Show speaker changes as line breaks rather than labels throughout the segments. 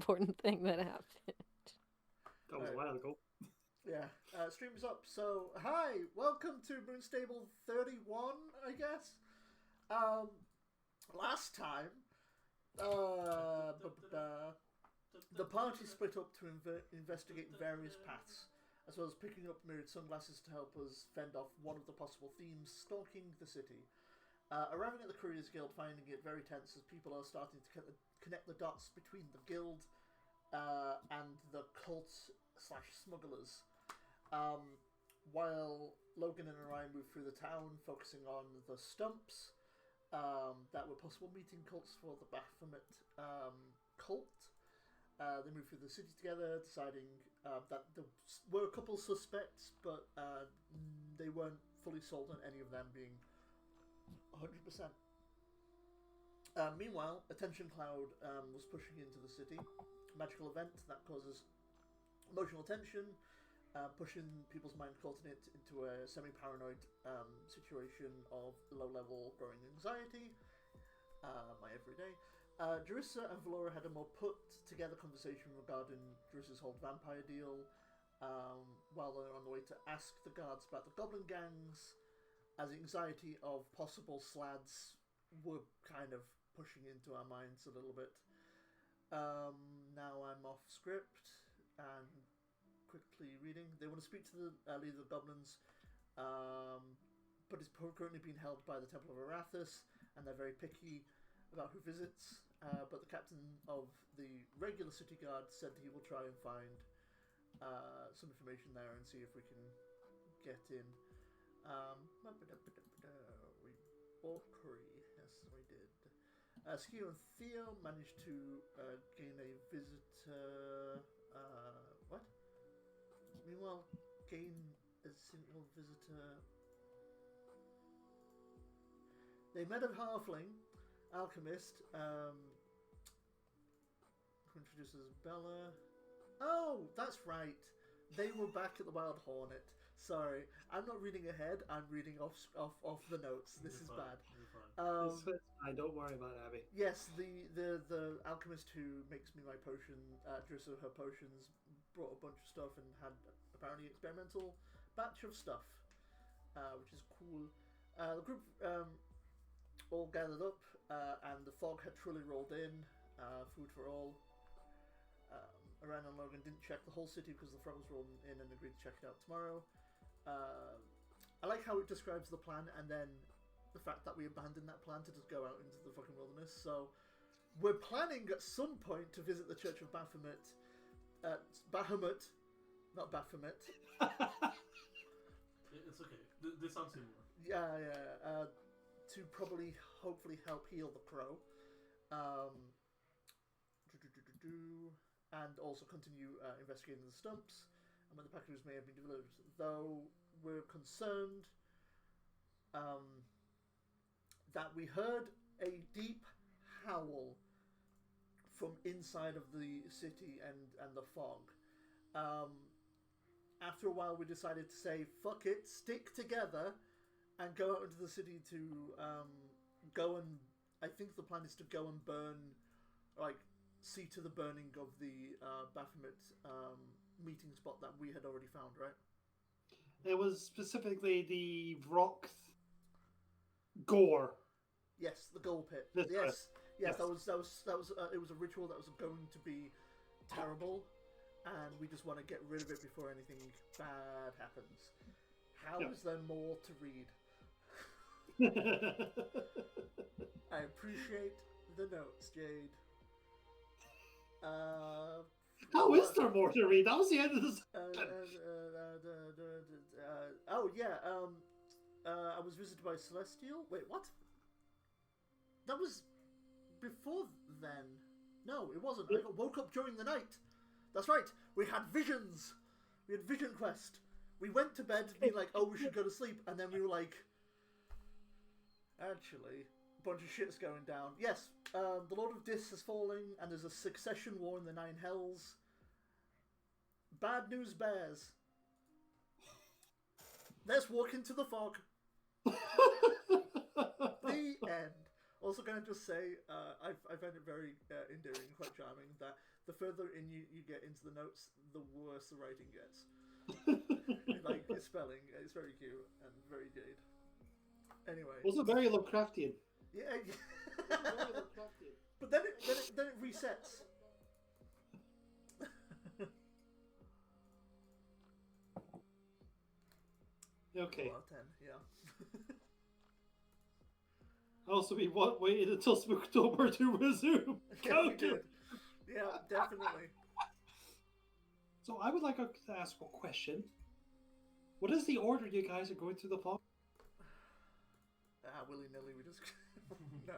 important thing that happened.
That was a while ago.
Yeah, stream's up. So, hi, welcome to Moonstable 31, I guess. Last time, the party split up to investigate various paths, as well as picking up mirrored sunglasses to help us fend off one of the possible themes stalking the city. Arriving at the Couriers Guild, finding it very tense as people are starting to connect the dots between the guild and the cult/smugglers. While Logan and Orion move through the town, focusing on the stumps that were possible meeting cults for the Baphomet cult. They move through the city together, deciding that there were a couple suspects, but they weren't fully sold on any of them being 100%. Meanwhile, a tension cloud was pushing into the city. A magical event that causes emotional tension, pushing people's mind, causing it into a semi-paranoid situation of low-level growing anxiety. My everyday. Jerissa and Valora had a more put-together conversation regarding Jerissa's whole vampire deal, while they're on the way to ask the guards about the goblin gangs, as the anxiety of possible slads were kind of pushing into our minds a little bit. Now I'm off script and quickly reading. They want to speak to the leader of the goblins, but it's currently being held by the Temple of Arathis, and they're very picky about who visits. But the captain of the regular city guard said that he will try and find some information there and see if we can get in. We Orkry, yes, we did. Skew and Theo managed to gain a visitor. What? Meanwhile, gain a single visitor. They met a halfling alchemist, who introduces Bella. Oh, that's right. They were back at the Wild Hornet. Sorry, I'm not reading ahead. I'm reading off the notes. This is bad.
It's fine. Don't worry about Abby.
Yes, the alchemist who makes me my potion, Drissa, her potions, brought a bunch of stuff and had apparently experimental batch of stuff, which is cool. The group all gathered up, and the fog had truly rolled in. Food for all. Orion and Logan didn't check the whole city because the fog was rolling in and agreed to check it out tomorrow. I like how it describes the plan and then the fact that we abandoned that plan to just go out into the fucking wilderness. So we're planning at some point to visit the Church of Baphomet. Bahamut, not Baphomet.
It's okay. This sounds similar.
Yeah. To probably, hopefully help heal the crow. And also continue investigating the stumps and when the packages may have been delivered. Though we're concerned that we heard a deep howl from inside of the city and the fog. After a while, we decided to say, fuck it, stick together and go out into the city to go and... I think the plan is to go and burn, see to the burning of the Baphomet meeting spot that we had already found, right?
It was specifically the rock gore.
Yes, the gold pit.
Yes.
That was. It was a ritual that was going to be terrible, and we just want to get rid of it before anything bad happens. How is there more to read? I appreciate the notes, Jade.
How is there more to read? That was the end of this.
I was visited by Celestial. Wait, what? That was before then. No, it wasn't. I woke up during the night. That's right. We had visions. We had Vision Quest. We went to bed being like, oh, we should go to sleep. And then we were like, actually, a bunch of shit's going down. Yes, the Lord of Dis is falling, and there's a succession war in the Nine Hells. Bad news bears. Let's walk into the fog. The end. Also, can I just say, I find it very endearing and quite charming that the further in you get into the notes, the worse the writing gets. Like his spelling, it's very cute and very jade. Anyway,
Also very Lovecraftian.
yeah,
Very Lovecraftian.
but then it resets.
Okay.
4 out of 10, yeah.
Also, we waited until Spooktober to resume.
Yeah, we did. Yeah, definitely.
So I would like to ask a question. What is the order you guys are going through the fog?
Willy nilly, we just no.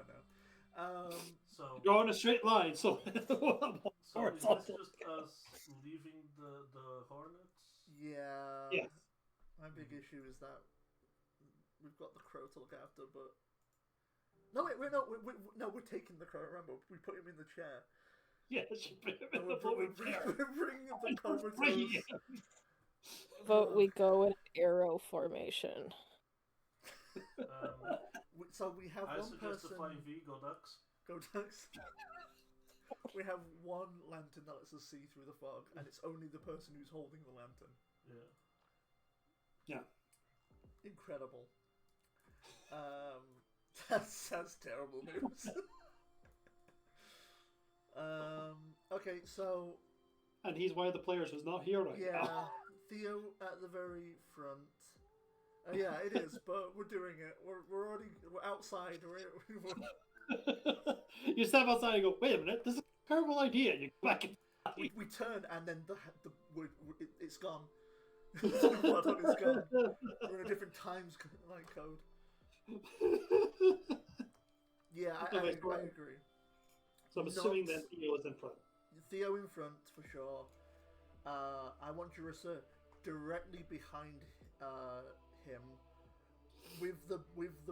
So
You're on a straight line, so.
is this just us leaving the Hornets?
Yeah.
Yes.
My big issue is that we've got the crow to look after, but no, wait, we're taking the crow. Remember, we put him in the chair.
Yes, you put him in
And
the
we're
moving chair.
bringing the comatose.
Free.
Vote we go in arrow formation.
So we have
I
one
suggest
person.
the 5V, go Ducks.
Go Ducks. We have one lantern that lets us see through the fog, and it's only the person who's holding the lantern.
Yeah.
Yeah.
Incredible. That's terrible news. Okay, so
And he's one of the players who's not here right
yeah,
now.
Theo at the very front. Yeah, it is, but we're doing it. We're outside.
You step outside and go, wait a minute, this is a terrible idea. You go back in.
We turn and then it's gone. The blood on it's gone. We're in a different times code. Yeah, I agree.
So I'm assuming that Theo is in front.
Theo in front for sure. I want Jarissa directly behind him, with the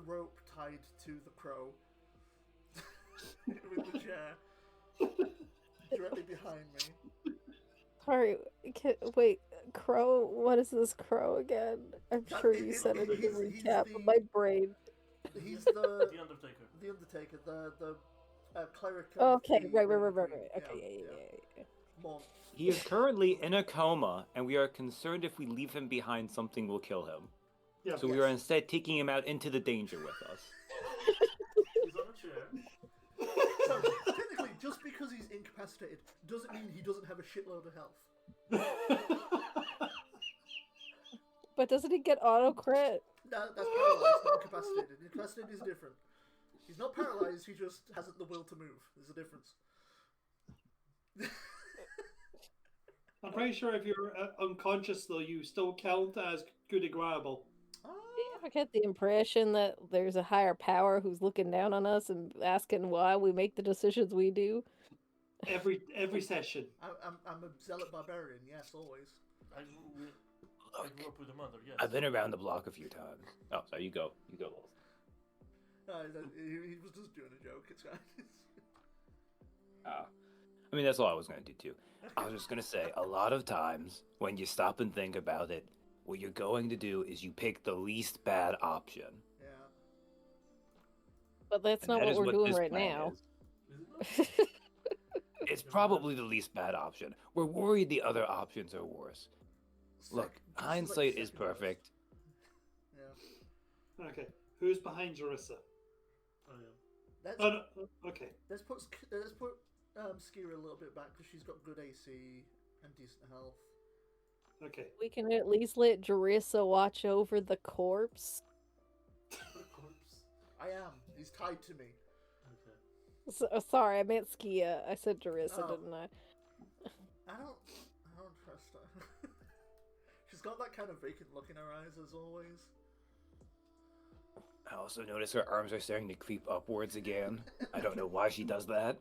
rope tied to the crow, with the chair directly behind me.
Sorry, wait, crow? What is this crow again? I'm sure you said it in the recap, but my brain.
He's the
The Undertaker.
The Undertaker, the cleric.
Okay, right. Okay, yeah.
Mon.
He is currently in a coma, and we are concerned if we leave him behind, something will kill him.
Yeah.
So we are instead taking him out into the danger with us.
He's on a chair.
So technically, just because he's incapacitated doesn't mean he doesn't have a shitload of health.
But doesn't he get auto crit?
No, that's paralyzed, not incapacitated. Incapacitated is different. He's not paralyzed, he just hasn't the will to move. There's a difference.
I'm pretty sure if you're unconscious, though, you still count as good and grabable.
I get the impression that there's a higher power who's looking down on us and asking why we make the decisions we do.
Every session.
I'm a zealot barbarian, yes, always.
I grew up with a mother, yes.
I've been around the block a few times. Oh, sorry, you go. You go, Wolf.
He was just doing a joke, it's fine.
I mean, that's all I was going to do, too. I was just going to say, a lot of times, when you stop and think about it, what you're going to do is you pick the least bad option.
Yeah.
But that's
And
not
that
what
is
we're doing
this
right
plan
now.
is. It's probably the least bad option. We're worried the other options are worse. Look, hindsight is perfect.
Yeah.
Okay. Who's behind Jarissa?
I am.
Let's,
Oh, no. Okay.
let's put Skira a little bit back because she's got good AC and decent health.
Okay.
We can at least let Jarissa watch over the corpse.
Corpse.
I am. He's tied to me.
Okay.
Sorry, I meant Skia. I said Jarissa,
Oh.
didn't I?
I don't trust her. She's got that kind of vacant look in her eyes as always.
I also notice her arms are starting to creep upwards again. I don't know why she does that.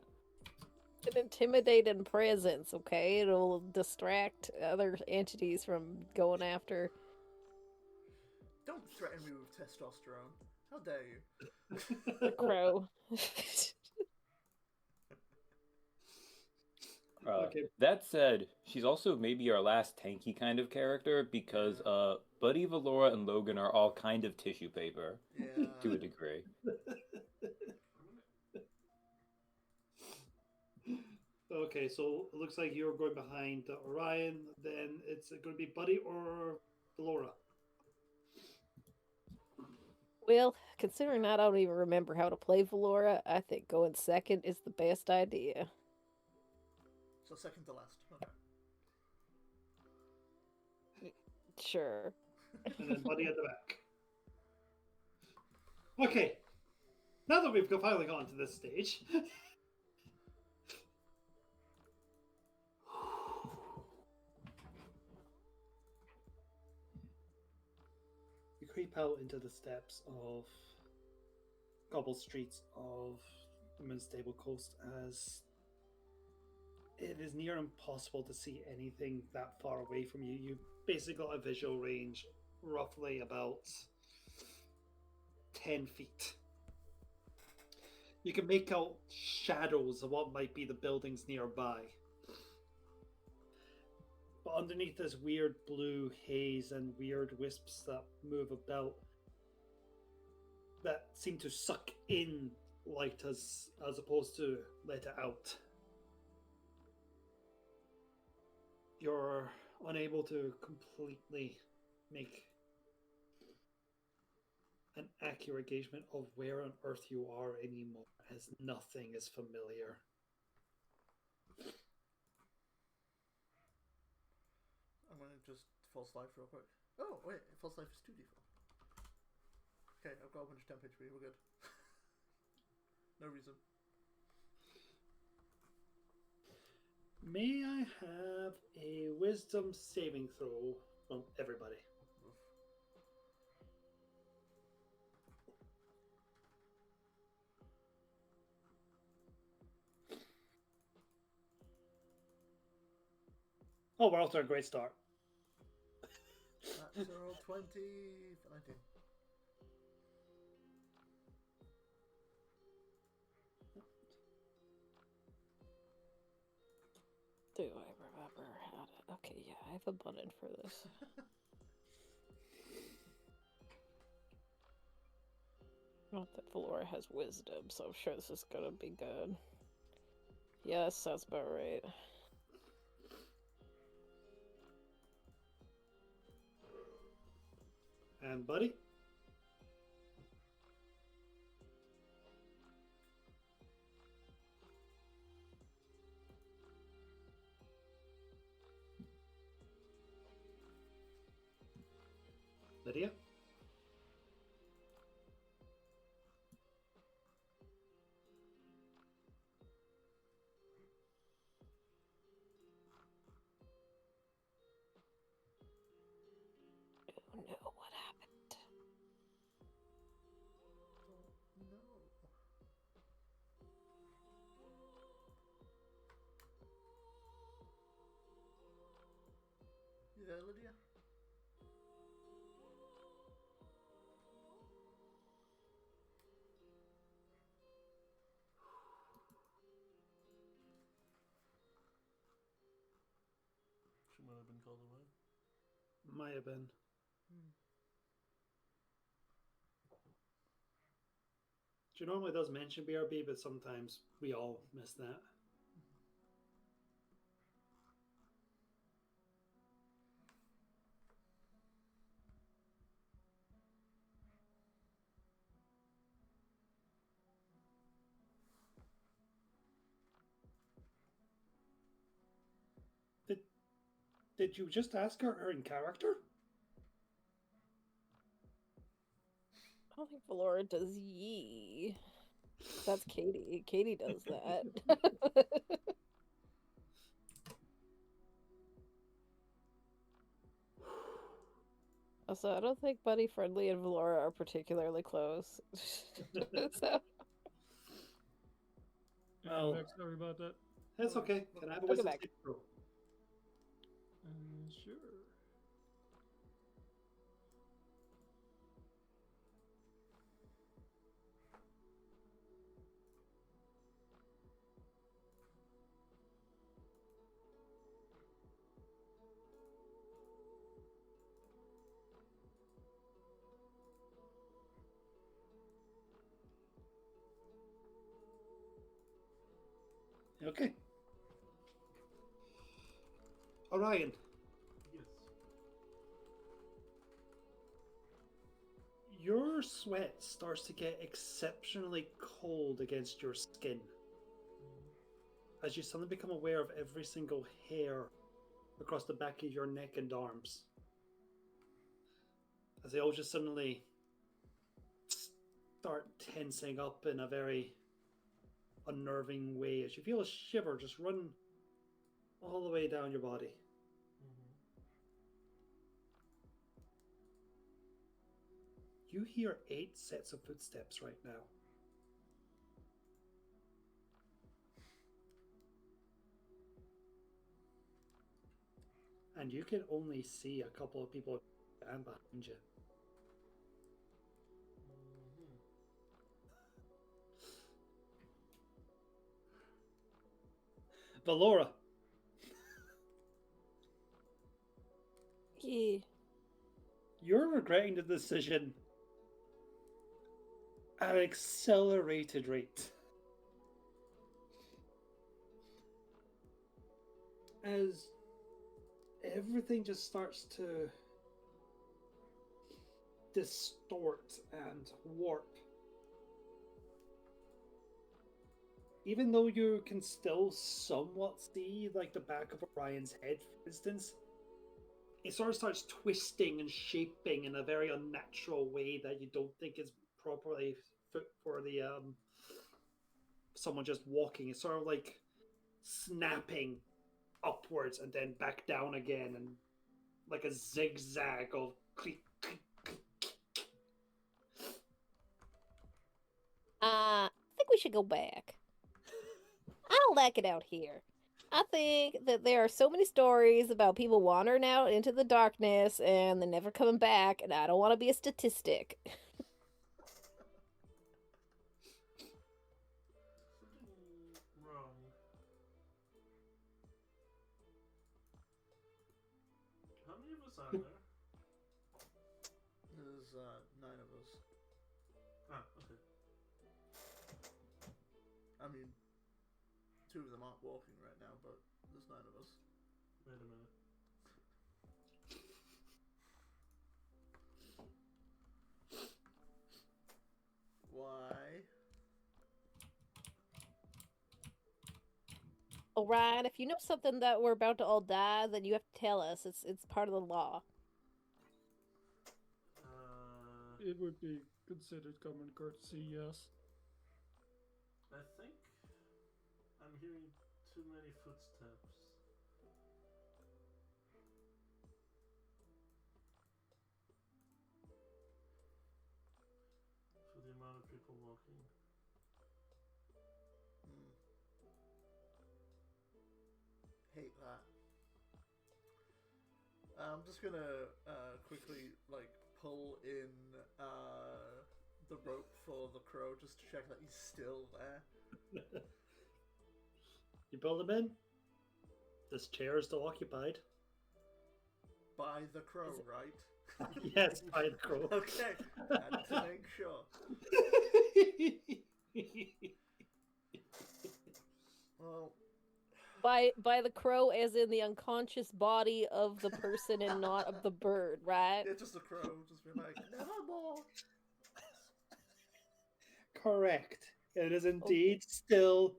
An intimidating presence, okay? It'll distract other entities from going after.
Don't threaten me with testosterone. How dare you?
The crow.
Okay.
That said, she's also maybe our last tanky kind of character because Buddy, Valora, and Logan are all kind of tissue paper
Yeah.
to a degree.
Okay, so it looks like you're going behind Orion. Then it's going to be Buddy or Laura.
Well, considering I don't even remember how to play Valora, I think going second is the best idea.
So second to last. Okay.
Sure.
And then Buddy at the back. Okay, now that we've finally gotten to this stage. You creep out into the steps of cobbled streets of the Moonstable coast as it is near impossible to see anything that far away from you. You basically got a visual range roughly about 10 feet. You can make out shadows of what might be the buildings nearby. But underneath this weird blue haze and weird wisps that move about, that seem to suck in light as opposed to let it out. You're unable to completely make an accurate gaugement of where on earth you are anymore, as nothing is familiar.
I'm gonna just false life real quick. Oh wait, false life is 2d4. Okay, I've got a bunch of temp HP. We're good. No reason.
May I have a wisdom saving throw from everybody?
Oof.
Oh, we're off to a great start.
Natural 20 for 19.
Do I remember how to... Okay, yeah, I have a button for this. Not that Valora has wisdom, so I'm sure this is gonna be good. Yes, sounds about right.
And Buddy? Lydia?
Oh no, what happened?
Oh no. You there, Lydia?
She might have been called away.
Might have been. She normally does mention BRB, but sometimes we all miss that. Did you just ask her in character?
I don't think Valora does ye. That's Katie. Katie does that. Also, I don't think Buddy Friendly and Valora are particularly close. So,
Well,
Vex, sorry about that.
that's okay. Can I have a
I'll go
wisdom
back.
saving throw?
Sure.
Okay. Orion,
Yes.
your sweat starts to get exceptionally cold against your skin as you suddenly become aware of every single hair across the back of your neck and arms. As they all just suddenly start tensing up in a very unnerving way as you feel a shiver just run all the way down your body. You hear 8 sets of footsteps right now. And you can only see a couple of people and behind you. Valora,
Yeah.
you're regretting the decision at an accelerated rate. As everything just starts to distort and warp. Even though you can still somewhat see like the back of Orion's head, for instance, it sort of starts twisting and shaping in a very unnatural way that you don't think is properly fit for the someone just walking. It's sort of like snapping upwards and then back down again, and like a zigzag of click, click, click.
I think we should go back. I don't like it out here. I think that there are so many stories about people wandering out into the darkness and then never coming back, and I don't want to be a statistic.
Something wrong. How many of us are there?
There's 9 of us.
Ah, okay.
I mean, 2 of them aren't walking right now, but there's 9 of us.
Wait a minute.
Why?
Orion, if you know something that we're about to all die, then you have to tell us. It's part of the law.
It would be considered common courtesy, yes.
I think I'm hearing too many footsteps. For the amount of people walking.
Hate that. I'm just gonna quickly pull in the rope for the crow just to check that he's still there.
You pull them in. This chair is still occupied.
By the crow, right?
Yes, by the crow.
Okay, I had to make sure. Well,
By the crow, as in the unconscious body of the person and not of the bird, right?
yeah, just a crow, just be like, nevermore.
Correct. It is indeed still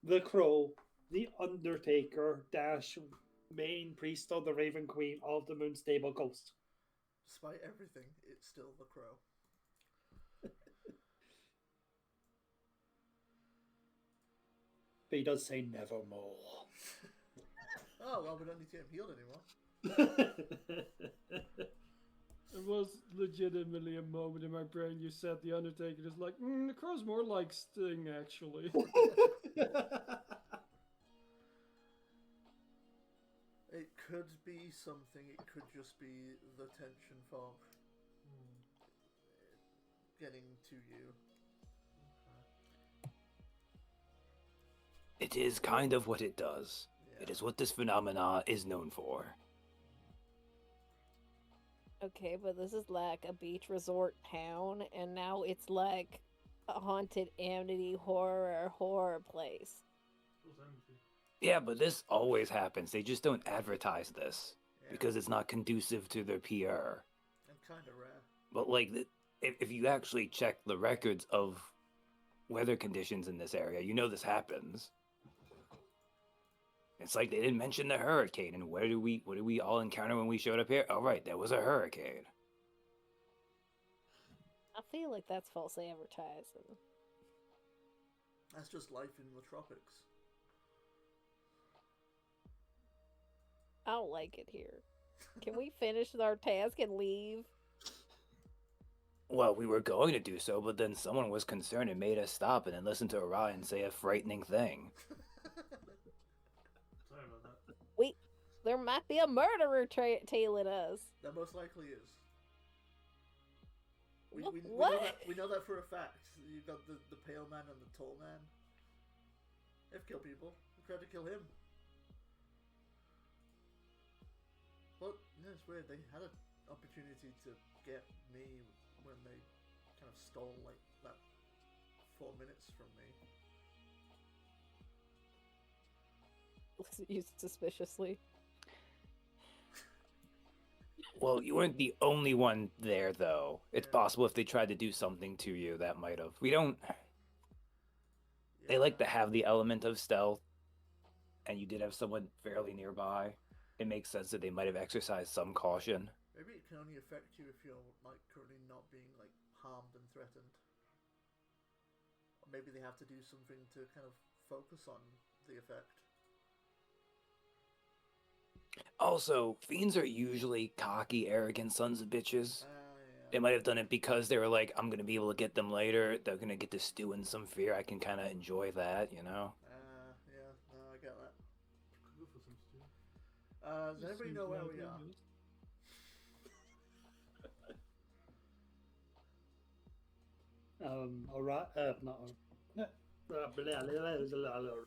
the crow, the Undertaker dash main priest of the Raven Queen of the Moonstable Coast.
Despite everything, it's still the crow.
But he does say nevermore.
Oh, well, we don't need to get him healed anymore.
It was legitimately a moment in my brain. You said the Undertaker is like, the crow's more like Sting, actually.
It could be something, it could just be the tension fog getting to you.
It is kind of what it does.
Yeah.
It is what this phenomena is known for.
Okay, but this is like a beach resort town, and now it's like a haunted amity horror place.
Who's empty?
Yeah, but this always happens. They just don't advertise this
Yeah.
because it's not conducive to their PR.
And kind of rare.
But like, if you actually check the records of weather conditions in this area, you know this happens. It's like they didn't mention the hurricane, and what did we all encounter when we showed up here? Oh right, there was a hurricane.
I feel like that's false advertising.
That's just life in the tropics.
I don't like it here. Can we finish our task and leave?
Well, we were going to do so, but then someone was concerned and made us stop and then listen to Orion say a frightening thing.
Sorry about that.
Wait, there might be a murderer tailing us.
There most likely is.
What?
We know that for a fact. You've got the pale man and the tall man. They've killed people. We tried to kill him. But yeah, it's weird. They had an opportunity to get me when they kind of stole like that 4 minutes from me.
Looks at you suspiciously.
Well, you weren't the only one there, though. It's
Yeah.
possible if they tried to do something to you, that might have. We don't. They like to have the element of stealth, and you did have someone fairly nearby. It makes sense that they might have exercised some caution.
Maybe it can only affect you if you're like currently not being like harmed and threatened. Or maybe they have to do something to kind of focus on the effect.
Also, fiends are usually cocky, arrogant sons of bitches.
Yeah.
They might have done it because they were like, I'm going to be able to get them later. They're going to get to stew in some fear. I can kind of enjoy that, you know?
Yeah, no, I get that.
Could go for some stew.
Does anybody know where we are?
Alright, not.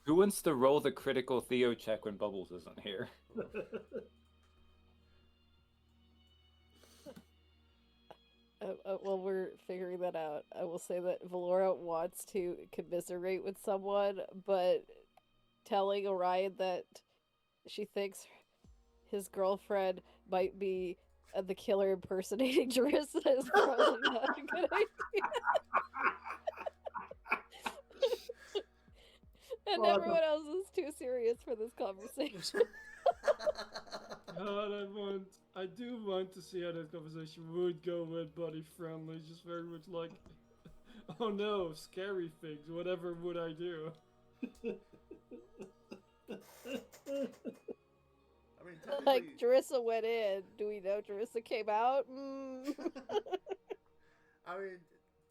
Who wants to roll the critical Theo check when Bubbles isn't here?
While we're figuring that out, I will say that Valora wants to commiserate with someone, but telling Orion that she thinks his girlfriend might be the killer impersonating Jarissa is probably not a good idea. And
Well,
everyone else is too serious for this conversation.
God, I do want to see how this conversation would go with Buddy Friendly. Just very much like, oh no, scary things. Whatever would I do?
I mean, technically,
Like, Jarissa went in. Do we know Jarissa came out?
I mean,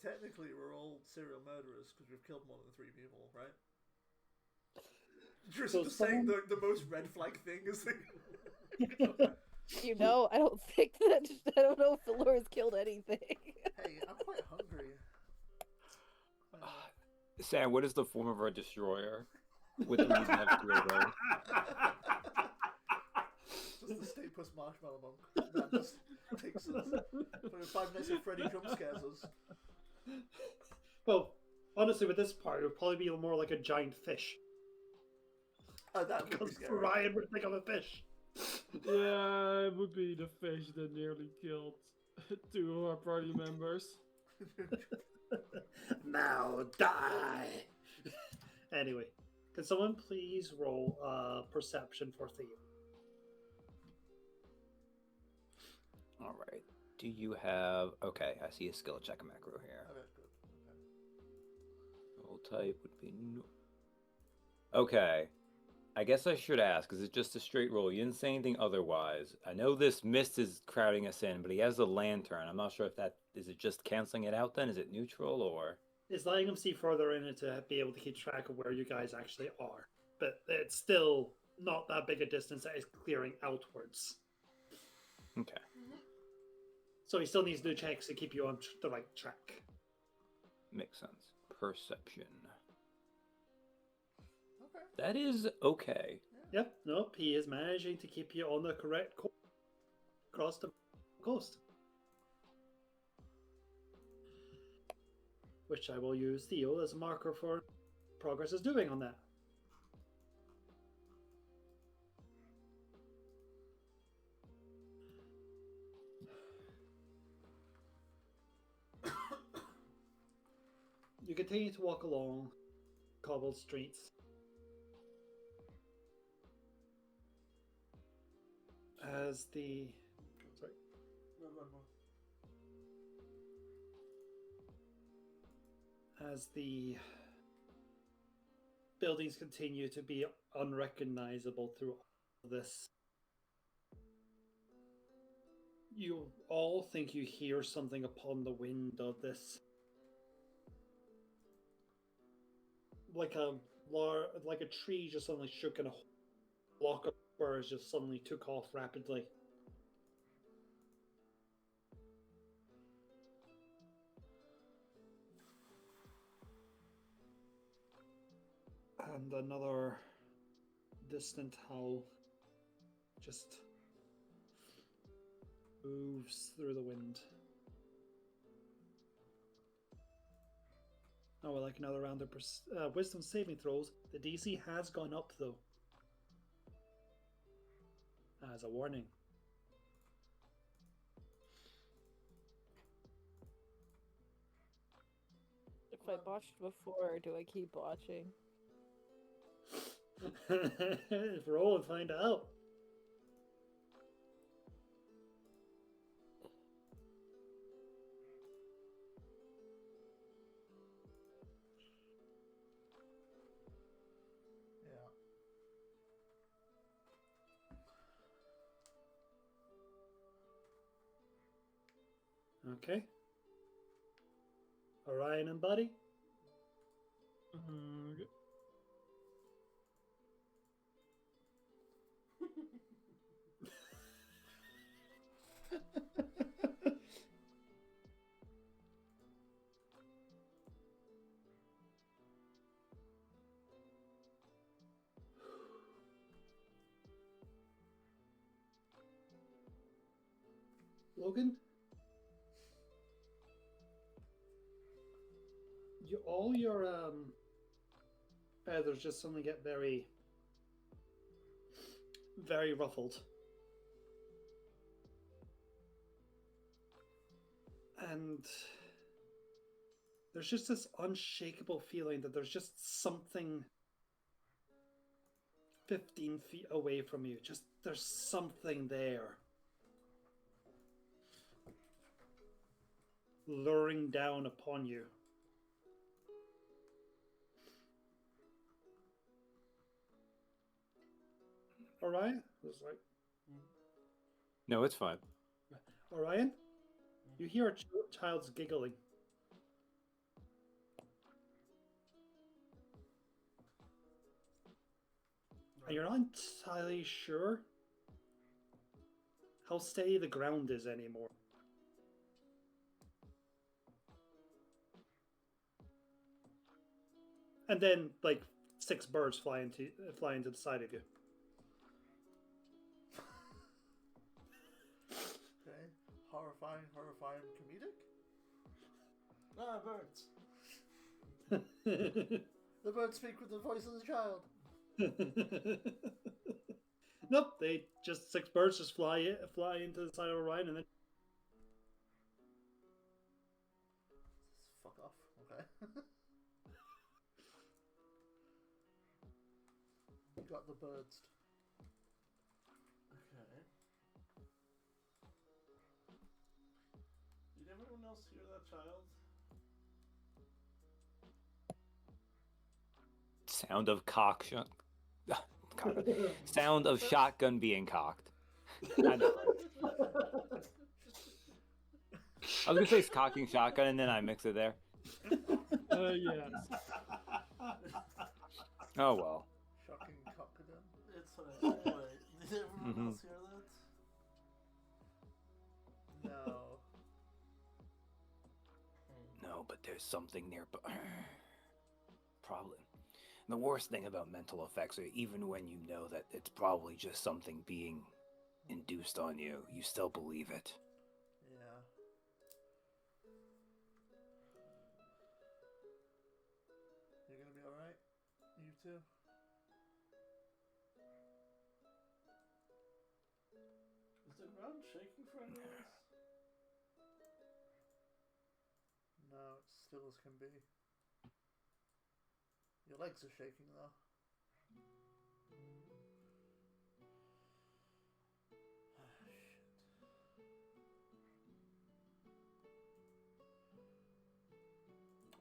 technically, we're all serial murderers because we've killed more than 3 people, right? Just
So
saying
someone-
the most red flag thing is like,
You know, I don't think that. I don't know if Valora's killed anything.
hey, I'm quite hungry.
Sam, what is the form of our destroyer? With the reason have 3 of those.
Just the Stay Puss Marshmallow Monk that just takes us for 5 minutes of Freddy jump scares us.
Well, honestly, with this part, it would probably be more like a giant fish.
Oh, that would be
Because
scary.
Ryan would think of a fish.
Yeah, it would be the fish that nearly killed 2 of our party members.
Now die! Anyway, can someone please roll perception for Theo?
All right. Do you have... Okay, I see a skill check macro here.
Okay, good. Okay.
Roll type would be... Okay. I guess I should ask, is it just a straight roll? You didn't say anything otherwise. I know this mist is crowding us in, but he has a lantern. I'm not sure if that... Is it just canceling it out then? Is it neutral, or...
It's letting him see further in it to be able to keep track of where you guys actually are. But it's still not that big a distance that is clearing outwards.
Okay.
So he still needs to do checks to keep you on the right track.
Makes sense. Perception.
Okay.
That is okay.
Yep, nope, he is managing to keep you on the correct course across the coast. Which I will use Theo as a marker for progress is doing on that. continue to walk along cobbled streets. As the sorry,
No, go on, go on.
as the buildings continue to be unrecognizable through all this, you all think you hear something upon the wind of this, like a tree just suddenly shook and a flock of birds just suddenly took off rapidly. And another distant howl just moves through the wind. Oh, well, like another round of wisdom saving throws. The DC has gone up, though. As a warning.
If I botched before, do I keep botching?
Roll and find out.
Yeah.
Okay. Orion and Buddy.
Okay.
Logan? All your feathers just suddenly get very, very ruffled. And there's just this unshakable feeling that there's just something 15 feet away from you. Just there's something there. Luring down upon you. Orion? Was like,
No, it's fine.
Orion? You hear a child's giggling. And you're not entirely sure how steady the ground is anymore. And then, like, 6 birds fly into the side of you.
Okay. Horrifying, comedic?
Ah, birds.
The birds speak with the voice of the child.
Nope, they just 6 birds just fly into the side of Orion and then
Fuck off. Okay. You got the birds.
Okay. Did everyone else hear that child?
Sound of sound of shotgun being cocked. I know. I was gonna say cocking shotgun, and then I mix it there.
Yes.
Oh well.
Shocking cockadam.
It's anyway. Did everyone else hear that?
No.
No, but there's something nearby. Probably. The worst thing about mental effects are even when you know that it's probably just something being induced on you, you still believe it.
Yeah. You're gonna be alright? You too?
Is the ground shaking for any of us?
No, it's still as can be. Your legs are shaking though. Shit.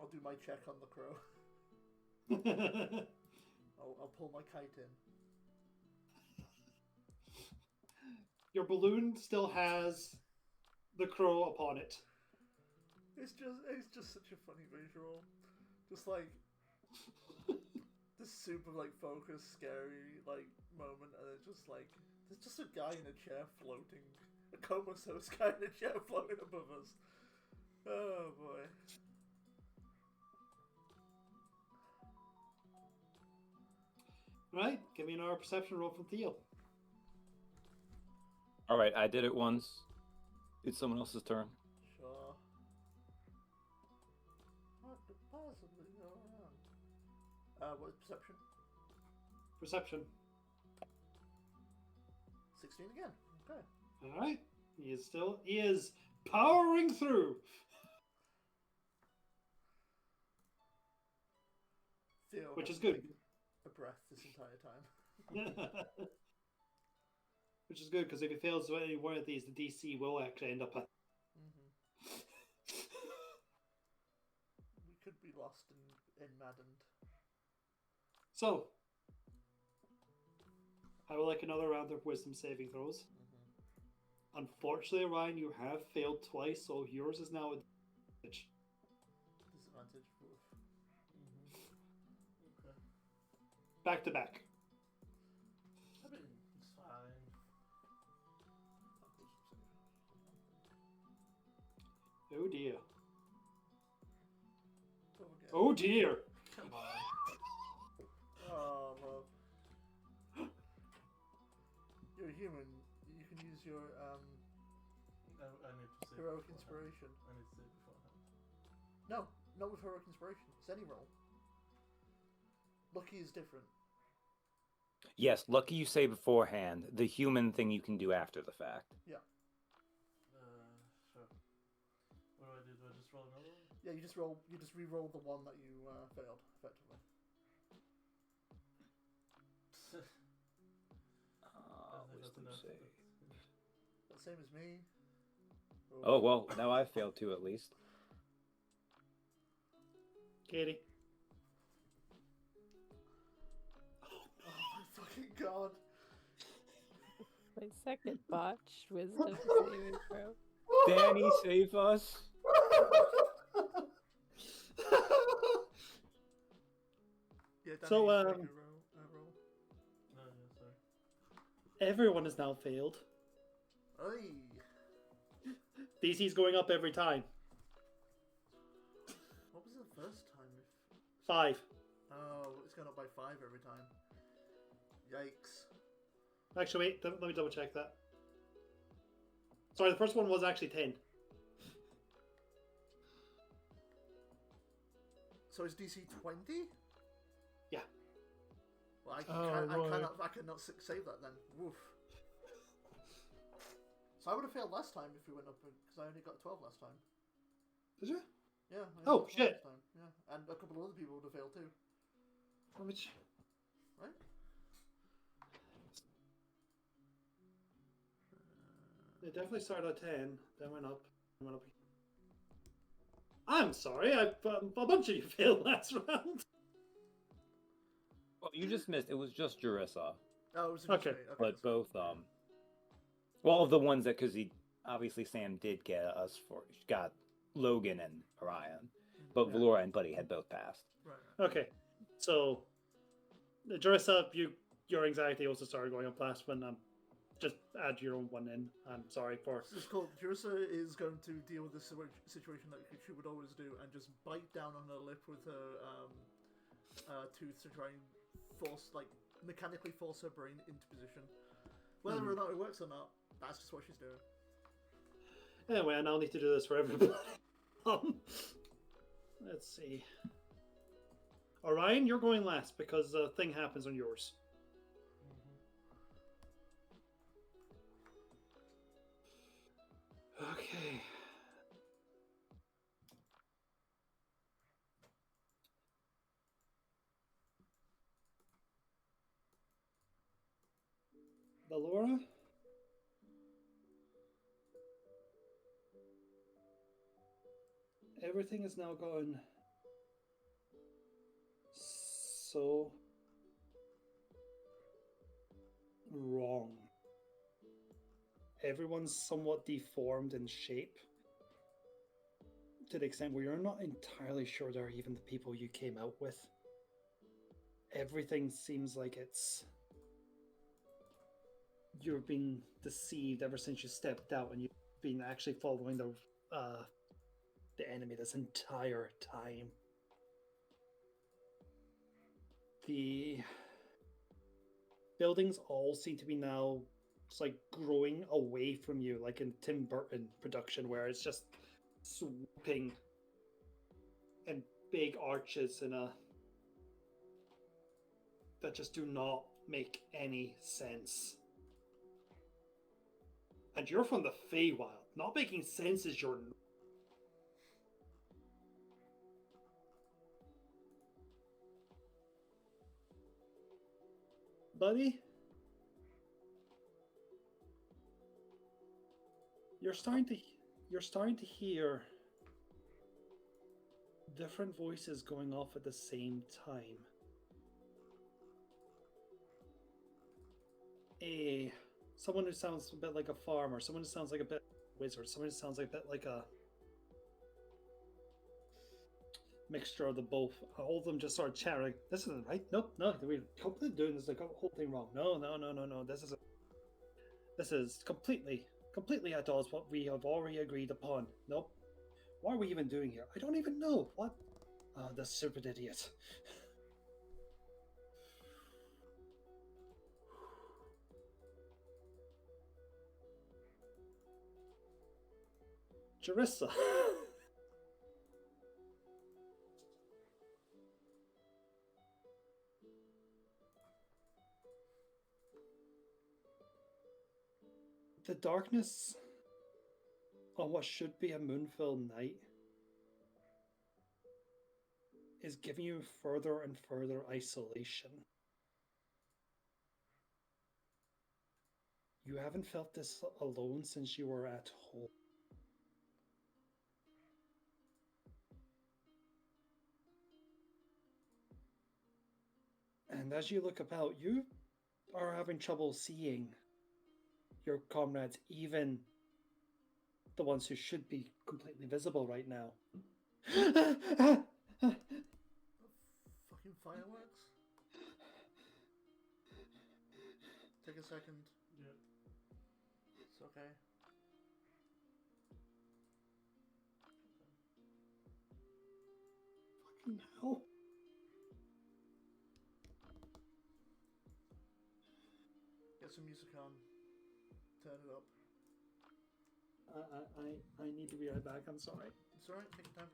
I'll do my check on the crow. I'll pull my kite in.
Your balloon still has the crow upon it.
It's just such a funny visual. Just like this super like focused, scary like moment, and it's just like there's just a guy in a chair floating, a comatose guy in a chair floating above us. Oh boy.
Right, give me another perception roll from Theo.
All right, I did it once. It's someone else's turn.
Sure. What could possibly go wrong? What is perception?
Perception.
16 again. Okay.
Alright. He is powering through.
Theo
Which is
hasn't
good.
taken a breath this entire time.
Which is good, because if he fails any one of these, the DC will actually end up at...
We could be lost in maddened.
So, I would like another round of wisdom saving throws. Unfortunately, Ryan, you have failed twice, so yours is now a disadvantage.
Disadvantage. Oof.
Okay.
Back to back.
I mean, it's fine.
Oh dear.
Go again.
Oh dear.
Come on.
Oh, love. You're a human. You can use your
I need to say
heroic
beforehand.
inspiration.
I need to say beforehand.
No, not with heroic inspiration. It's any roll. Lucky is different.
Yes, lucky you say beforehand. The human thing you can do after the fact.
Yeah.
Sure. What do? Do I just roll another one?
Yeah, you just roll. You just re-roll the one that you failed, effectively.
I think that's
Wisdom
enough.
save.
The same as me.
Oh, well, now I failed too, at least.
Katie.
Oh my fucking god.
My second botched wisdom saving throw.
Danny, save us.
Yeah, Danny,
So,
you should make a roll.
No, yeah, sorry.
Everyone has now failed.
Oi.
DC's going up every time.
What was the first time?
5.
Oh, it's gone up by 5 every time. Yikes.
Actually, wait, let me double check that. Sorry, the first one was actually 10.
So is DC 20?
Yeah.
Well,
right.
I cannot save that then. Woof. So I would have failed last time if we went up, because I only got 12 last time.
Did you?
Yeah. I only
Oh,
got 12
shit.
last time. Yeah, and a couple of other people would have failed too.
Which...
Right?
It definitely started at 10, then went up, and went up. I'm sorry, a bunch of you failed last round.
Well, you just missed. It was just Jurissa.
Oh, it was
Okay.
But both, well, of the ones that, because obviously Sam did get us got Logan and Orion. But
Yeah.
Valora and Buddy had both passed.
Right.
Okay, so Jurissa, your anxiety also started going up last when just add your own one in. I'm sorry for.
This is called Jurissa is going to deal with this situation that she would always do and just bite down on her lip with her tooth to try and mechanically force her brain into position. Whether or not it works or not, that's just what she's doing.
Anyway, I now need to do this for everybody. Let's see. Orion, you're going last because the thing happens on yours. Okay. Valora? Everything is now gone so wrong. Everyone's somewhat deformed in shape to the extent where you're not entirely sure they're even the people you came out with. Everything seems like you've been deceived ever since you stepped out, and you've been actually following the enemy this entire time. The buildings all seem to be now just like growing away from you, like in Tim Burton production, where it's just swooping in big arches that just do not make any sense. And you're from the Feywild. Not making sense is your... Buddy? You're starting to hear different voices going off at the same time. Someone who sounds a bit like a farmer, someone who sounds like a bit wizard, someone who sounds like a bit like a mixture of the both. All of them just sort of chattering. This isn't right. Nope, no, we're completely doing this. The whole thing wrong. No. This is completely at odds what we have already agreed upon. Nope. What are we even doing here? I don't even know. What? Oh, the stupid idiot. Jarissa. The darkness on what should be a moon-filled night is giving you further and further isolation. You haven't felt this alone since you were at home. And as you look about, you are having trouble seeing your comrades, even the ones who should be completely visible right now.
Fucking fireworks? Take a second.
Yeah.
It's okay.
Fucking hell.
Get some music on. Turn it up.
I need to be right back. I'm sorry.
It's alright, take your time.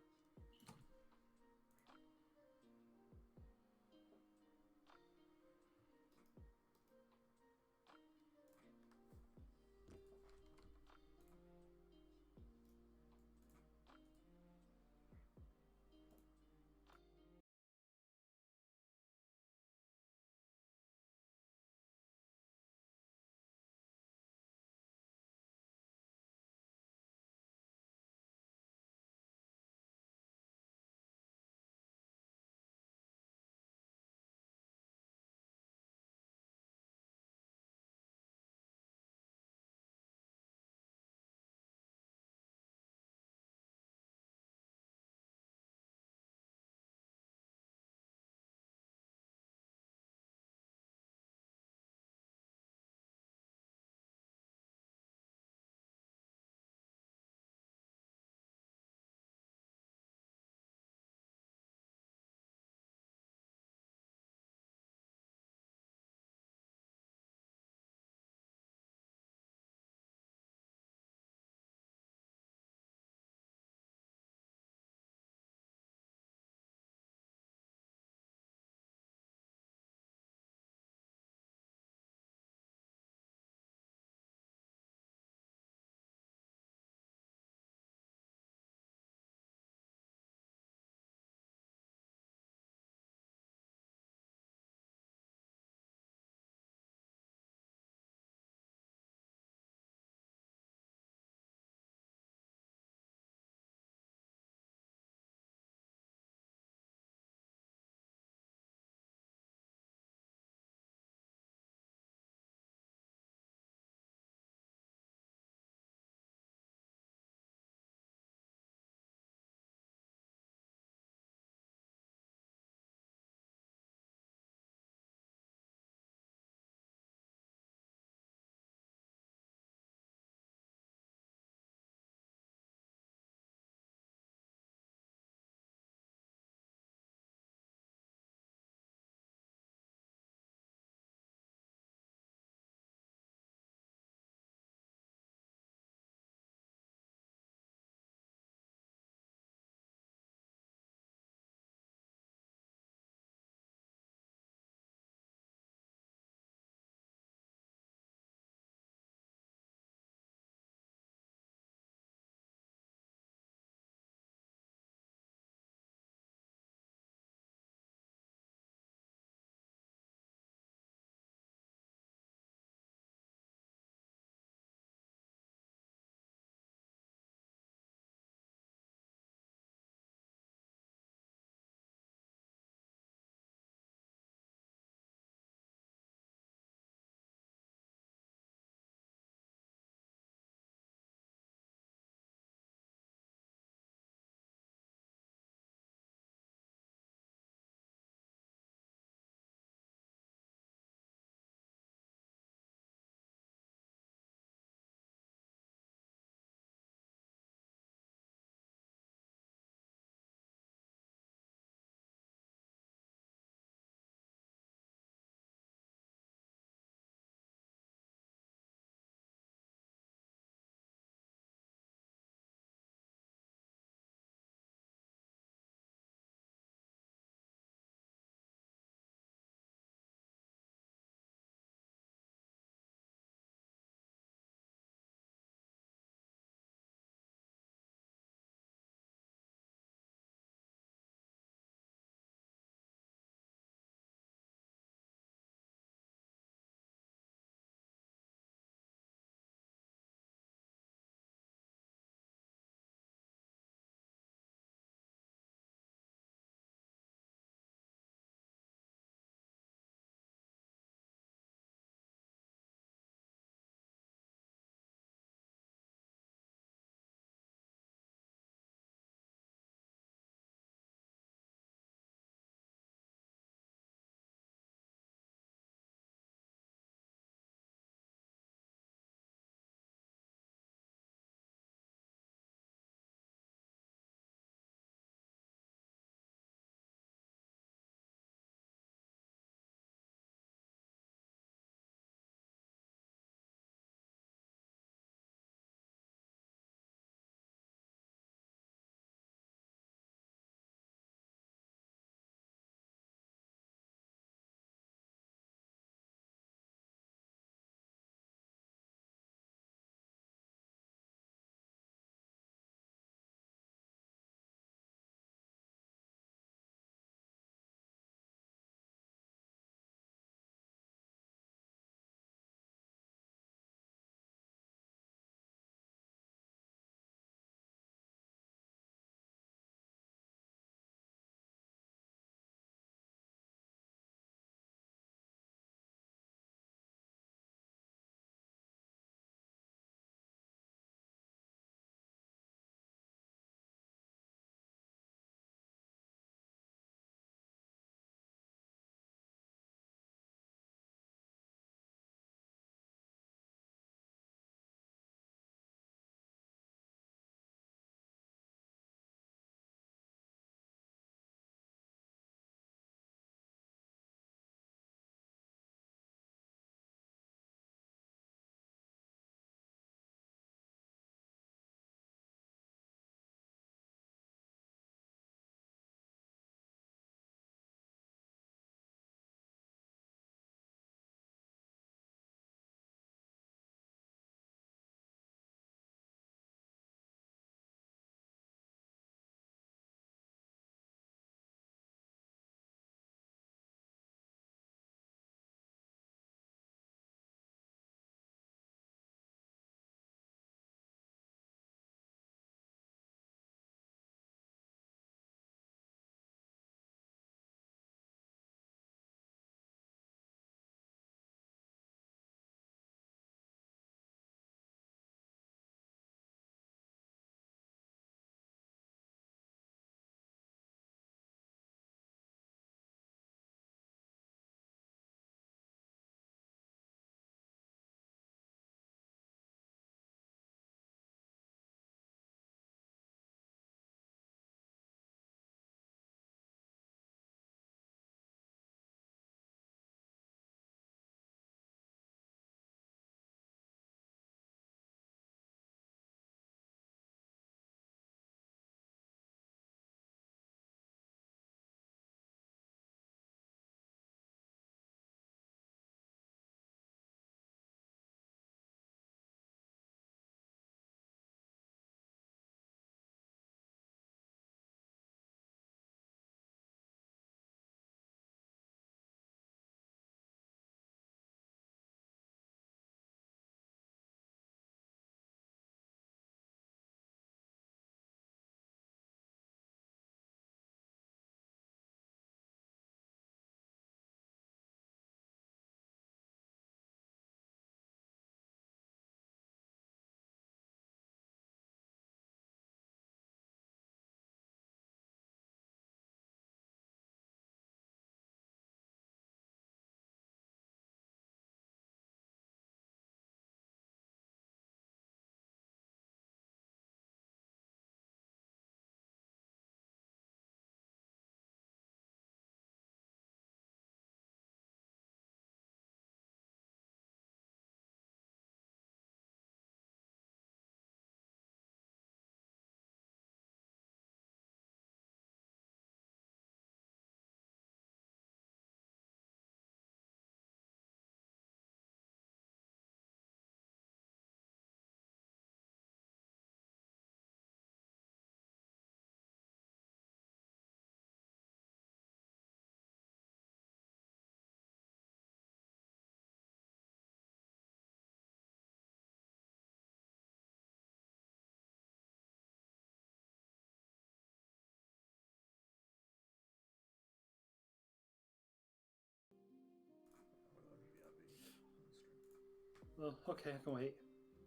Well, okay, I can wait.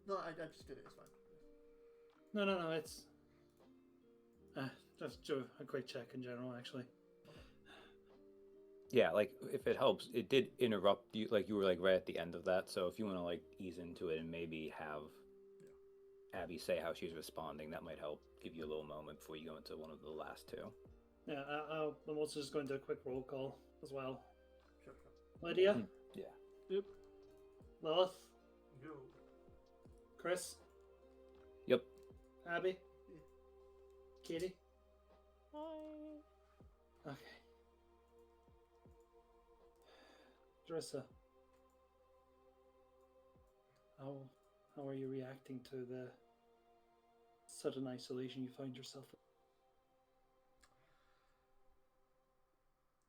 No, I just did it. It's fine.
No, it's... just do a quick check in general, actually.
Yeah, like if it helps, it did interrupt you. Like you were like right at the end of that. So if you want to like ease into it and maybe have Abby say how she's responding, that might help give you a little moment before you go into one of the last two.
Yeah, I'm also just going to do a quick roll call as well.
Sure.
Lydia?
Yeah.
Yep.
Lilith?
Yo.
Chris?
Yep.
Abby?
Yeah.
Katie?
Hi.
Okay. Drissa? How are you reacting to the sudden isolation you find yourself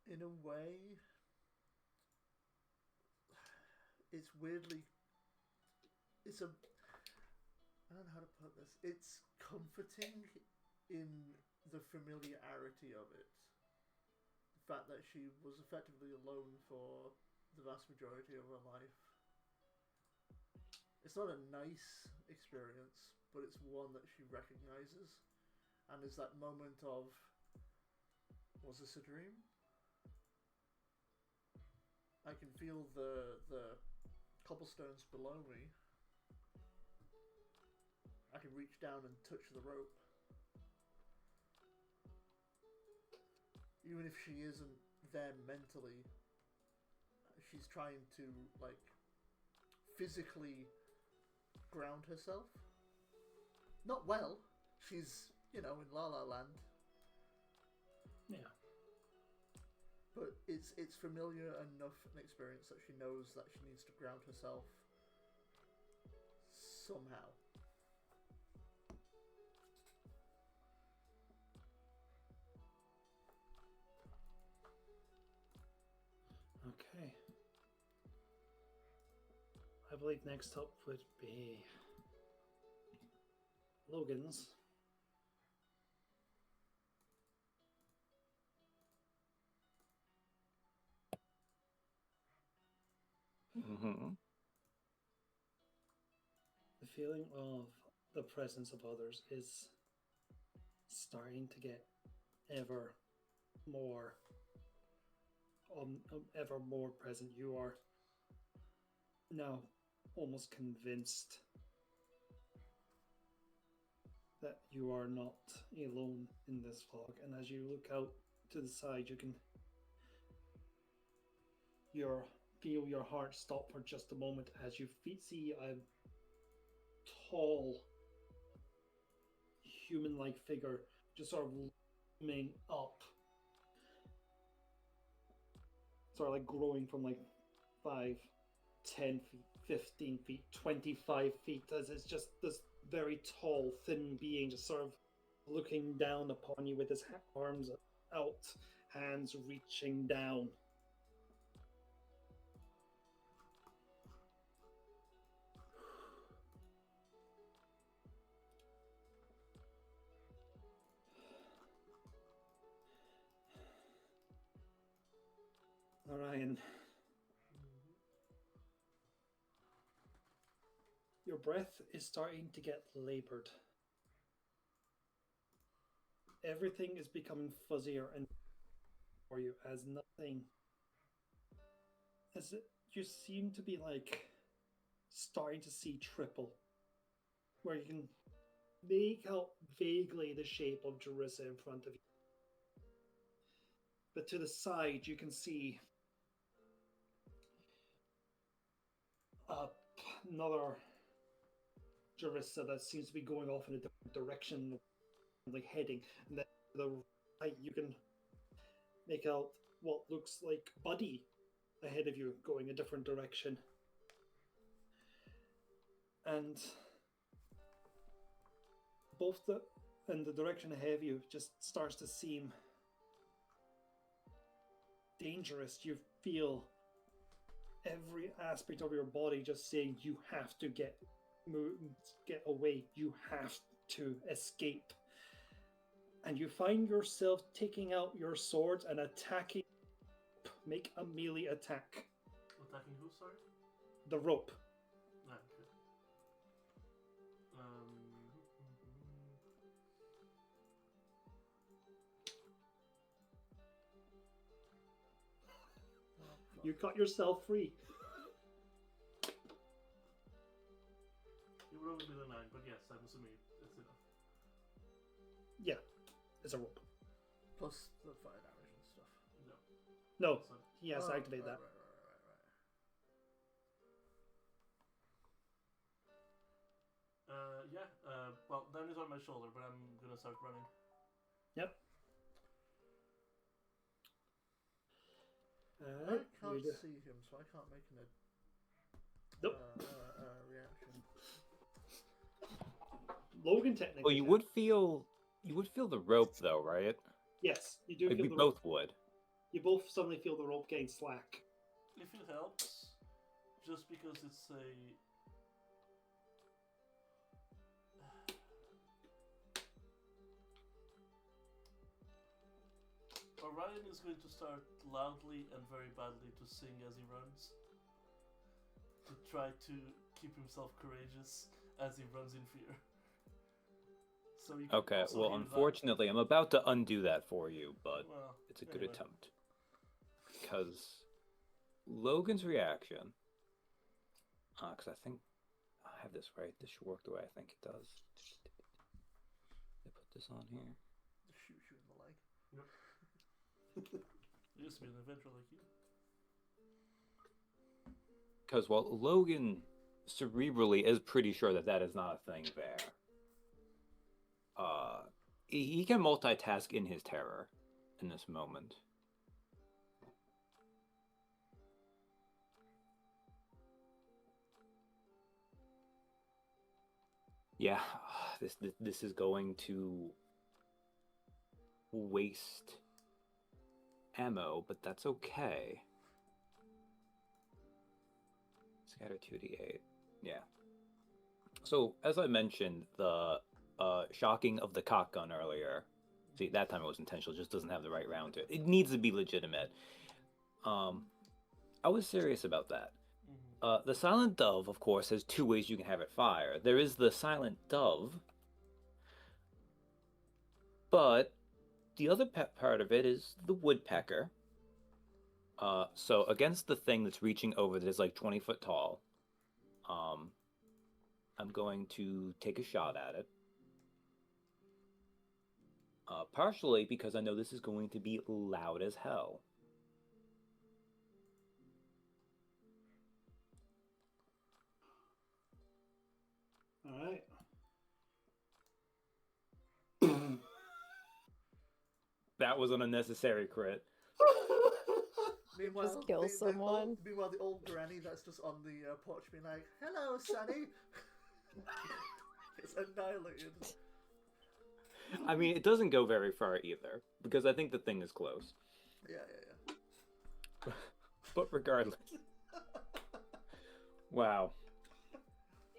in?
In a way, it's weirdly. It's a. I don't know how to put this. It's comforting in the familiarity of it. The fact that she was effectively alone for the vast majority of her life. It's not a nice experience, but it's one that she recognizes, and is that moment of, was this a dream? I can feel the cobblestones below me. I can reach down and touch the rope. Even if she isn't there mentally, she's trying to, like, physically ground herself. Not well. She's, in La La Land.
Yeah.
But it's familiar enough an experience that she knows that she needs to ground herself somehow.
Okay. I believe next up would be Logan's.
Mm-hmm.
The feeling of the presence of others is starting to get ever more ever more present. You are now almost convinced that you are not alone in this fog, and as you look out to the side, you can feel your heart stop for just a moment as you see a tall human-like figure just sort of looming up, sort of like growing from like 5, 10 feet, 15 feet, 25 feet, as it's just this very tall, thin being just sort of looking down upon you with his arms out, hands reaching down. Orion, your breath is starting to get labored. Everything is becoming fuzzier and for you as nothing. As you seem to be like starting to see triple, where you can make out vaguely the shape of Jerissa in front of you. But to the side, you can see another Jerissa that seems to be going off in a different direction, like heading. And then to the right, you can make out what looks like Buddy ahead of you, going a different direction. And the direction ahead of you just starts to seem dangerous. You feel every aspect of your body just saying you have to get away, you have to escape. And you find yourself taking out your swords and attacking. Make a melee attack.
Attacking who, sorry?
The rope.
Nice.
You cut yourself free.
It would only be the 9, but yes, I'm assuming it's enough.
Yeah, it's a rope.
Plus the fire damage and stuff.
No.
No,
So,
he has to activate that.
Right.
yeah. Well, down is on my shoulder, but I'm gonna start running.
Yep.
I can't see him, so I can't make an
Nope.
reaction.
Logan technically.
Well, you would feel the rope though, right?
Yes, you do
Like
feel
we
the
both
rope.
would.
You both suddenly feel the rope getting slack.
If it helps, just because it's a... Orion is going to start loudly and very badly to sing as he runs. To try to keep himself courageous as he runs in fear. So you can
Okay,
also
well,
hear that.
unfortunately, I'm about to undo that for you, but
Well,
it's a good
anyway.
attempt. Because Logan's reaction... because I think I have this right. This should work the way I think it does. I put this on here.
Just shoot you in the leg.
I used to be an adventurer like you.
Because while Logan cerebrally is pretty sure that that is not a thing there, he can multitask in his terror in this moment. Yeah, this is going to waste ammo, but that's okay. Scatter 2d8. Yeah. So, as I mentioned, the shocking of the cock gun earlier. See, that time it was intentional, just doesn't have the right round to it. It needs to be legitimate. I was serious about that. The Silent Dove, of course, has two ways you can have it fire. There is the Silent Dove, but the other part of it is the Woodpecker. So against the thing that's reaching over that is like 20 foot tall, I'm going to take a shot at it. Partially because I know this is going to be loud as hell.
Alright.
That was an unnecessary crit.
Meanwhile,
kill someone.
Meanwhile, the old granny that's just on the porch being like, "Hello, Sonny." It's annihilated.
I mean, it doesn't go very far either, because I think the thing is close.
Yeah.
But regardless. Wow.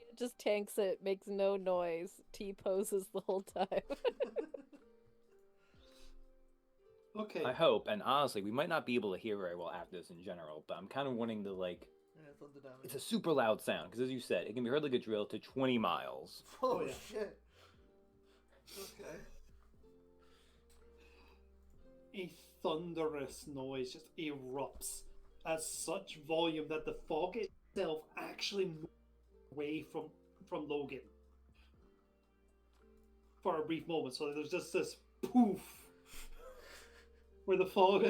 It just tanks it, makes no noise, T-poses the whole time.
Okay.
I hope, and honestly, we might not be able to hear very well after this in general, but I'm kind of wanting to, like...
Yeah, thunder damage.
It's a super loud sound, because as you said, it can be heard like a drill to 20 miles.
Oh,
yeah.
shit. Okay.
A thunderous noise just erupts at such volume that the fog itself actually moves away from Logan for a brief moment. So there's just this poof where the fog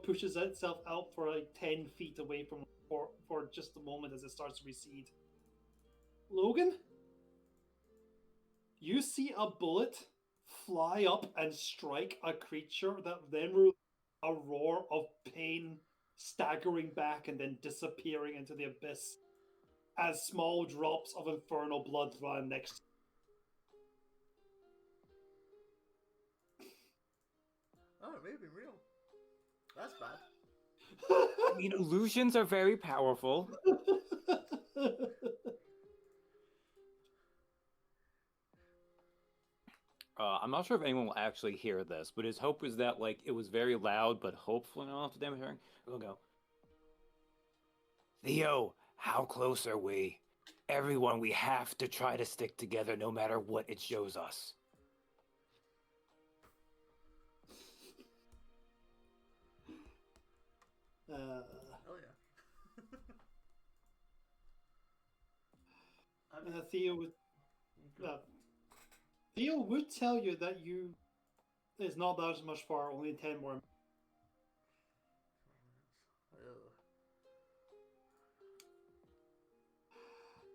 pushes itself out for like 10 feet away from for just a moment as it starts to recede. Logan, you see a bullet fly up and strike a creature that then releases a roar of pain, staggering back and then disappearing into the abyss as small drops of infernal blood run next to
Oh, it may have been real. That's bad.
I mean, illusions are very powerful. I'm not sure if anyone will actually hear this, but his hope is that, like, it was very loud, but hopefully not enough damage hearing. We'll go. Theo, how close are we? Everyone, we have to try to stick together no matter what it shows us.
need.
Theo would
Go.
Theo would tell you that you is not that much far. Only 10 more.
Ugh.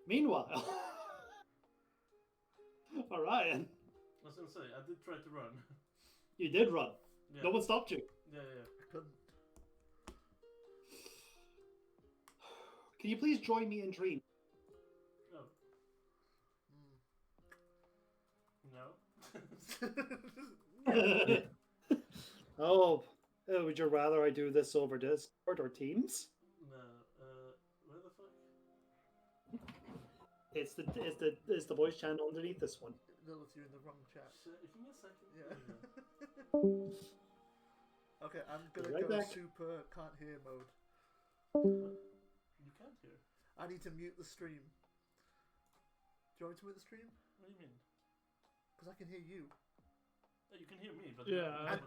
Meanwhile, Orion,
I was gonna say, I did try to run.
you did run.
Yeah.
No one stopped you.
Yeah.
I couldn't.
Can you please join me in dream?
Oh. No.
Oh, would you rather I do this over Discord or Teams?
No. Where the fuck?
It's the voice channel underneath this one.
Lilith, you're in the wrong chat.
Give me a second.
Yeah.
There you
Okay, I'm gonna
Right
go
back.
super can't hear mode.
go. What? You can't hear.
I need to mute the stream. Do you want me to mute the stream?
What do you mean?
Because I can hear you.
You can hear me, but
Yeah,
And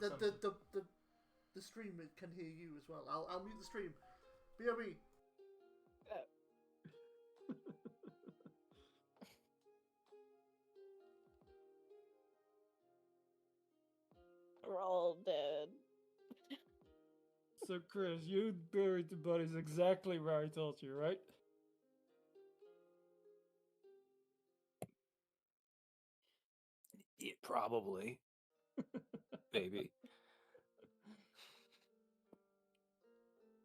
the stream can hear you as well. I'll mute the stream. BRB.
We're all dead.
So, Chris, you buried the bodies exactly where I told you, right?
Yeah, probably. Maybe.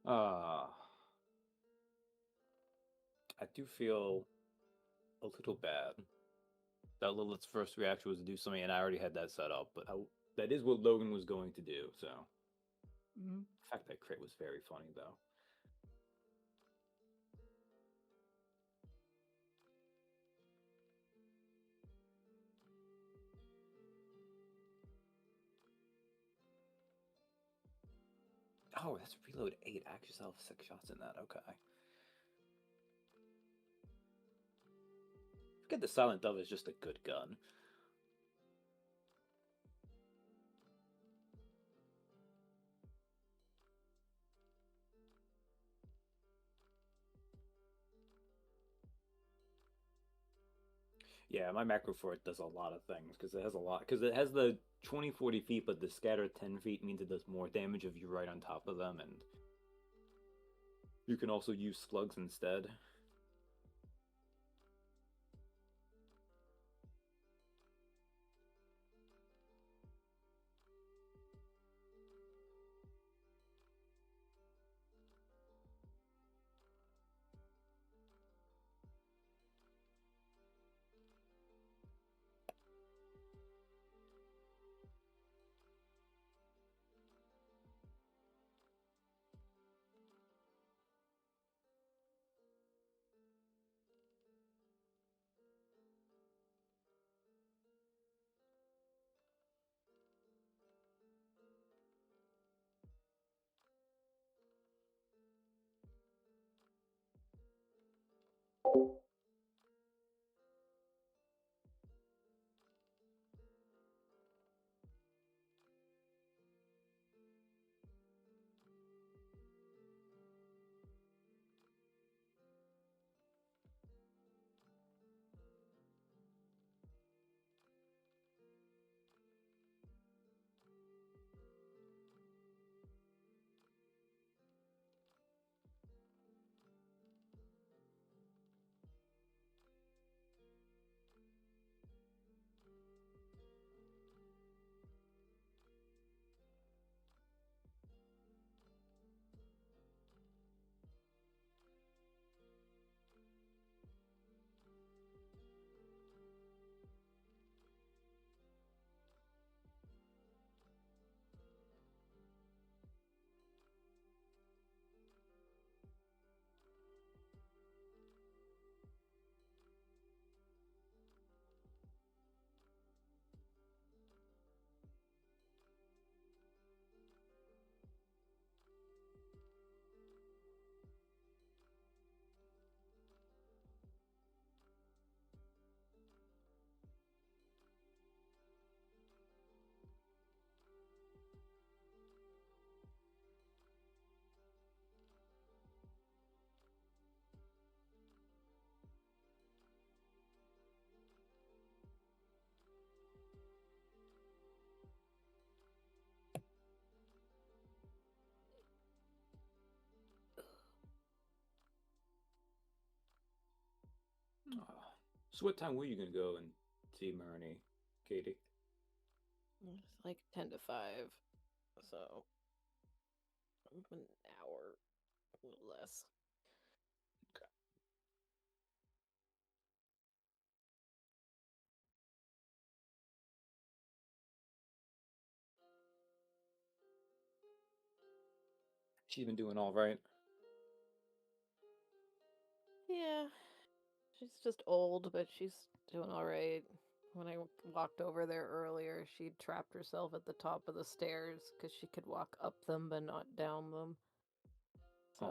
I do feel a little bad that Lilith's first reaction was to do something, and I already had that set up, but that is what Logan was going to do, so.
Mm-hmm.
The fact that crit was very funny, though. Oh, that's reload 8. I actually still have 6 shots in that. Okay. Forget the Silent Dove is just a good gun. Yeah, my macro for it does a lot of things because it has a lot. Because it has the 20-40 feet, but the scatter 10 feet means it does more damage if you're right on top of them, and you can also use slugs instead. So what time were you gonna go and see Marnie, Katie?
It's like 10 to 5. So, an hour, a little less.
She's been doing all right.
Yeah, she's just old, but she's doing all right. When I walked over there earlier, she'd trapped herself at the top of the stairs because she could walk up them but not down them. So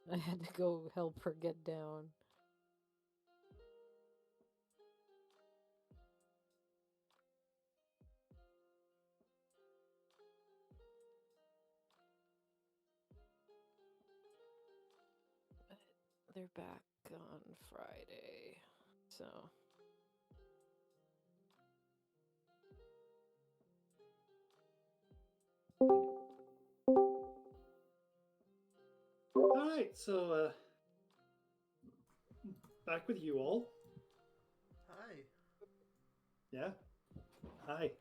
Aww.
I had to go help her get down. But they're back on Friday, so.
Alright, so back with you all.
Hi.
Yeah. Hi.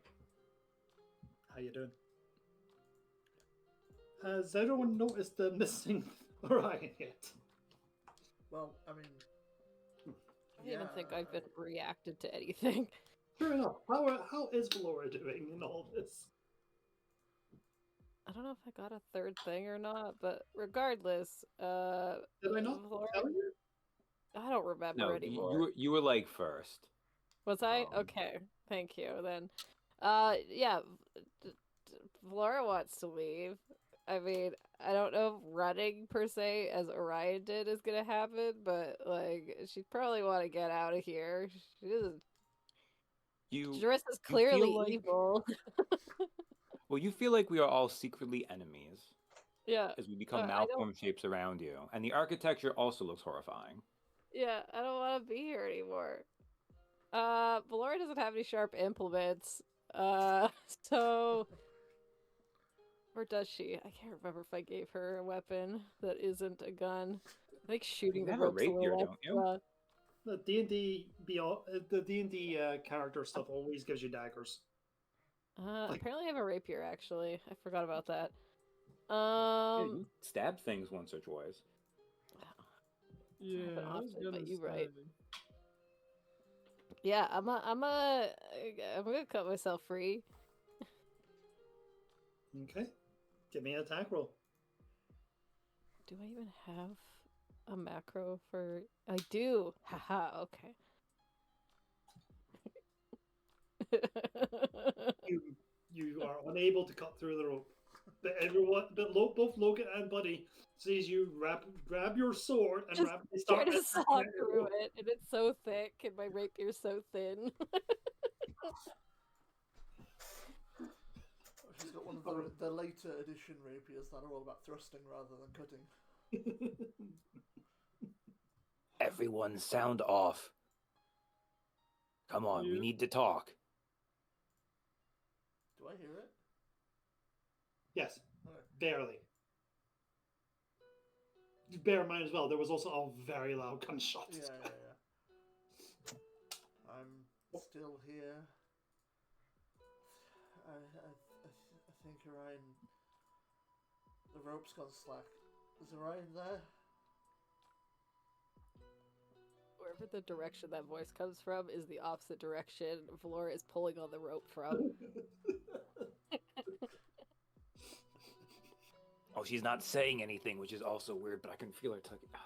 How you doing? Has everyone noticed the missing Orion yet?
Well, I mean,
I don't even think I've been reacted to anything.
Fair enough. How is Valora doing in all this?
I don't know if I got a third thing or not, but regardless,
Did I not
Valora,
tell you?
I don't remember
No,
anymore.
you were like first.
Was I?
Um,
Okay, thank you then. Yeah, Valora wants to leave. I mean, I don't know if running per se, as Orion did, is gonna happen, but like, she'd probably want to get out of here. She doesn't.
you
Dress is
you
clearly
feel like
evil.
well, you feel like we are all secretly enemies
Yeah,
as we become
I don't.
malformed shapes around you, and the architecture also looks horrifying.
Yeah, I don't want to be here anymore. Valora doesn't have any sharp implements. So or does she? I can't remember if I gave her a weapon that isn't a gun. I think shooting
You
the
have a
rope's a
rapier,
little
don't you?
extra.
The D&D beyond the D&D character stuff always gives you daggers. Like-
Apparently I have a rapier actually. I forgot about that.
Yeah, you stabbed things once or twice.
Yeah,
happen
I was
often,
gonna
but you
stab
right.
him.
Yeah, I'm gonna cut myself free.
Okay. Give me an attack roll.
Do I even have a macro for? I do. Haha. Okay.
You are unable to cut through the rope. But both Logan and Buddy sees you grab your sword and
Just
rapidly
trying
start
to
attacking
saw
at your
through
rope.
it, and it's so thick, and my rapier's so thin.
She's got one of the later edition rapiers that are all about thrusting rather than cutting.
Everyone, sound off. Come on, we
You?
need to talk.
Do I hear it?
Yes,
Okay.
barely. Bear in mind as well, there was also a very loud gunshot.
Yeah. I'm still here. I think Orion. The rope's gone slack. Is Orion there?
Wherever the direction that voice comes from is the opposite direction Valora is pulling on the rope from.
Oh, she's not saying anything, which is also weird, but I can feel her tugging. Oh.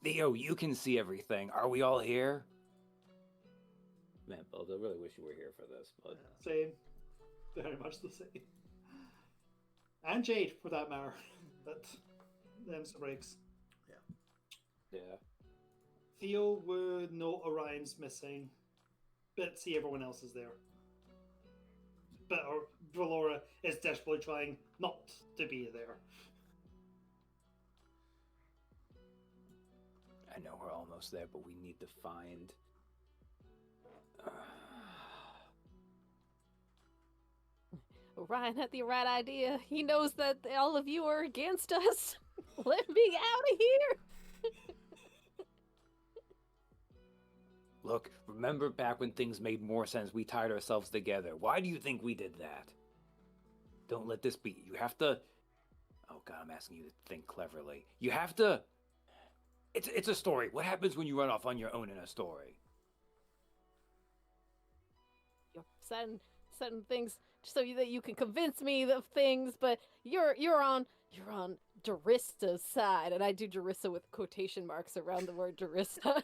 Theo, you can see everything. Are we all here? Man, Buzz, I really wish you were here for this, but
Same. Very much the same. And Jade, for that matter. But them's the breaks.
yeah.
Theo would know Orion's missing, but see everyone else is there. But Valora is desperately trying not to be there.
I know we're almost there, but we need to find.
Orion had the right idea. He knows that all of you are against us. Let me out of here.
Look, remember back when things made more sense, we tied ourselves together. Why do you think we did that? Don't let this be. You have to... Oh god, I'm asking you to think cleverly. You have to... It's a story. What happens when you run off on your own in a story?
You're setting things so that you can convince me of things, but you're on Darista's side, and I do Darissa with quotation marks around the word Darissa.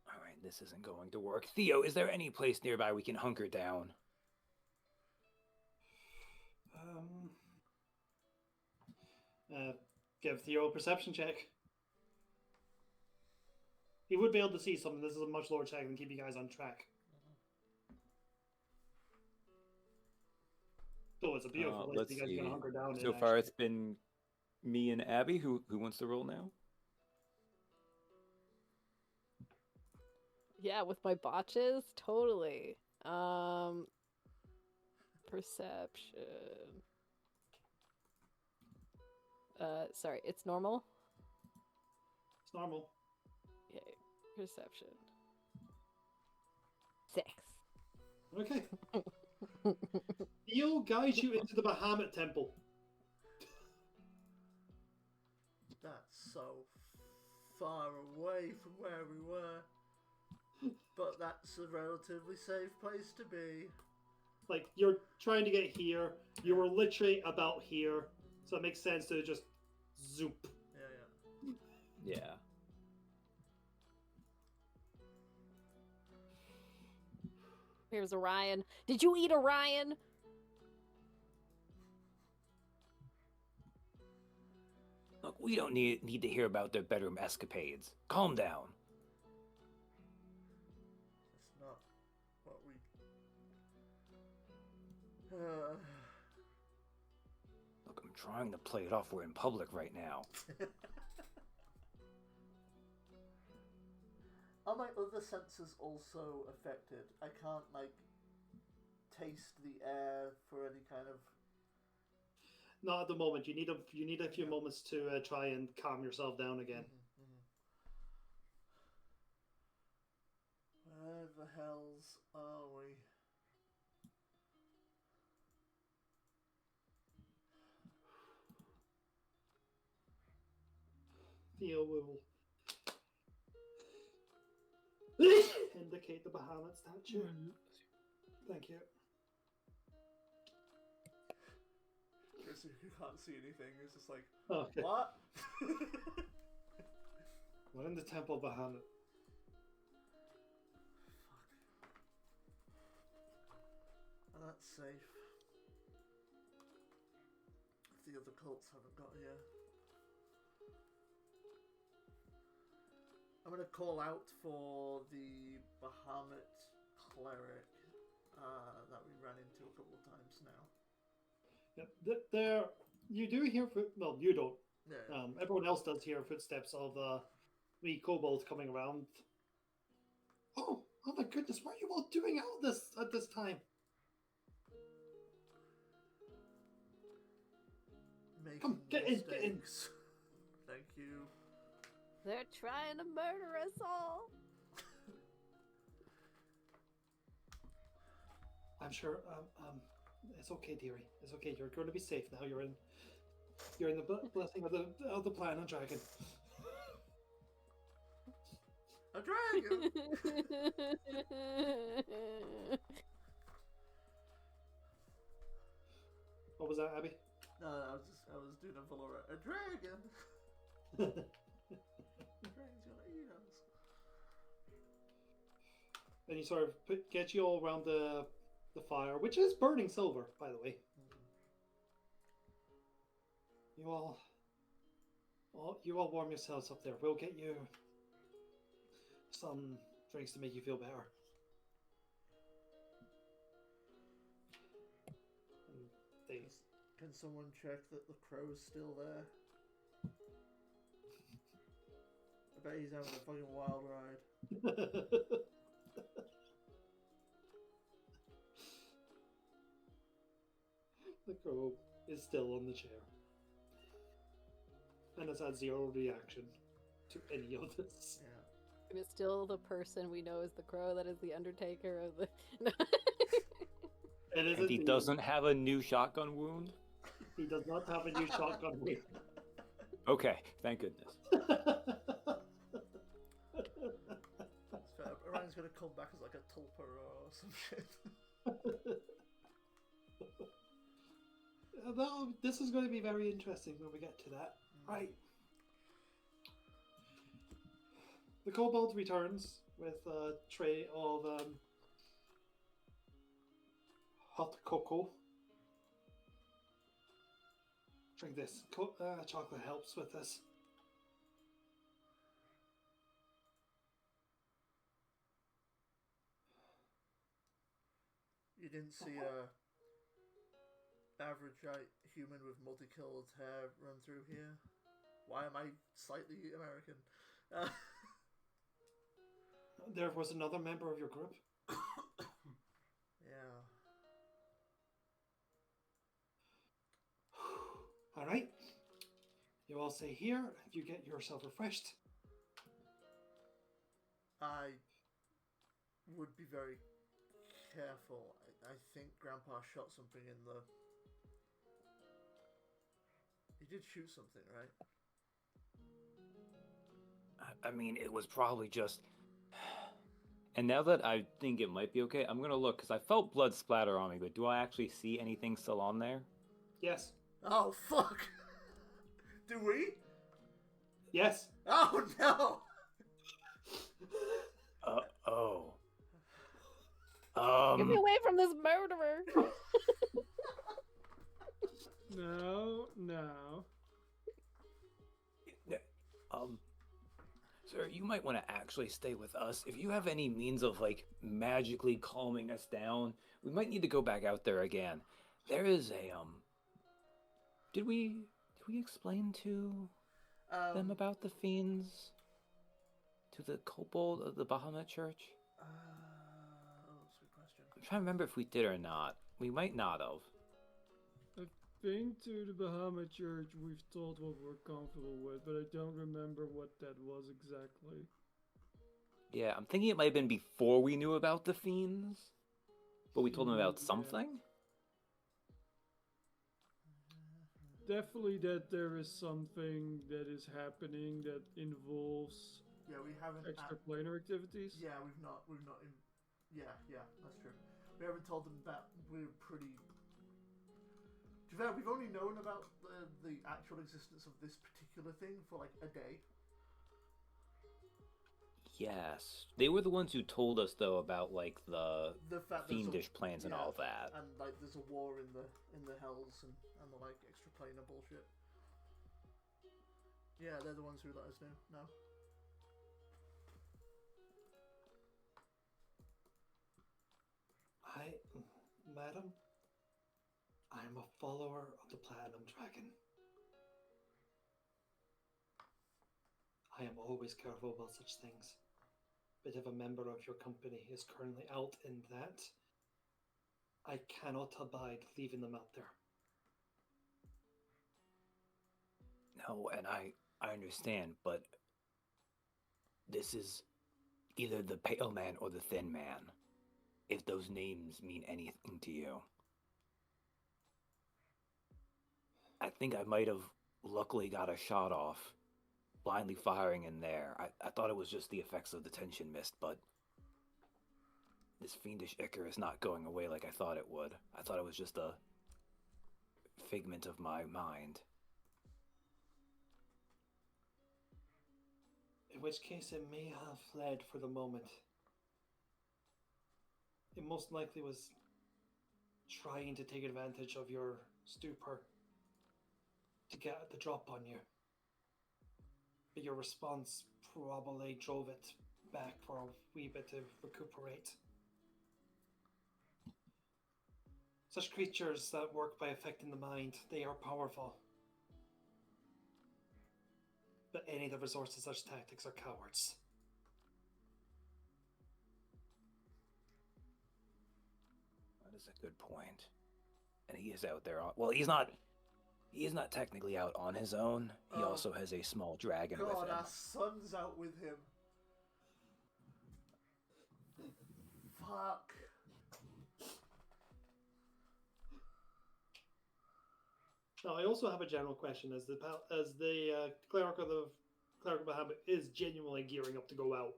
Alright, this isn't going to work. Theo, is there any place nearby we can hunker down?
Give Theo a perception check. He would be able to see something. This is a much lower check than keep you guys on track. So it's a beautiful place.
Let's
You guys are
see.
gonna hunker down.
So far, it's been me and Abby. Who wants to roll now?
Yeah, with my botches, totally. Perception. Sorry, it's normal.
It's normal.
Yay. Perception. 6.
Okay. Theo guides you into the Bahamut Temple.
That's so far away from where we were. But that's a relatively safe place to be.
Like, you're trying to get here. You were literally about here. So it makes sense to just zoop.
Yeah.
Yeah.
Here's Orion. Did you eat Orion?
Look, we don't need to hear about their bedroom escapades. Calm down.
It's not what we...
Look, I'm trying to play it off. We're in public right now.
Are my other senses also affected? I can't, like, taste the air for any kind of...
Not at the moment. You need a few moments to try and calm yourself down again.
Where the hells are we?
Theo will indicate the Bahamut statue. Thank you.
Chris, you can't see anything. It's just like,
Okay.
what?
We're in the Temple of Bahamut.
Well, that's safe. If the other cults haven't got here. I'm going to call out for the Bahamut cleric that we ran into a couple of times now.
Yeah, there, you do hear well, you don't.
Yeah.
Everyone else does hear footsteps of wee kobolds coming around. Oh my goodness! What are you all doing out at this time?
Making
Come, get in, get in.
mistakes. Thank you.
They're trying to murder us all.
I'm sure. It's okay, dearie. It's okay. You're going to be safe now. You're in the blessing of the Planet Dragon.
A dragon.
What was that, Abby?
No, I was doing a Valora. A dragon. The dragon's gonna eat us.
And you sort of get you all around the fire, which is burning silver, by the way. You all warm yourselves up there. We'll get you some drinks to make you feel better. And they
Can someone check that the crow's still there? I bet he's having a fucking wild ride.
The crow is still on the chair. And it's had zero reaction. to any of this.
Yeah.
And it's still the person we know as the Crow that is the Undertaker of the.
It is
And he
indeed.
doesn't have a new shotgun wound?
He does not have a new shotgun wheel.
Okay, thank goodness.
So Orion's gonna come back as like a tulpa or some shit.
This is going to be very interesting when we get to that. Right. The kobold returns with a tray of hot cocoa. Drink this. Chocolate helps with this.
You didn't see a average human with multicolored hair run through here? Why am I slightly American?
There was another member of your group.
Yeah.
All right. You all stay here. You get yourself refreshed.
I would be very careful. I think Grandpa shot something in the... He did shoot something, right?
I mean, it was probably just... And now that I think it might be okay, I'm gonna look, because I felt blood splatter on me, but do I actually see anything still on there?
Yes.
Oh, fuck! Do we?
Yes.
Oh, no!
Oh.
Get me away from this murderer!
No.
Sir, you might want to actually stay with us. If you have any means of, like, magically calming us down, we might need to go back out there again. There is a, Did we explain to them about the fiends? To the kobold of the Bahamut Church?
That's a good question.
I'm trying to remember if we did or not. We might not have.
I've been to the Bahama Church. We've told what we're comfortable with, but I don't remember what that was exactly.
Yeah, I'm thinking it might have been before we knew about the fiends. But we told them about
Yeah.
something?
Definitely that there is something that is happening that involves
Yeah, we haven't...
extraplanar activities.
Yeah, we've not in... Yeah, that's true. We haven't told them that we're pretty... To be fair, we've only known about the actual existence of this particular thing for like a day.
Yes. They were the ones who told us, though, about, like, the
fact
fiendish plans and all that.
And like there's a war in the hells and the like extraplanar bullshit. Yeah, they're the ones who let us know. No.
Madam, I am a follower of the Platinum Dragon. I am always careful about such things. But if a member of your company is currently out in that, I cannot abide leaving them out there.
No, and I understand, but this is either the Pale Man or the Thin Man, if those names mean anything to you. I think I might have luckily got a shot off, blindly firing in there. I thought it was just the effects of the tension mist, but this fiendish ichor is not going away like I thought it would. I thought it was just a figment of my mind.
In which case it may have fled for the moment. It most likely was trying to take advantage of your stupor to get the drop on you. But your response probably drove it back for a wee bit to recuperate. Such creatures that work by affecting the mind, they are powerful. But any that resort to such tactics are cowards.
That is a good point. And he is out there. Well, he's not He is not technically out on his own. He
Oh.
also has a small dragon with
God,
him.
our son's out with him. Fuck.
Now, I also have a general question: as the cleric of Bahamut is genuinely gearing up to go out,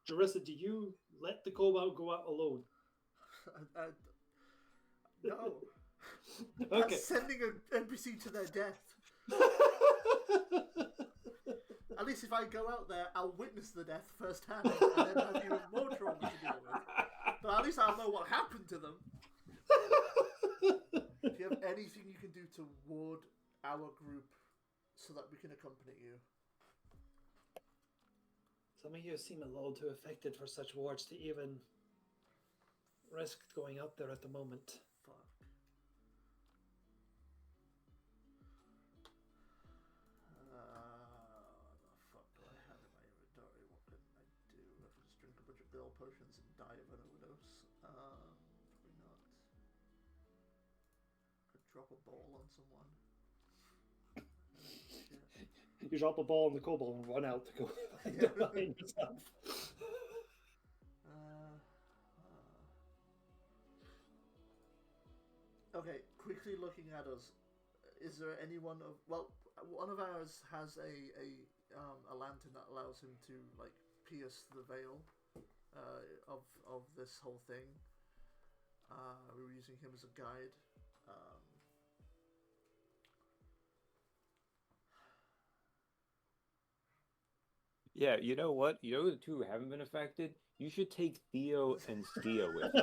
Jarissa, do you let the kobold go out alone?
No.
Okay.
That's sending an NPC to their death. At least if I go out there, I'll witness the death firsthand, and then have even more trauma to deal with. But at least I'll know what happened to them. Do you have anything you can do to ward our group so that we can accompany you?
Some of you seem a little too affected for such wards to even risk going out there at the moment.
Fuck. The fuck do I have in my inventory? What can I do? I can just drink a bunch of girl potions and die of an overdose. Probably not. Could drop a ball on someone. Shit.
You drop a ball on the kobold and run out to go behind yourself.
Okay, quickly looking at us, is there anyone of... Well, one of ours has a lantern that allows him to, like, pierce the veil of this whole thing. We were using him as a guide.
Yeah, you know what? You know the two who haven't been affected? You should take Theo and Skia with you.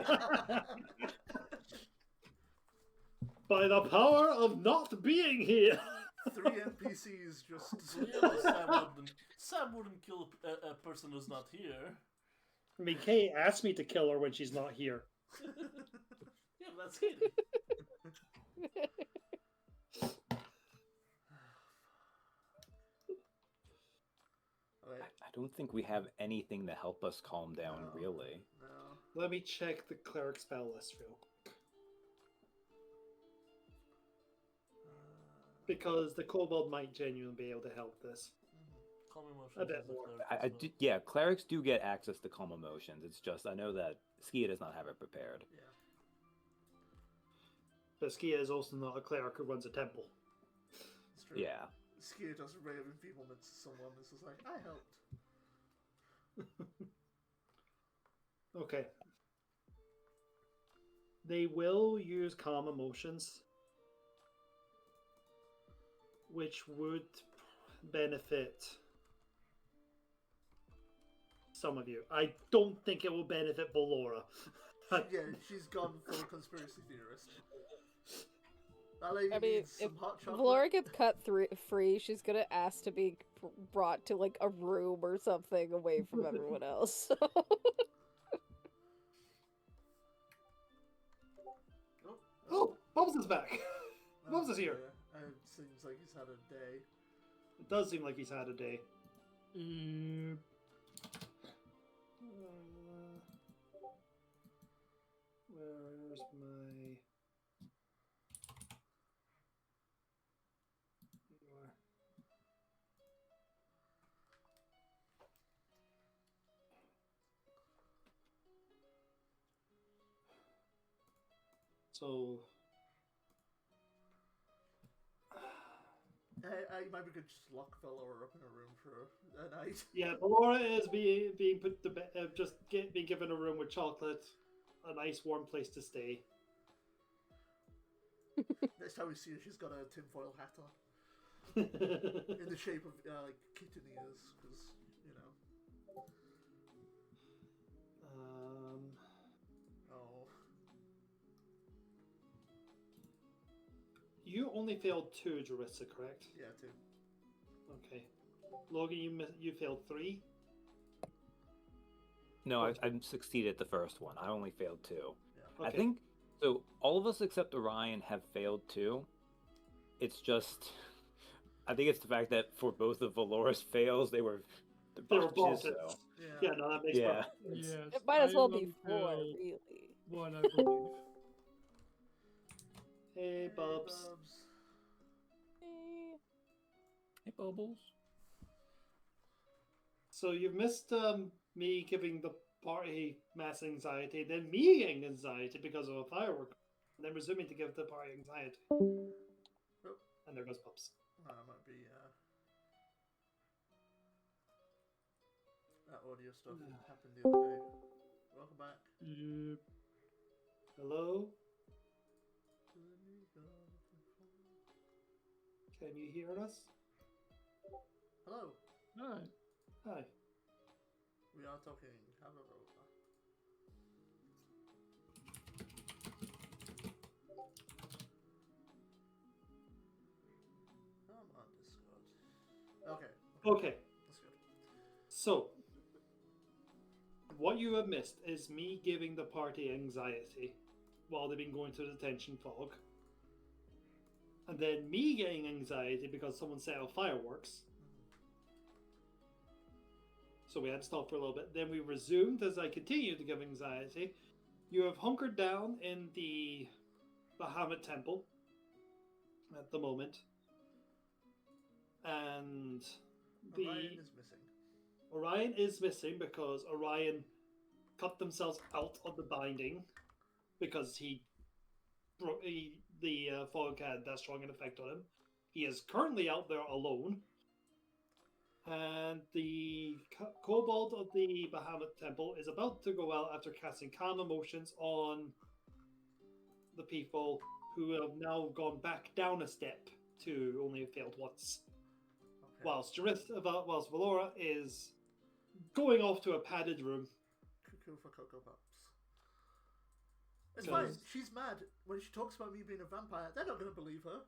By the power of not being here!
3 NPCs just...
Sam wouldn't kill a person who's not here.
I mean, Kay asked me to kill her when she's not here.
Yeah, but that's Katie.
I don't think we have anything to help us calm down,
No.
really.
No.
Let me check the cleric spell list real quick. Because the kobold might genuinely be able to help this.
Calm emotions
A bit
as a
more.
cleric
I
as well.
do, yeah, clerics do get access to calm emotions. It's just, I know that Skia does not have it prepared.
Yeah.
But Skia is also not a cleric who runs a temple.
It's true.
Yeah.
Skier does a ray of enfeeblement to someone. It's just like, I helped.
Okay. They will use calm emotions, which would benefit some of you. I don't think it will benefit Valora.
Yeah, she's gone full conspiracy theorist. That lady
I mean,
needs
if
some hot chocolate.
Valora gets cut free, she's gonna ask to be brought to like a room or something away from everyone else.
Oh, Bubbles is back. Bubbles is here.
Yeah, it seems like he's had a day.
It does seem like he's had a day. Where's my... There you are. So...
You might be good just lock Valora up in a room for a night.
Yeah, Valora is being put to bed, being given a room with chocolate, a nice warm place to stay.
Next time we see her, she's got a tinfoil hat on. In the shape of like kitten ears, because, you know. Oh.
You only failed 2, Jarissa, correct?
Yeah, too.
Okay. Logan, you failed 3?
No, I succeeded the first one. I only failed 2.
Yeah.
I think, so all of us except Orion have failed 2. It's just, I think it's the fact that for both of Valora's fails, they were
botches,
botches,
so...
so.
Yeah.
Yeah, no, that makes
Yeah.
perfect sense.
Yes,
It might as
I
well be
only
4,
failed
really.
1, I believe.
Hey, Bubs.
Hey, Bubbles.
So you've missed me giving the party mass anxiety, then me getting anxiety because of a firework, and then resuming to give the party anxiety.
Oh,
And there goes Pups.
that might be that audio stuff happened the other day. Welcome back.
Yep.
Hello? Can you hear us?
Hello.
Hi.
Hi.
We are talking. However, I'm on Discord. Okay.
Okay,
That's good.
so what you have missed is me giving the party anxiety while they've been going through the detention fog. And then me getting anxiety because someone set off fireworks. So we had to stop for a little bit. Then we resumed as I continued to give anxiety. You have hunkered down in the Bahamut Temple at the moment. And
Orion is missing.
Orion is missing because Orion cut themselves out of the binding because the fog had that strong an effect on him. He is currently out there alone. And the kobold of the Bahamut Temple is about to go out after casting calm emotions on the people who have now gone back down a step to only have failed once.
Okay.
Whilst Valora is going off to a padded room.
Cuckoo for Cocoa Pups. It's
So-
fine. She's mad when she talks about me being a vampire. They're not going to believe her.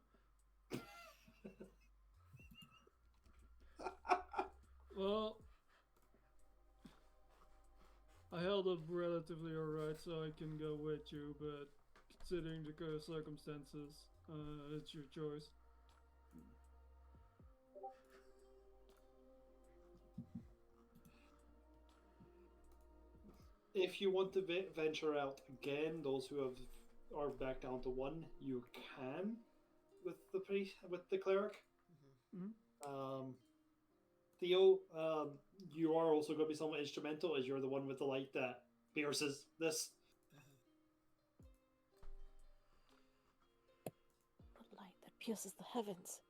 Well, I held up relatively alright, so I can go with you, but considering the current circumstances, it's your choice.
If you want to venture out again, those who are back down to one, you can with the cleric. Theo, you are also going to be somewhat instrumental as you're the one with the light that pierces this.
The light that pierces the heavens.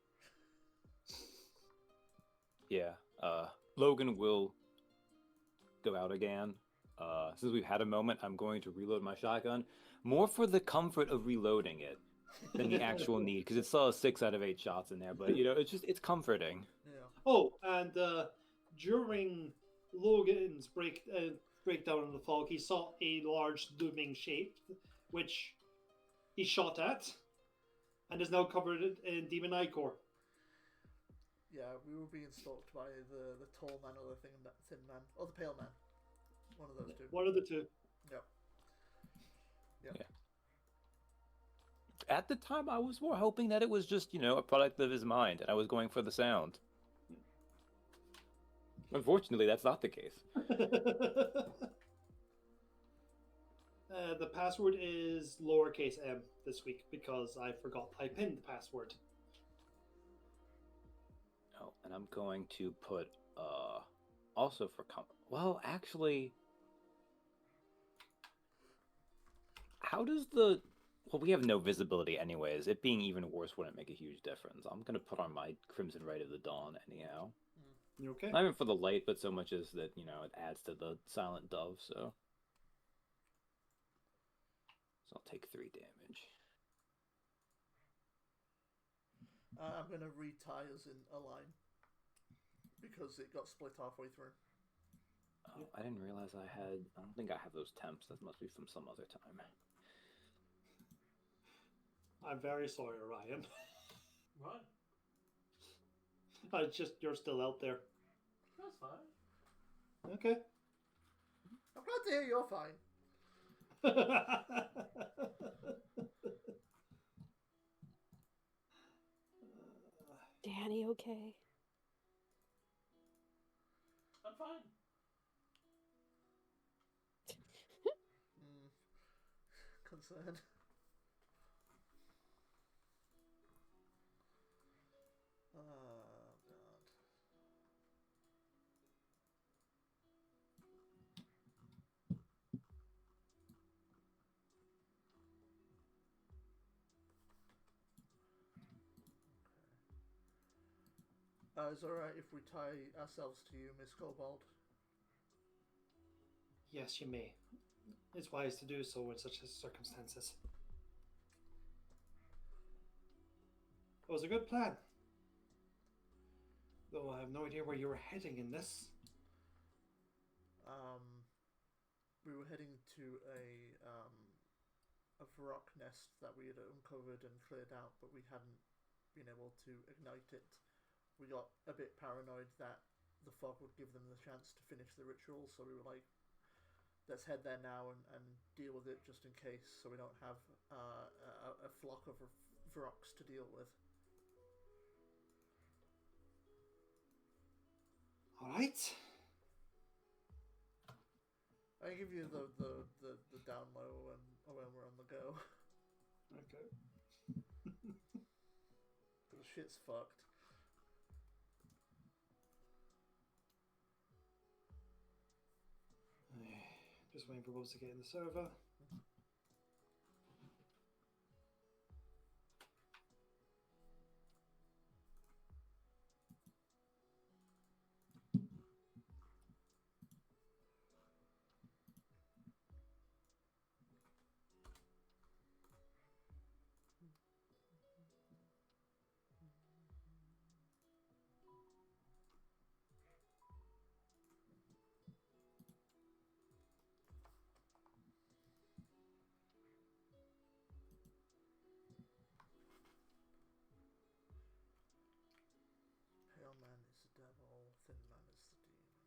Yeah. Logan will go out again. Since we've had a moment, I'm going to reload my shotgun, more for the comfort of reloading it than the actual need, because it still has 6 out of 8 shots in there. But it's comforting.
Yeah.
Oh, and during Logan's breakdown in the fog, he saw a large looming shape, which he shot at, and is now covered in demon ichor.
Yeah, we were being stalked by the tall man or the thin man. Or the pale man. One of those two.
One of the two.
Yep. Yep.
Yeah. At the time, I was more hoping that it was just, a product of his mind, and I was going for the sound. Unfortunately, that's not the case.
The password is lowercase m this week because I forgot I pinned the password.
Oh, and I'm going to put, also for well, actually, how does well, we have no visibility anyways. It being even worse wouldn't make a huge difference. I'm going to put on my Crimson Rite of the Dawn anyhow.
You okay?
Not even for the light, but so much as that, it adds to the Silent Dove, so. So I'll take 3 damage.
I'm going to retie us in a line. Because it got split halfway through.
Oh, I didn't realize I don't think I have those temps. That must be from some other time.
I'm very sorry, Ryan.
Right.
You're still out there.
That's fine.
Okay.
I'm glad to hear you're fine.
Danny, okay?
I'm fine.
Concerned. God. Is it alright if we tie ourselves to you, Miss Cobalt?
Yes, you may. It's wise to do so in such circumstances. It was a good plan. Though I have no idea where you were heading in this.
We were heading to a rock nest that we had uncovered and cleared out, but we hadn't been able to ignite it. We got a bit paranoid that the fog would give them the chance to finish the ritual, so we were like, let's head there now and deal with it just in case, so we don't have a flock of Vrox to deal with.
Alright.
I give you the down low when we're on the go.
Okay.
The shit's fucked.
Just waiting for Bubs to get in the server.
Pale man is the devil, thin man is the demon.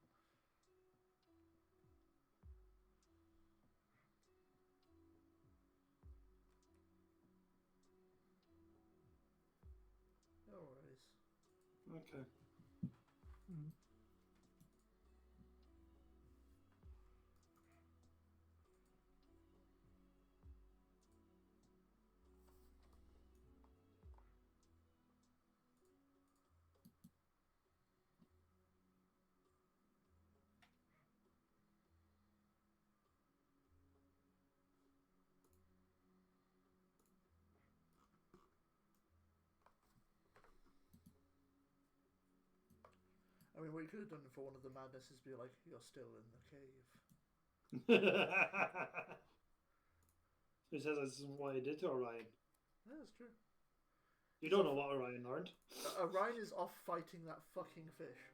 No worries.
Okay.
I mean, what you could have done for one of the madness is be like, you're still in the cave.
He says this is what he did to Orion.
Yeah, that's true.
You don't know what Orion learned.
Orion is off fighting that fucking fish.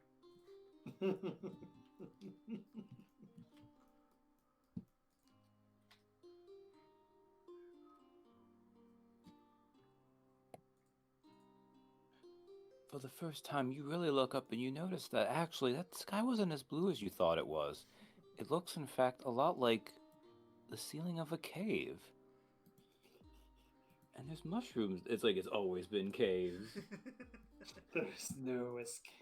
For the first time, you really look up and you notice that actually that sky wasn't as blue as you thought it was. It looks, in fact, a lot like the ceiling of a cave. And there's mushrooms. It's like it's always been caves.
There's no escape.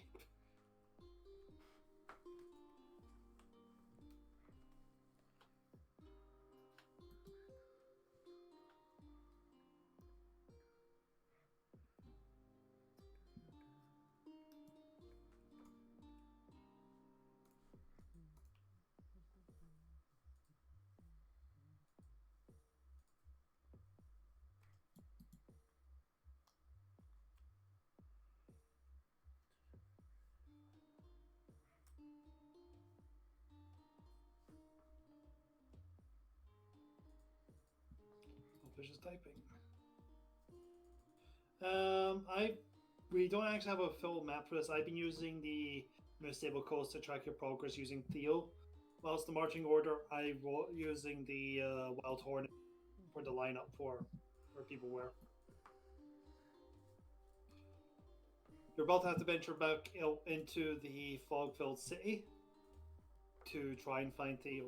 Fish is typing. We don't actually have a full map for this. I've been using the Moonstable coast to track your progress using Theo. Whilst the marching order, I'm using the Wild Hornet for the lineup for where people were. You're about to have to venture back into the fog-filled city to try and find Theo.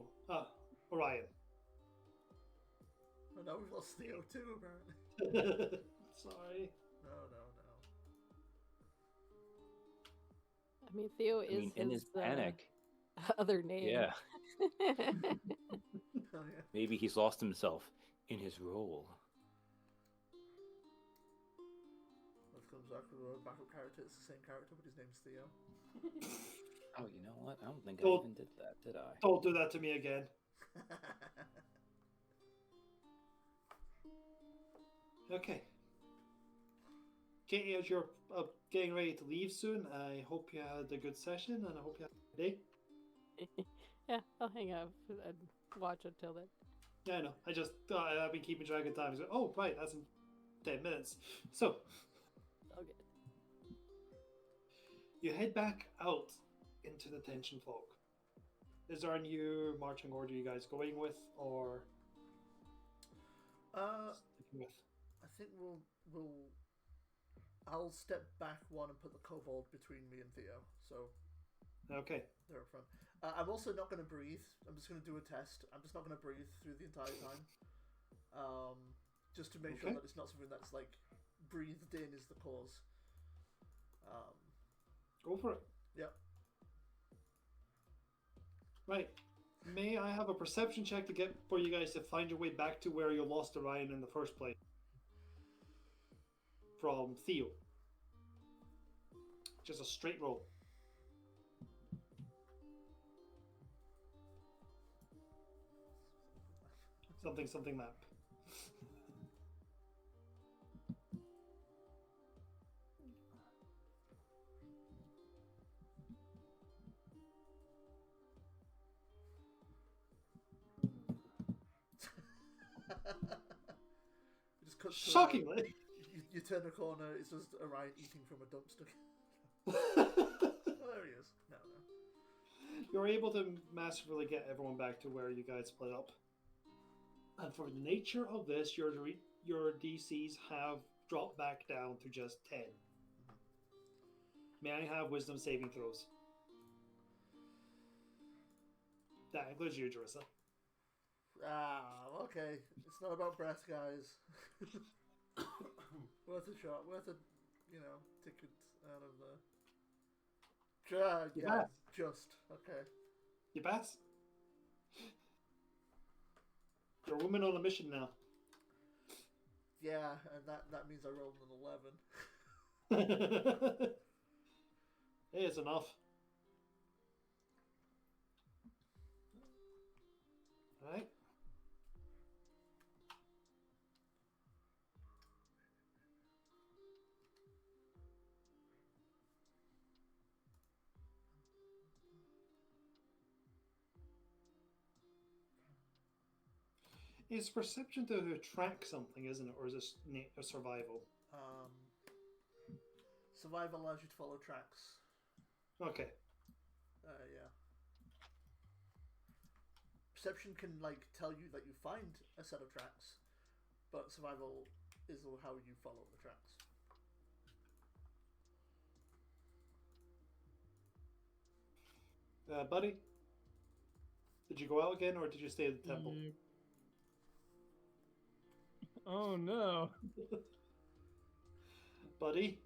Orion.
Oh no, we've lost Theo too, apparently.
Sorry.
No.
I mean, Theo is
in his panic.
Other name.
Yeah.
Oh yeah.
Maybe he's lost himself in his role.
Let's come back with a backup character. It's the same character, but his name's Theo.
Oh, you know what? I don't think I
Don't-
even did that, did I?
Don't do that to me again. Okay. as you're getting ready to leave soon, I hope you had a good session, and I hope you had a good day.
Yeah, I'll hang out and watch until then.
Yeah, I know. I just I've been keeping track of time. So, oh, right, that's in 10 minutes. So
Okay.
you head back out into the tension fog. Is there a new marching order you guys going with, or sticking with?
I think we'll. I'll step back one and put the kobold between me and Theo, so
Okay.
they're up front. I'm also not going to breathe. I'm just going to do a test. I'm just not going to breathe through the entire time, just to make sure
Okay.
that it's not something that's like breathed in is the cause.
Go for it.
Yep.
Right. May I have a perception check to get for you guys to find your way back to where you lost Orion in the first place? From Theo. Just a straight roll. Something map.
It just cuts to,
Shockingly.
you turn a corner. It's just Orion eating from a dumpster. Oh, there he is. No.
You're able to massively get everyone back to where you guys split up. And for the nature of this, your DCs have dropped back down to just 10. May I have wisdom saving throws? That includes you, Jarissa.
Okay. It's not about breath, guys. Worth a shot. Worth a, ticket out of the. Yeah, just okay.
You pass? You're a woman on a mission now.
Yeah, and that means I rolled an 11.
Hey, it's enough. Alright. It's perception to track something, isn't it? Or is this a survival?
Survival allows you to follow tracks.
Okay.
Yeah. Perception can tell you that you find a set of tracks, but survival is how you follow the tracks.
Buddy? Did you go out again, or did you stay at the temple?
Yep. Oh no.
Buddy?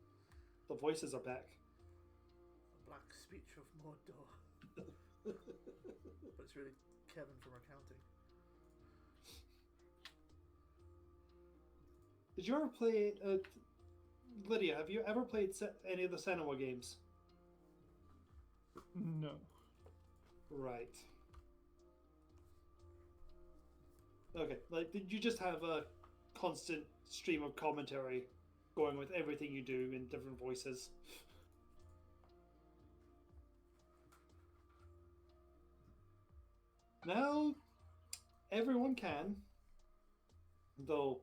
The voices are back.
The black speech of Mordor. But it's really Kevin from accounting.
Did you ever play... Lydia, have you ever played any of the Senua games?
No.
Right. Okay, did you just have a constant stream of commentary going with everything you do in different voices? Now, everyone can, though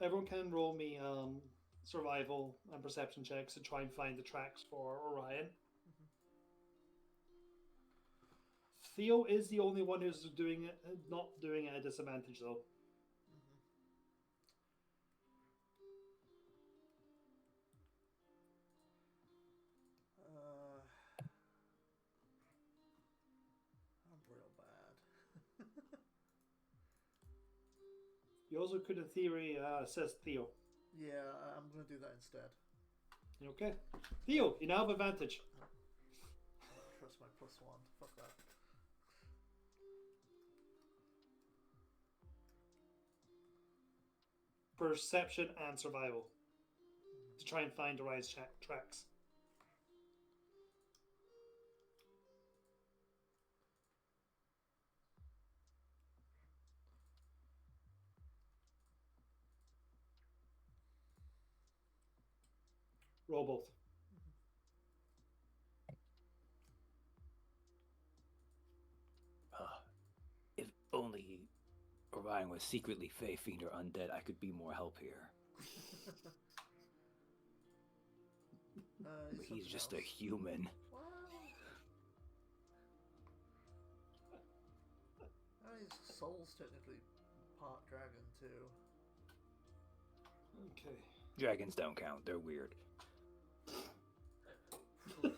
everyone can roll me survival and perception checks to try and find the tracks for Orion. Theo is the only one who's doing it, not doing it at a disadvantage, though.
I'm real bad.
You also could, in theory, assist Theo.
Yeah, I'm gonna do that instead.
Okay. Theo, you now have advantage.
Trust my +1. Fuck that.
Perception and survival. To try and find Orion's tracks. Roll both.
If only Orion was secretly Fey, Fiend, or Undead, I could be more help here. But he's just a human.
Wow. His soul's technically part dragon too.
Okay.
Dragons don't count, they're weird.
You're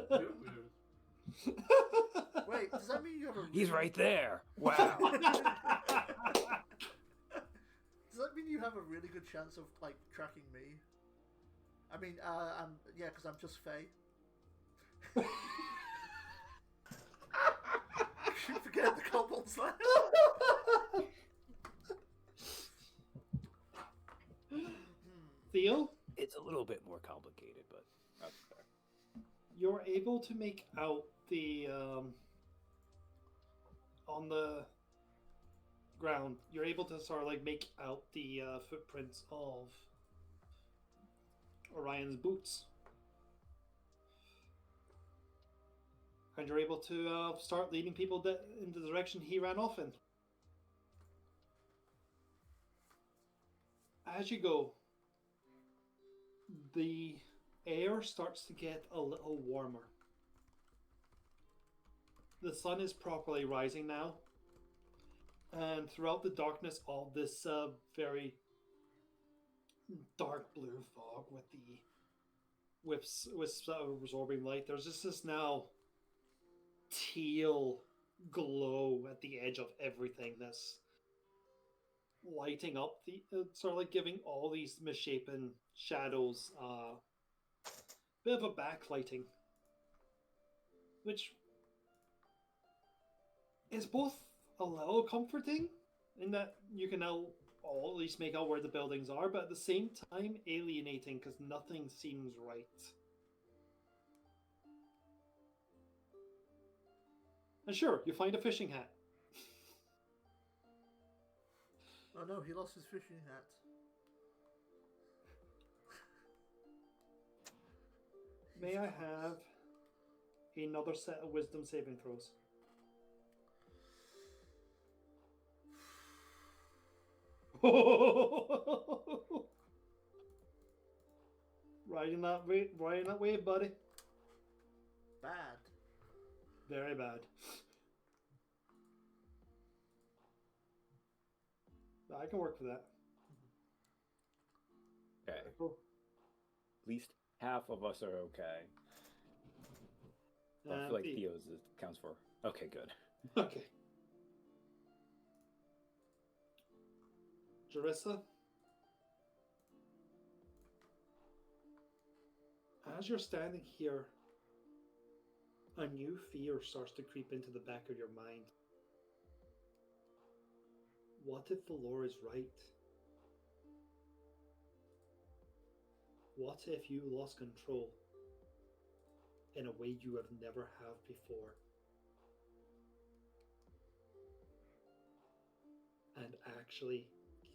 weird.
Wait, does that mean you have a?
He's right there! Wow!
Does that mean you have a really good chance of like tracking me? I mean, yeah, because I'm just Fey. Forget the kobolds land.
Theo,
It's a little bit more complicated, but that's fair.
you're able to make out the on the ground. You're able to sort of like make out the footprints of Orion's boots, and you're able to start leading people in the direction he ran off in. As you go, the air starts to get a little warmer. The sun is properly rising now, and throughout the darkness of this very dark blue fog with the wisps of absorbing light, there's just this now teal glow at the edge of everything that's lighting up the sort of like giving all these misshapen shadows bit of a backlighting, which is both a little comforting in that you can now all at least make out where the buildings are, but at the same time alienating because nothing seems right. And sure, you find a fishing hat.
Oh no, he lost his fishing hat.
May I have another set of wisdom saving throws? Riding that wave, buddy.
Bad.
Very bad. I can work for that.
Okay.
Cool.
At least half of us are okay. I feel like Theo's counts for. Okay, good.
Okay. Jarissa? As you're standing here, a new fear starts to creep into the back of your mind. What if the lore is right? What if you lost control in a way you have never have before? And actually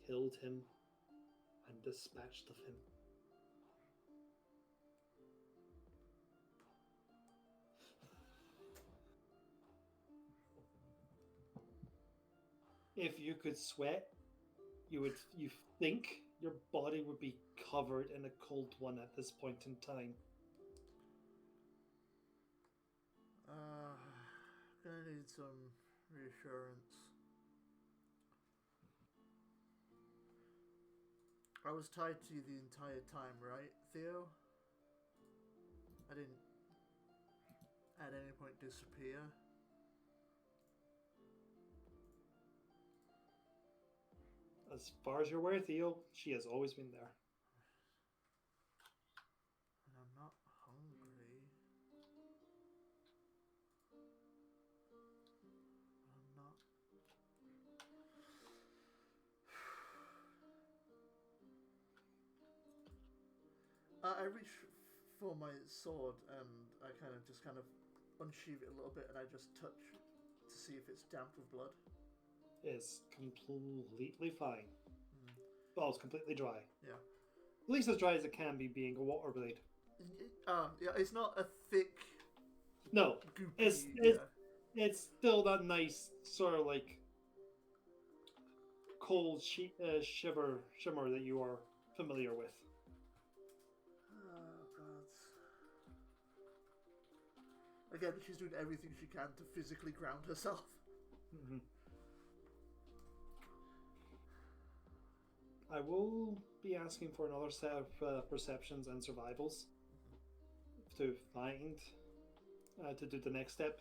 killed him and dispatched of him? If you could sweat, you think your body would be covered in a cold one at this point in time.
Gonna need some reassurance. I was tied to you the entire time, right, Theo? I didn't at any point disappear.
As far as you're aware, Theo, she has always been there.
And I'm not hungry. I'm not. I reach for my sword and I kind of unsheath it a little bit and I just touch to see if it's damp with blood.
It's completely fine.
Mm.
Well, it's completely dry.
Yeah.
At least as dry as it can be, being a water blade.
Yeah, it's not a thick,
No,
goopy.
it's it's still that nice sort of like cold shimmer that you are familiar with.
Oh god. Again, she's doing everything she can to physically ground herself.
Mhm. I will be asking for another set of perceptions and survivals to find to do the next step.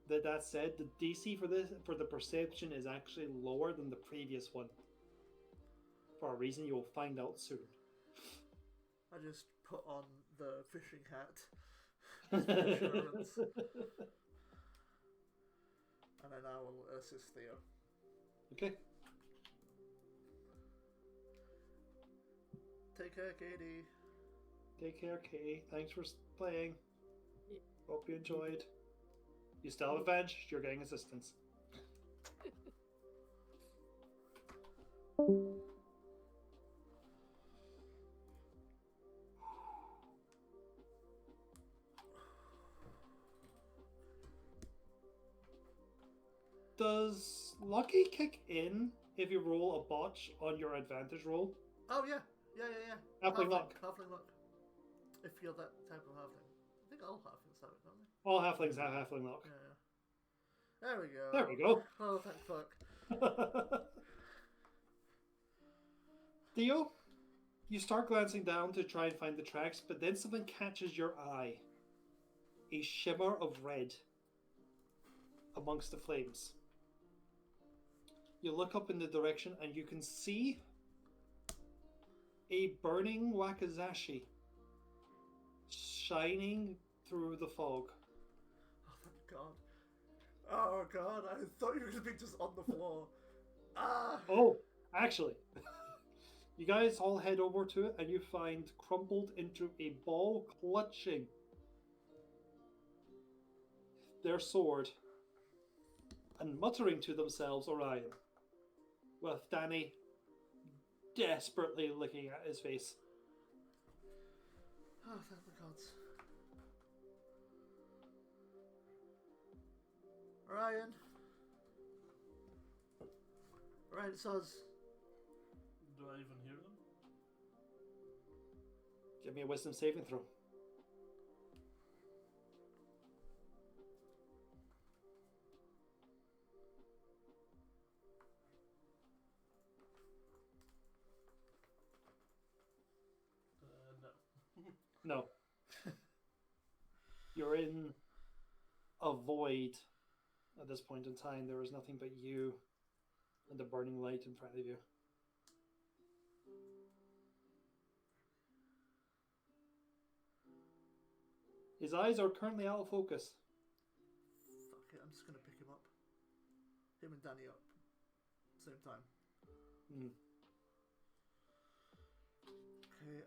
That said, the DC for the perception is actually lower than the previous one. For a reason you will find out soon.
I just put on the fishing hat. Just for insurance. And then I will assist Theo.
Okay.
Take care, Katie.
Take care, Katie. Thanks for playing. Hope you enjoyed. You still have advantage. You're getting assistance. Does lucky kick in if you roll a botch on your advantage roll?
Oh yeah.
Halfling luck.
Halfling luck. If you're that type of halfling. I think all halflings have it, don't they?
All halflings have halfling luck.
Yeah. There we go.
There we go.
Oh, thank fuck.
Theo, you start glancing down to try and find the tracks, but then something catches your eye. A shimmer of red amongst the flames. You look up in the direction and you can see a burning wakizashi shining through the fog.
Oh, thank God. Oh, God. I thought you were going to be just on the floor. Ah!
Oh, actually, you guys all head over to it and you find crumpled into a ball clutching their sword and muttering to themselves Orion, with Danny desperately looking at his face.
Oh, thank the gods. Orion. Orion, it's us.
Do I even hear them?
Give me a wisdom saving throw.
No.
No. You're in a void at this point in time. There is nothing but you and the burning light in front of you. His eyes are currently out of focus.
Fuck it, I'm just going to pick him up. Him and Danny up. Same time. Okay,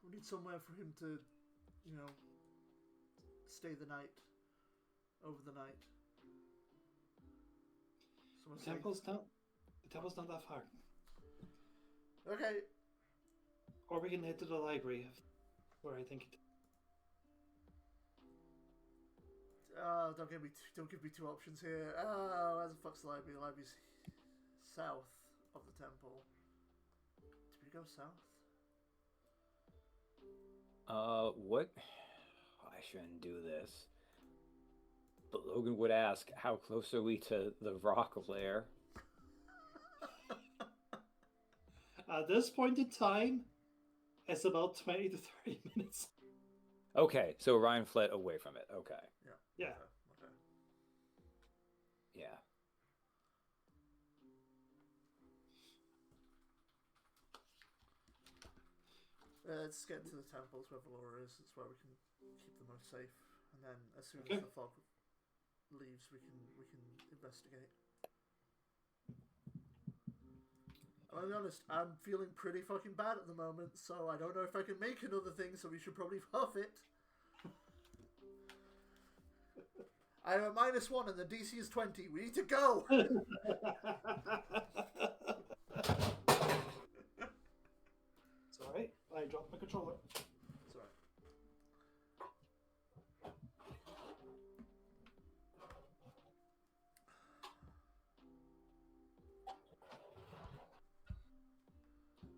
we need somewhere for him to, stay the night. Over the night.
The temple's not that far.
Okay.
Or we can head to the library, where I think it.
Don't give me two options here. Oh, where the fuck's the library? The library's south of the temple. Did we go south?
What? I shouldn't do this. But Logan would ask, how close are we to the rock lair?
At this point in time, it's about 20 to 30 minutes.
Okay, so Ryan fled away from it. Okay.
Yeah.
Okay.
Yeah.
Let's get to the temples where Valora is. It's where we can keep the most safe. And then as soon
Okay.
as the fog leaves, we can investigate. I'll be honest, I'm feeling pretty fucking bad at the moment, so I don't know if I can make another thing, so we should probably huff it. I have a -1 and the DC is 20. We need to go!
It's alright. I dropped my controller.
It's alright.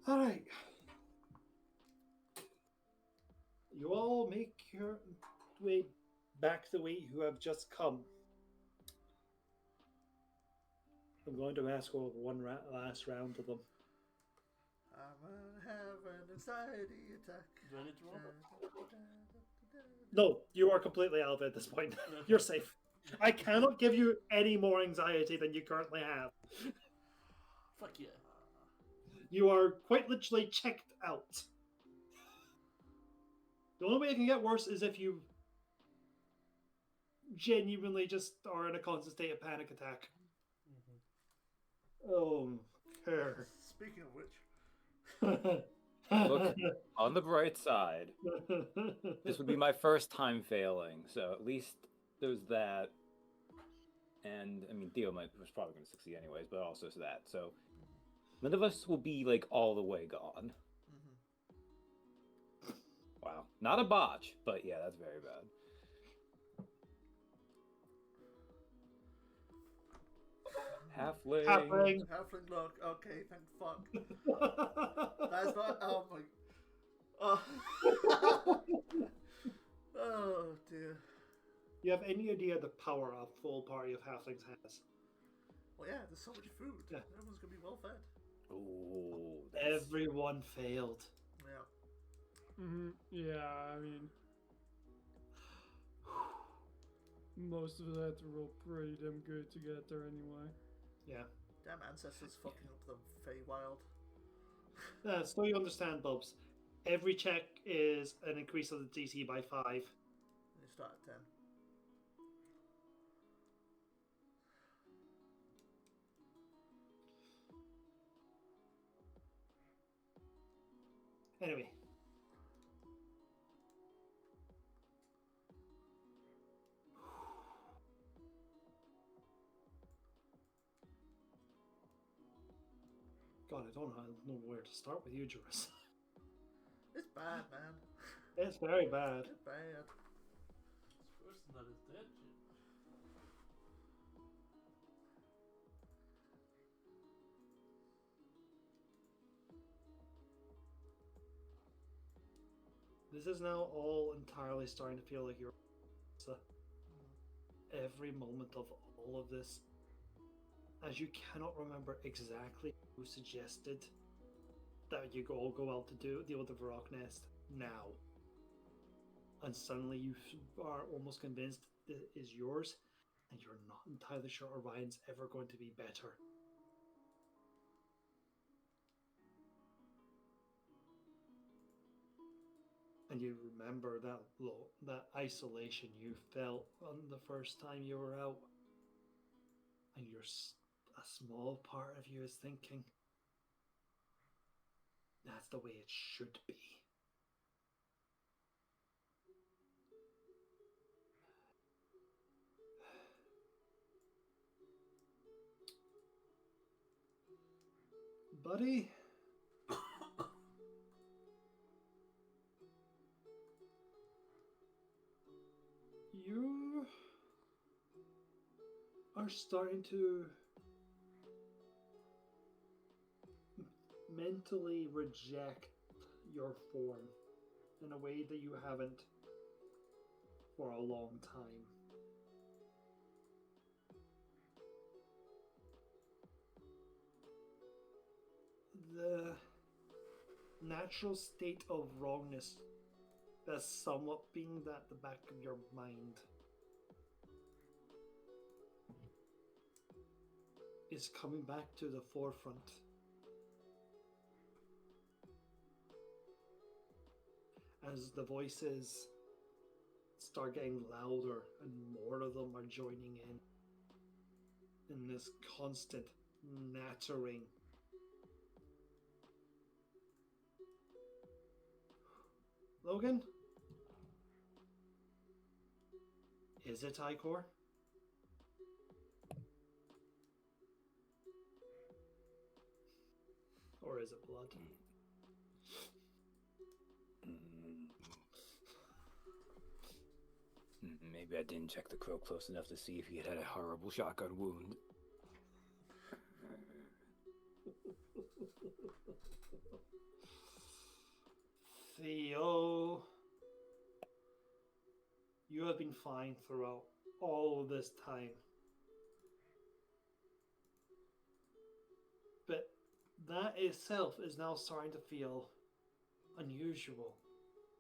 Alright. You all make your way back the way you have just come. I'm going to ask for one last round of them.
I'm gonna have an anxiety attack.
Do I need to roll that?
No, you are completely out of it at this point. You're safe. I cannot give you any more anxiety than you currently have.
Fuck yeah.
You are quite literally checked out. The only way it can get worse is if you genuinely just are in a constant state of panic attack.
Mm-hmm.
Oh, care.
Speaking of which,
Look, on the bright side, this would be my first time failing, so at least there's that. And I mean, Theo was probably going to succeed anyways, but also that. So none of us will be like all the way gone. Wow, not a botch, but yeah, that's very bad. Halfling.
halfling look. Okay, thank fuck. That's not. Oh my. Oh. Oh dear.
You have any idea the power a full party of halflings has?
Well, yeah. There's so much food.
Yeah.
Everyone's gonna be well fed.
Ooh,
Everyone failed.
Yeah.
Yeah, I mean, most of us had to roll pretty damn good to get there anyway.
Yeah.
Damn ancestors fucking up the Feywild.
So you understand, Bubs. Every check is an increase of the DC by 5.
And you start at 10.
Anyway. God, I don't know where to start with you, Juris.
It's bad, man.
It's very bad.
It's bad.
This person that is dead, Jim.
This is now all entirely starting to feel like you're every moment of all of this, as you cannot remember exactly who suggested that you all go out to deal with the Varrock nest now, and suddenly you are almost convinced it is yours, and you're not entirely sure Orion's ever going to be better. And you remember that isolation you felt on the first time you were out, and a small part of you is thinking, that's the way it should be. Buddy? You are starting to mentally reject your form in a way that you haven't for a long time. The natural state of wrongness that's somewhat being at the back of your mind is coming back to the forefront. As the voices start getting louder and more of them are joining in this constant nattering. Logan? Is it Icor? Or is it blood?
Maybe I didn't check the crow close enough to see if he had a horrible shotgun wound.
Theo, you have been fine throughout all this time. But that itself is now starting to feel unusual.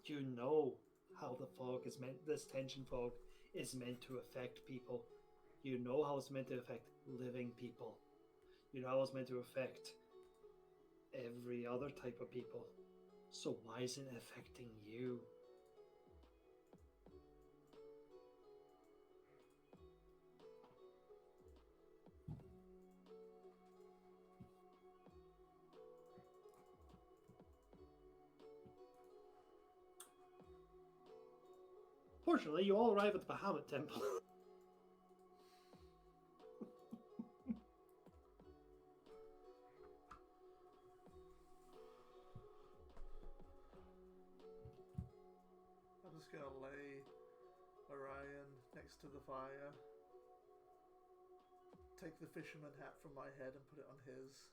You know how the fog is meant, this tension fog is meant to affect people. You know how it's meant to affect living people. You know how it's meant to affect every other type of people. So why isn't it affecting you? Fortunately, you all arrive at the Bahamut Temple.
I'm just gonna lay Orion next to the fire, take the fisherman hat from my head and put it on his.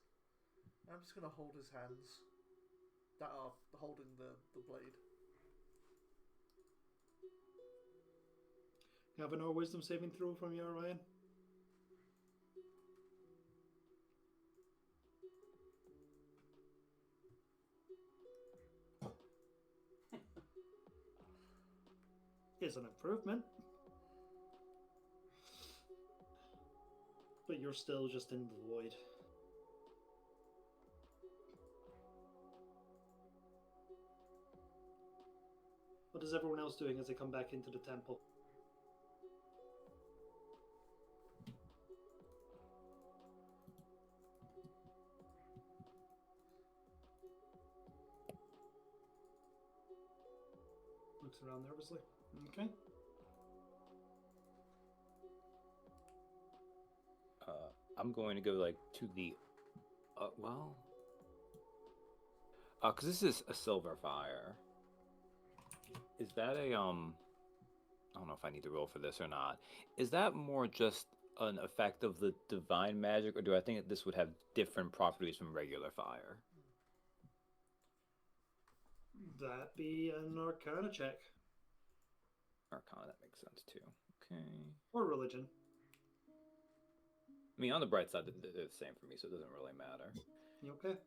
And I'm just gonna hold his hands that are holding the blade.
You have another wisdom saving throw from you, Orion. Is an improvement. But you're still just in the void. What is everyone else doing as they come back into the temple? Looks around nervously. Okay.
I'm going to go like to the, well, because this is a silver fire. Is that a I don't know if I need to roll for this or not. Is that more just an effect of the divine magic, or do I think that this would have different properties from regular fire?
That be an Arcana check.
Arcana, that makes sense too. Okay.
Or religion.
I mean, on the bright side, they're the same for me, so it doesn't really matter.
You okay?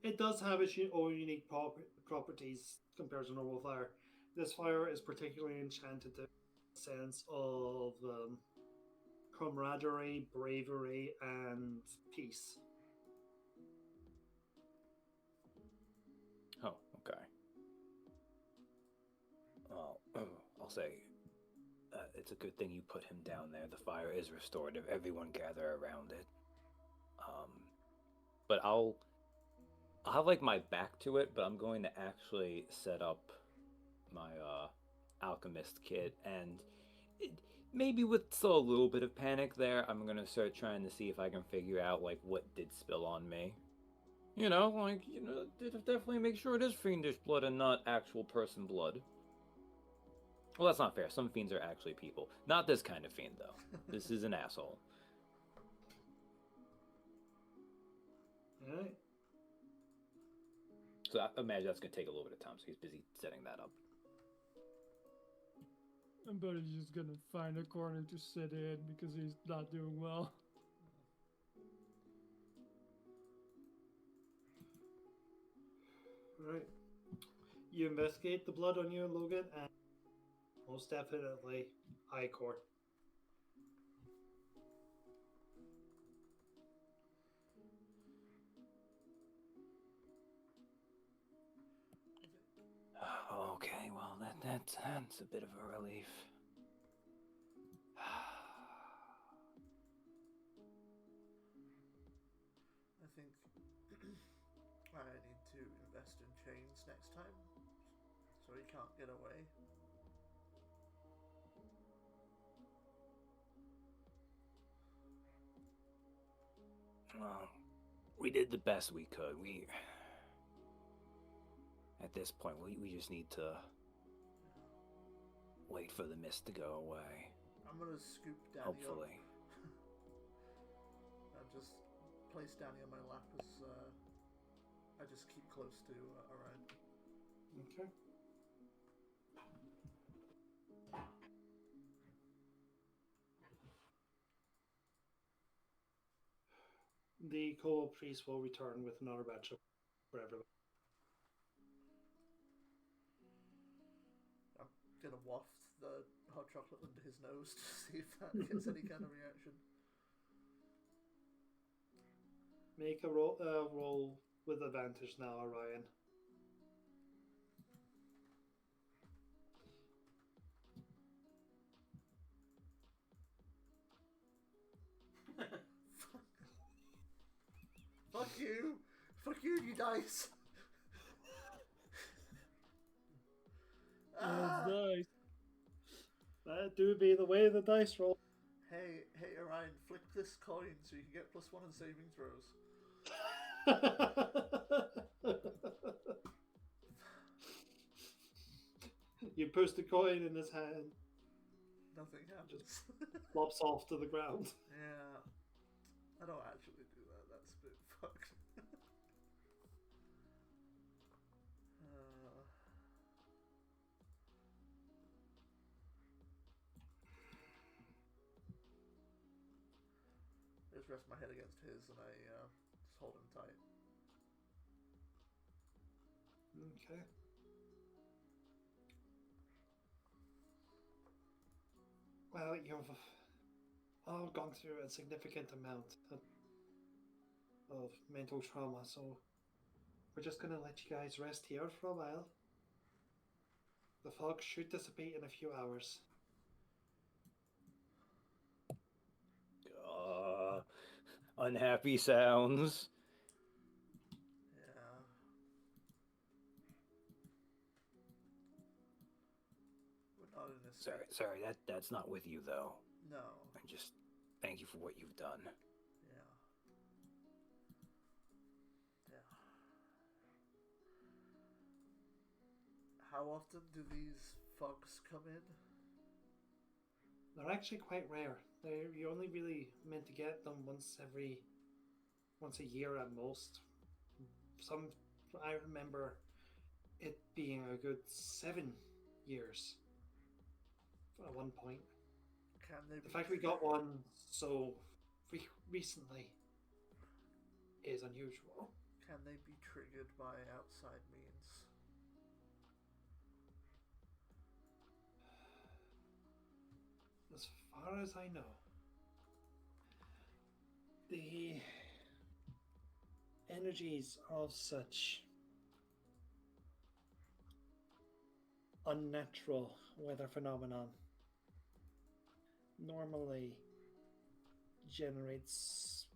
It does have its own unique properties compared to normal fire. This fire is particularly enchanted to a sense of camaraderie, bravery, and peace.
Oh, okay. Well, I'll say it's a good thing you put him down there. The fire is restorative. Everyone gather around it. But I'll have like my back to it, but I'm going to actually set up my alchemist kit, and maybe with still a little bit of panic there, I'm gonna start trying to see if I can figure out like what did spill on me. Definitely make sure it is fiendish blood and not actual person blood. Well, that's not fair. Some fiends are actually people. Not this kind of fiend, though. This is an asshole.
Alright.
So I imagine that's going to take a little bit of time, so he's busy setting that up.
And Buddy's just gonna find a corner to sit in because he's not doing well.
Right. You investigate the blood on you, Logan, and most definitely I-Core.
Okay, well, that's a bit of a relief.
I think I need to invest in chains next time, so he can't get away.
Well, we did the best we could. At this point, we just need to wait for the mist to go away.
I'm gonna scoop Danny
Hopefully.
up and just place Danny on my lap as I just keep close to Orion.
Okay. The co-op priest will return with another batch of for everyone.
I'm gonna waft the hot chocolate under his nose to see if that gets any kind of reaction.
Make a roll with advantage now, Orion.
Fuck you! Fuck you, you dice!
That's nice.
That do be the way the dice roll.
Hey, Orion, flick this coin so you can get +1 on saving throws.
You push the coin in his hand,
Nothing happens.
flops off to the ground.
Yeah. I don't actually do that, that's a bit fucked. I just rest my head against his and I just hold him tight.
Okay. Well, you've all gone through a significant amount of mental trauma, so we're just gonna let you guys rest here for a while. The fog should dissipate in a few hours.
Unhappy sounds.
Yeah. We're not in a state.
Sorry, that's not with you though.
No.
I just thank you for what you've done.
Yeah. Yeah. How often do these fogs come in?
They're actually quite rare. You're only really meant to get them once a year at most. I remember it being a good 7 years at one point.
Can they
The fact we got one so recently is unusual.
Can they be triggered by outside means?
As far as I know, the energies of such unnatural weather phenomenon normally generates,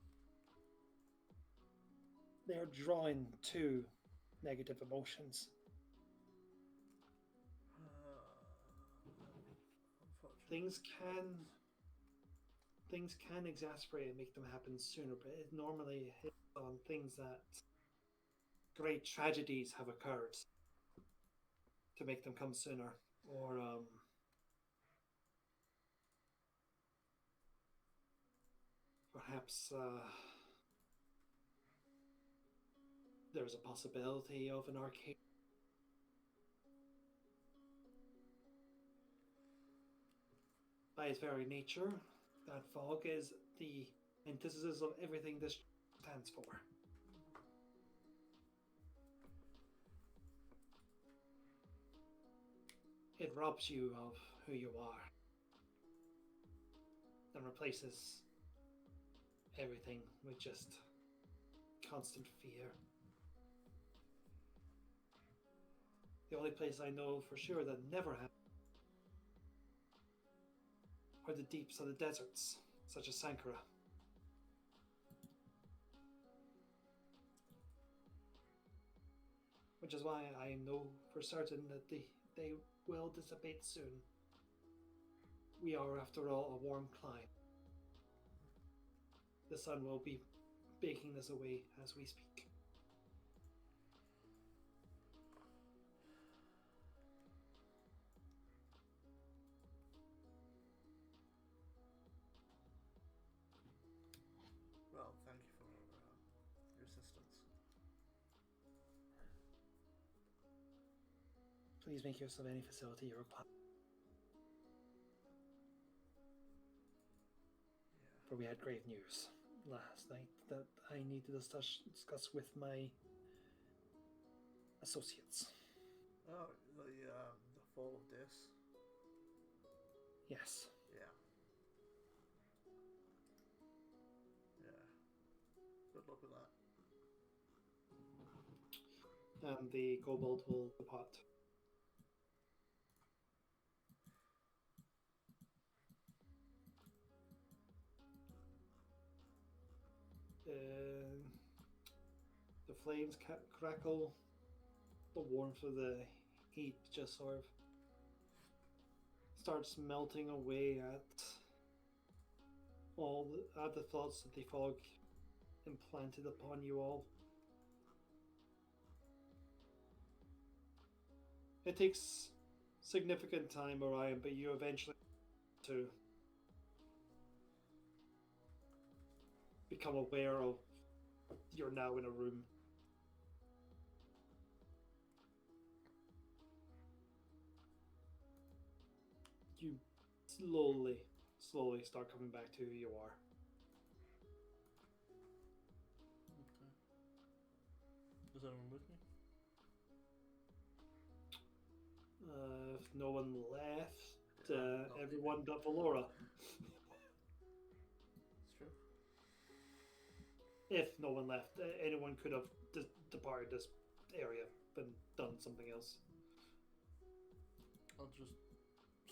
they're drawn to negative emotions.
Unfortunately.
Things can exasperate and make them happen sooner, but it normally hits on things that great tragedies have occurred to make them come sooner, or perhaps there's a possibility of an arcade. By its very nature, that fog is the antithesis of everything this stands for. It robs you of who you are and replaces everything with just constant fear. The only place I know for sure that never happened are the deeps of the deserts, such as Sankara. Which is why I know for certain that they will dissipate soon. We are, after all, a warm climate. The sun will be baking this away as we speak.
Well, thank you for your assistance.
Please make use of any facility you require. For we had grave news last night that I need to discuss with my associates.
Oh, the fall of this.
Yes.
Yeah. Yeah. Good luck with that.
And the kobold will depart. The flames crackle. The warmth of the heat just sort of starts melting away at at the thoughts that the fog implanted upon you all. It takes significant time, Orion, but you eventually to become aware of you're now in a room. You slowly start coming back to who you are.
Okay. Is everyone with me?
If no one left,
Not
everyone but Valora.
It's true.
If no one left, anyone could have departed this area and done something else.
I'll just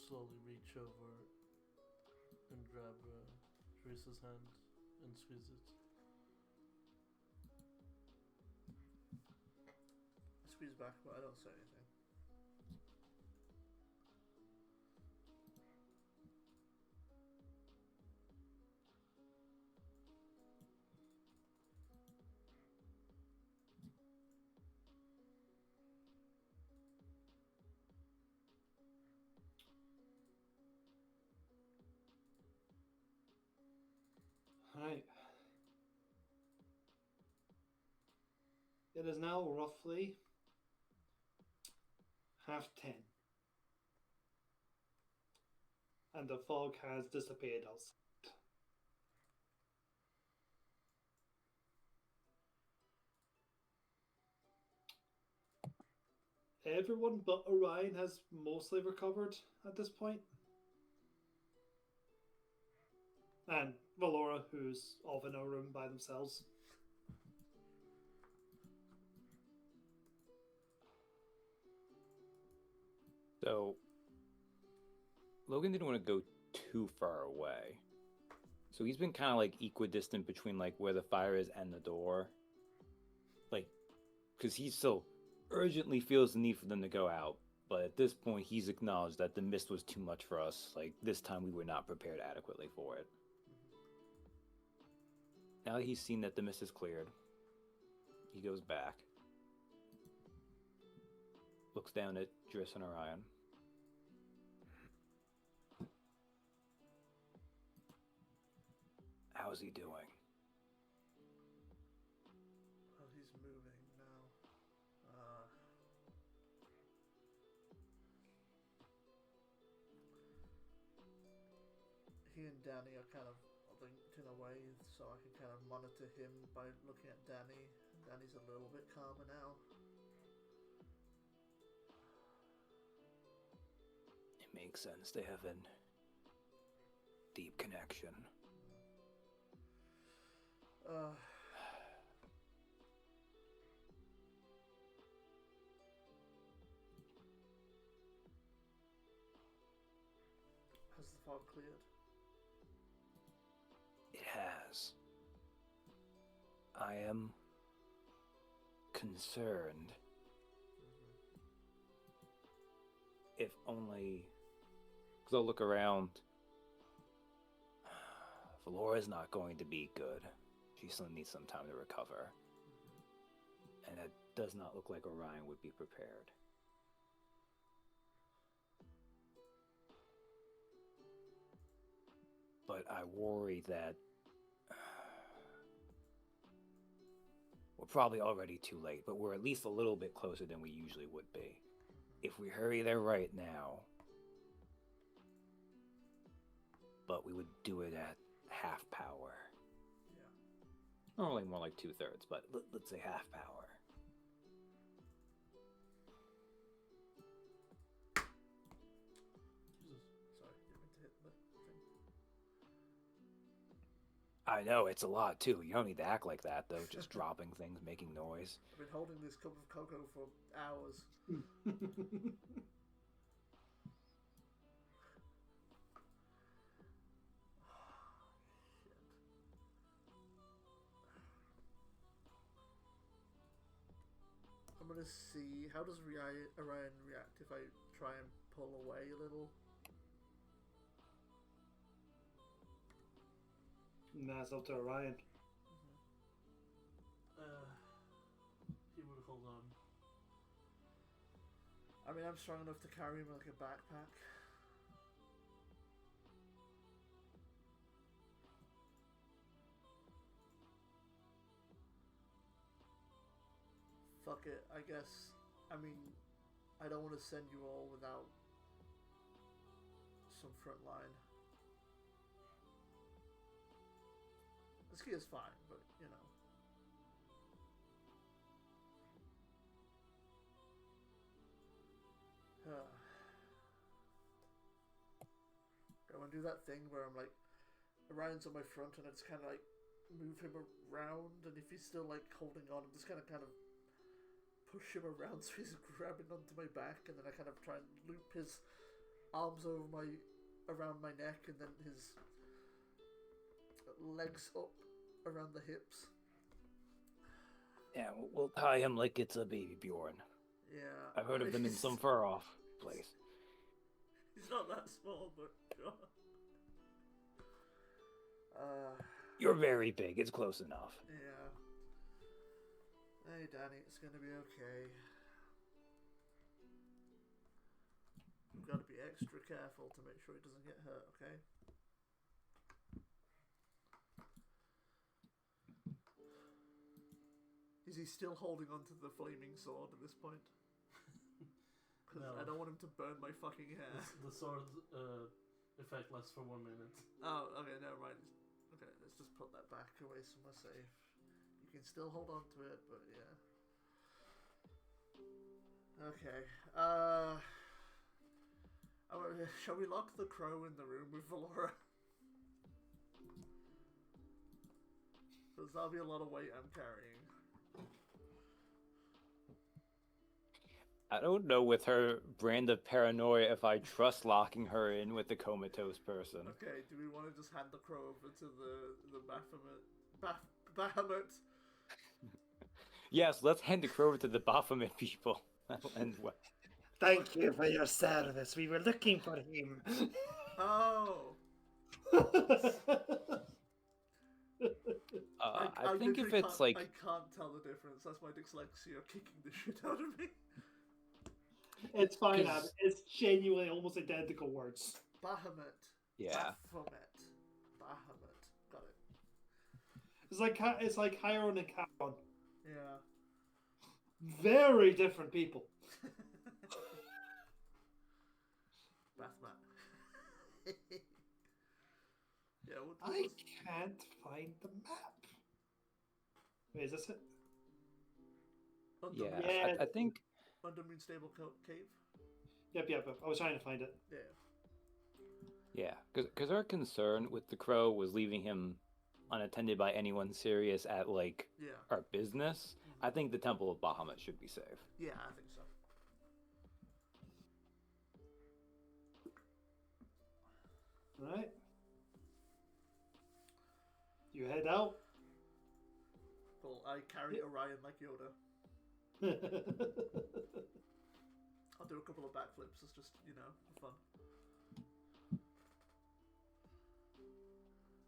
slowly reach over and grab Teresa's hand and squeeze it.
I squeeze back, but I don't say anything.
Right. It is now roughly 10:30. And the fog has dissipated outside. Everyone but Orion has mostly recovered at this point. And Valora, who's off in a room by themselves.
So, Logan didn't want to go too far away. So he's been kind of like equidistant between like where the fire is and the door. Like, because he still urgently feels the need for them to go out. But at this point, he's acknowledged that the mist was too much for us. Like, this time we were not prepared adequately for it. Now that he's seen that the mist is cleared, he goes back. Looks down at Driss and Orion. How's he doing?
Well, he's moving now. He and Danny are kind of linked in a way, so I can kind of monitor him by looking at Danny. Danny's a little bit calmer now.
It makes sense. They have a deep connection.
Has the fog cleared?
It has. I am concerned. If only... Because I'll look around. Valora's not going to be good. She still needs some time to recover. And it does not look like Orion would be prepared. But I worry that we're probably already too late, but we're at least a little bit closer than we usually would be. if we hurry there right now, but we would do it at half power.
Yeah.
Normally more like 2/3, but let's say half power.
Jesus.
Sorry, didn't mean to hit the thing.
I know, it's a lot too. You don't need to act like that, though. Just dropping things, making noise.
I've been holding this cup of cocoa for hours. Shit. I'm gonna see, how does Orion react if I try and pull away a little?
Nah, it's up to Orion.
He will hold on.
I mean, I'm strong enough to carry him like a backpack. Fuck it, I guess. I mean, I don't want to send you all without some front line. The ski is fine, but you know. I want to do that thing where I'm like, Orion's on my front and I just kind of like move him around, and if he's still like holding on, I'm just kind of push him around so he's grabbing onto my back, and then I kind of try and loop his arms around my neck, and then his legs up around the hips.
Yeah, we'll tie him like it's a baby Bjorn.
Yeah,
I've heard of them in some fur-off place.
He's not that small, but sure.
You're very big. It's close enough.
Yeah. Hey, Danny, it's gonna be okay. We've got to be extra careful to make sure he doesn't get hurt, okay? Is he still holding onto the flaming sword at this point? Because
No.
I don't want him to burn my fucking hair.
The sword effect lasts for 1 minute.
Oh, okay, never mind. Okay, let's just put that back away somewhere safe. You can still hold on to it, but yeah. Okay. Shall we lock the crow in the room with Valora? Because that'll be a lot of weight I'm carrying.
I don't know with her brand of paranoia if I trust locking her in with the comatose person.
Okay, do we want to just hand the crow over to the Bahamut?
Yes, let's hand the crow over to the Baphomet people. That'll end well.
Thank you for your service. We were looking for him.
Oh!
I think if
literally
it's like...
I can't tell the difference. That's my dyslexia kicking the shit out of me.
It's fine, Ab. It's genuinely almost identical words.
Bahamut.
Yeah.
Baphomet. Bahamut. Got it.
It's like Chiron and Chiron.
Yeah.
Very different people.
Bathmat. Yeah,
I can't find the map. Wait, is this it?
Yeah,
Yeah.
I think...
Under Moonstable Cave?
Yep. I was trying to find it.
Yeah.
Yeah, because our concern with the crow was leaving him unattended by anyone serious at, like,
Yeah.
our business. I think the Temple of Bahamut should be safe.
Yeah, I think so.
Alright. You head out.
Cool. I carry Orion like Yoda. I'll do a couple of backflips. It's just, for fun.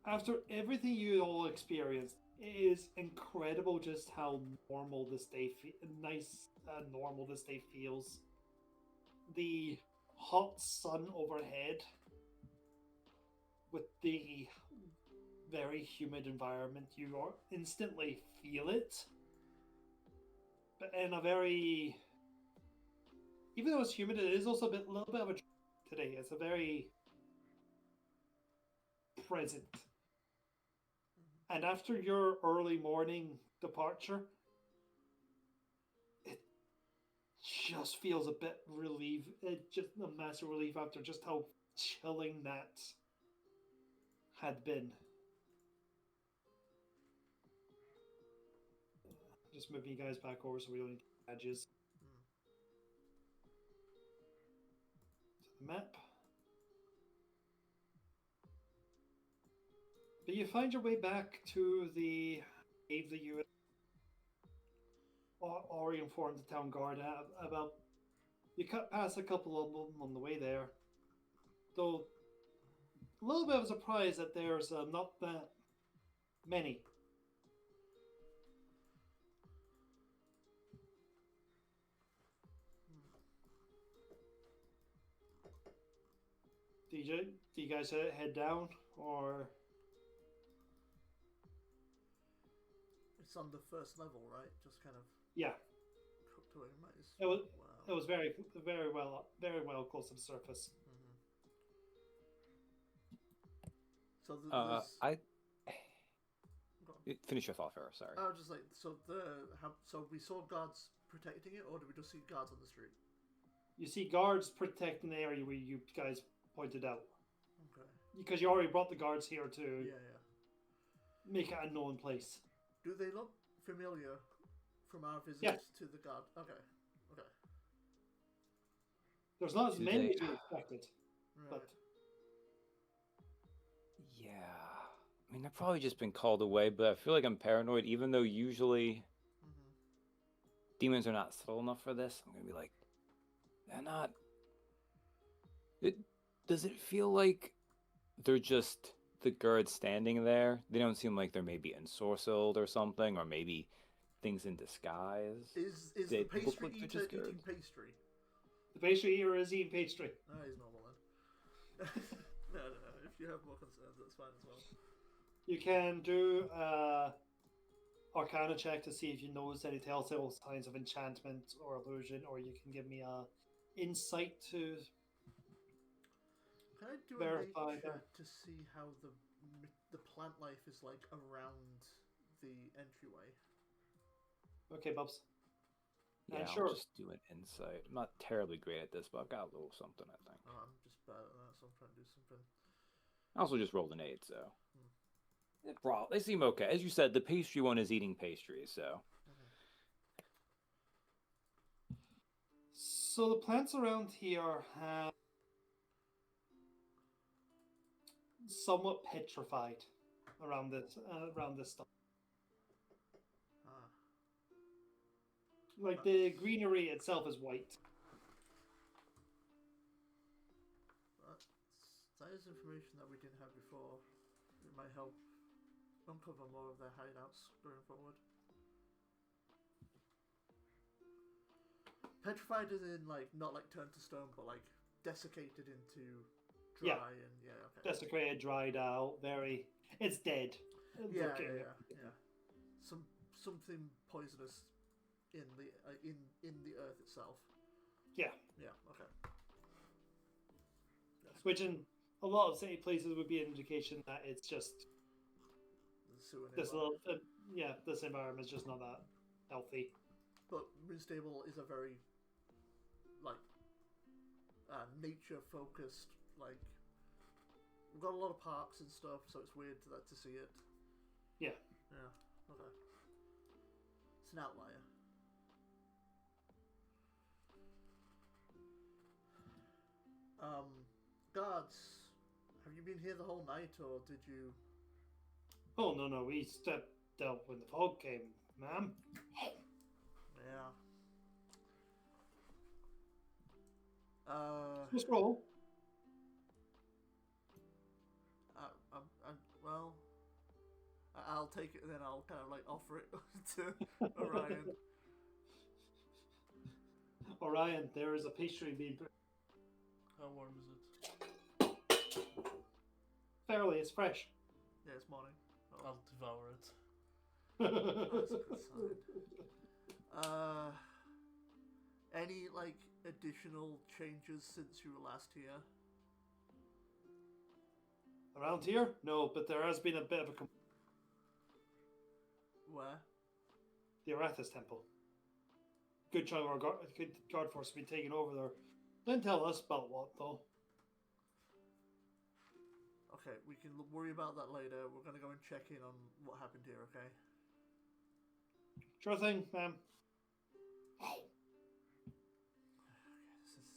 After everything you all experienced, it is incredible just how normal this day normal this day feels. The hot sun overhead with the very humid environment, you instantly feel it. But in a very... even though it's humid, it is also a little bit of a today. It's a very present. And after your early morning departure, it just feels a bit relief. It just a massive relief after just how chilling that had been. Just moving you guys back over so we don't need badges. To the map. But you find your way back to the cave that you had already informed the town guard about. You cut past a couple of them on the way there. Though, a little bit of a surprise that there's not that many. Do you guys head down, or?
It's on the first level, right? Just kind of
Yeah,
cooked away.
it was.
Wow.
It was very well close to the surface.
So there's...
I
Go on.
finish your thought first. Sorry.
I was just like, so we saw guards protecting it, or did we just see guards on the street?
You see guards protecting the area where you guys pointed out.
Okay.
Because you already brought the guards here to
Yeah.
make it a known place.
Do they look familiar from our visits
Yeah.
to the guard? Okay.
There's not as
Do
many
they-
as you expected,
Right.
but
Yeah. I mean, I've probably just been called away, but I feel like I'm paranoid, even though usually demons are not subtle enough for this. I'm gonna be like, they're not. Does it feel like they're just the guards standing there? They don't seem like they're maybe ensorcelled or something, or maybe things in disguise.
Is
They
the
look
pastry
like they're
eater
just
eating
guards.
pastry?
the pastry eater is eating pastry.
Oh, he's normal then. No. If you have more concerns, that's fine as well.
You can do Arcana check to see if you notice any telltale signs of enchantment or illusion, or you can give me a insight to.
Can I do
Verify
a nature
that.
to see how the plant life is like around the entryway?
Okay, Bubs.
Yeah,
sure.
I'll just do an insight. I'm not terribly great at this, but I've got a little something, I think.
Oh, I'm just bad at that, so I'm trying to do something.
I also just rolled an 8, so. They seem okay. As you said, the pastry one is eating pastry, so.
So the plants around here have somewhat petrified around this stuff.
Ah,
Like the greenery itself is white.
that is information that we didn't have before. It might help uncover more of their hideouts going forward. Petrified as in like not like turned to stone, but like desiccated into dry
Yeah.
and okay.
Desecrated, dried out, very. It's dead.
Yeah.
looking.
Something poisonous in the earth itself.
Yeah.
Yeah. Okay.
Which in a lot of city places would be an indication that it's just
The sewer
this
nearby.
little. This environment is just not that healthy.
But Moonstable is a very like nature focused. Like we've got a lot of parks and stuff, so it's weird to see it.
Yeah.
Yeah. Okay. It's an outlier. Guards, have you been here the whole night, or did you?
Oh no, we stepped out when the fog came, ma'am.
Yeah.
Just roll.
Well, I'll take it and then I'll kind of like offer it to Orion.
Orion, there is a pastry being
How warm is it?
fairly. It's fresh.
Yeah, it's morning. Oh,
I'll devour it.
that's a good sign. Any like additional changes since you were last here?
Around here? No, but there has been a bit of a...
Where?
The Arathis Temple. Good chunk of our guard force has been taken over there. Didn't tell us about what, though.
Okay, we can worry about that later. We're going to go and check in on what happened here, okay?
Sure thing, ma'am.
Okay,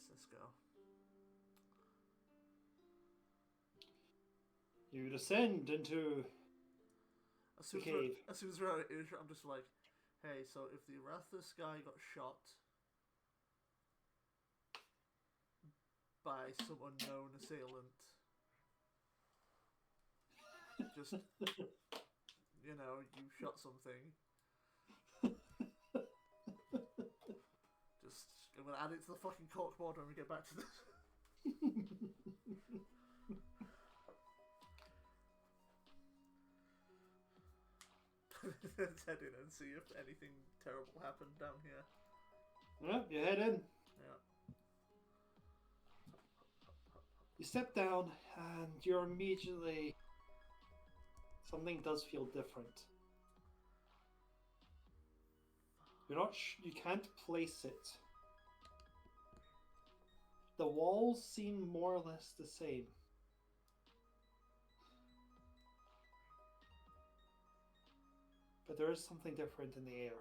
let's go.
You descend into
As
the
soon
cave.
as we're out of earshot, I'm just like, hey, so if the Arathis guy got shot by some unknown assailant, just, you know, you shot something, just, I'm going to add it to the fucking corkboard when we get back to this. Let's head in and see if anything terrible happened down here.
Yeah, you head in.
Yeah.
You step down, and you're immediately... Something does feel different. You're not... you can't place it. The walls seem more or less the same. But there is something different in the air.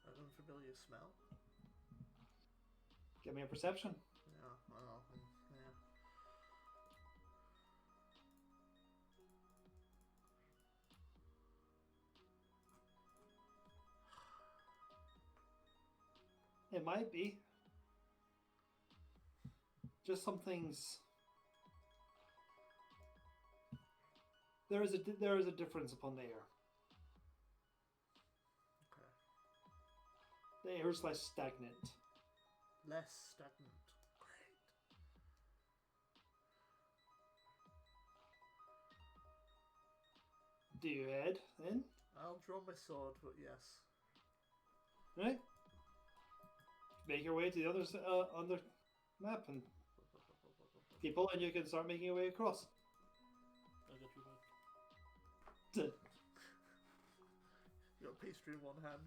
An unfamiliar smell?
Give me a perception.
Yeah, well, yeah.
It might be. Just something's... There is a difference upon the air.
Okay.
The air is less stagnant.
Less stagnant. Great.
Do you head in?
I'll draw my sword, but yes.
Right? Make your way to the other on the map and people, and you can start making your way across.
I got you back.
You got pastry in one hand,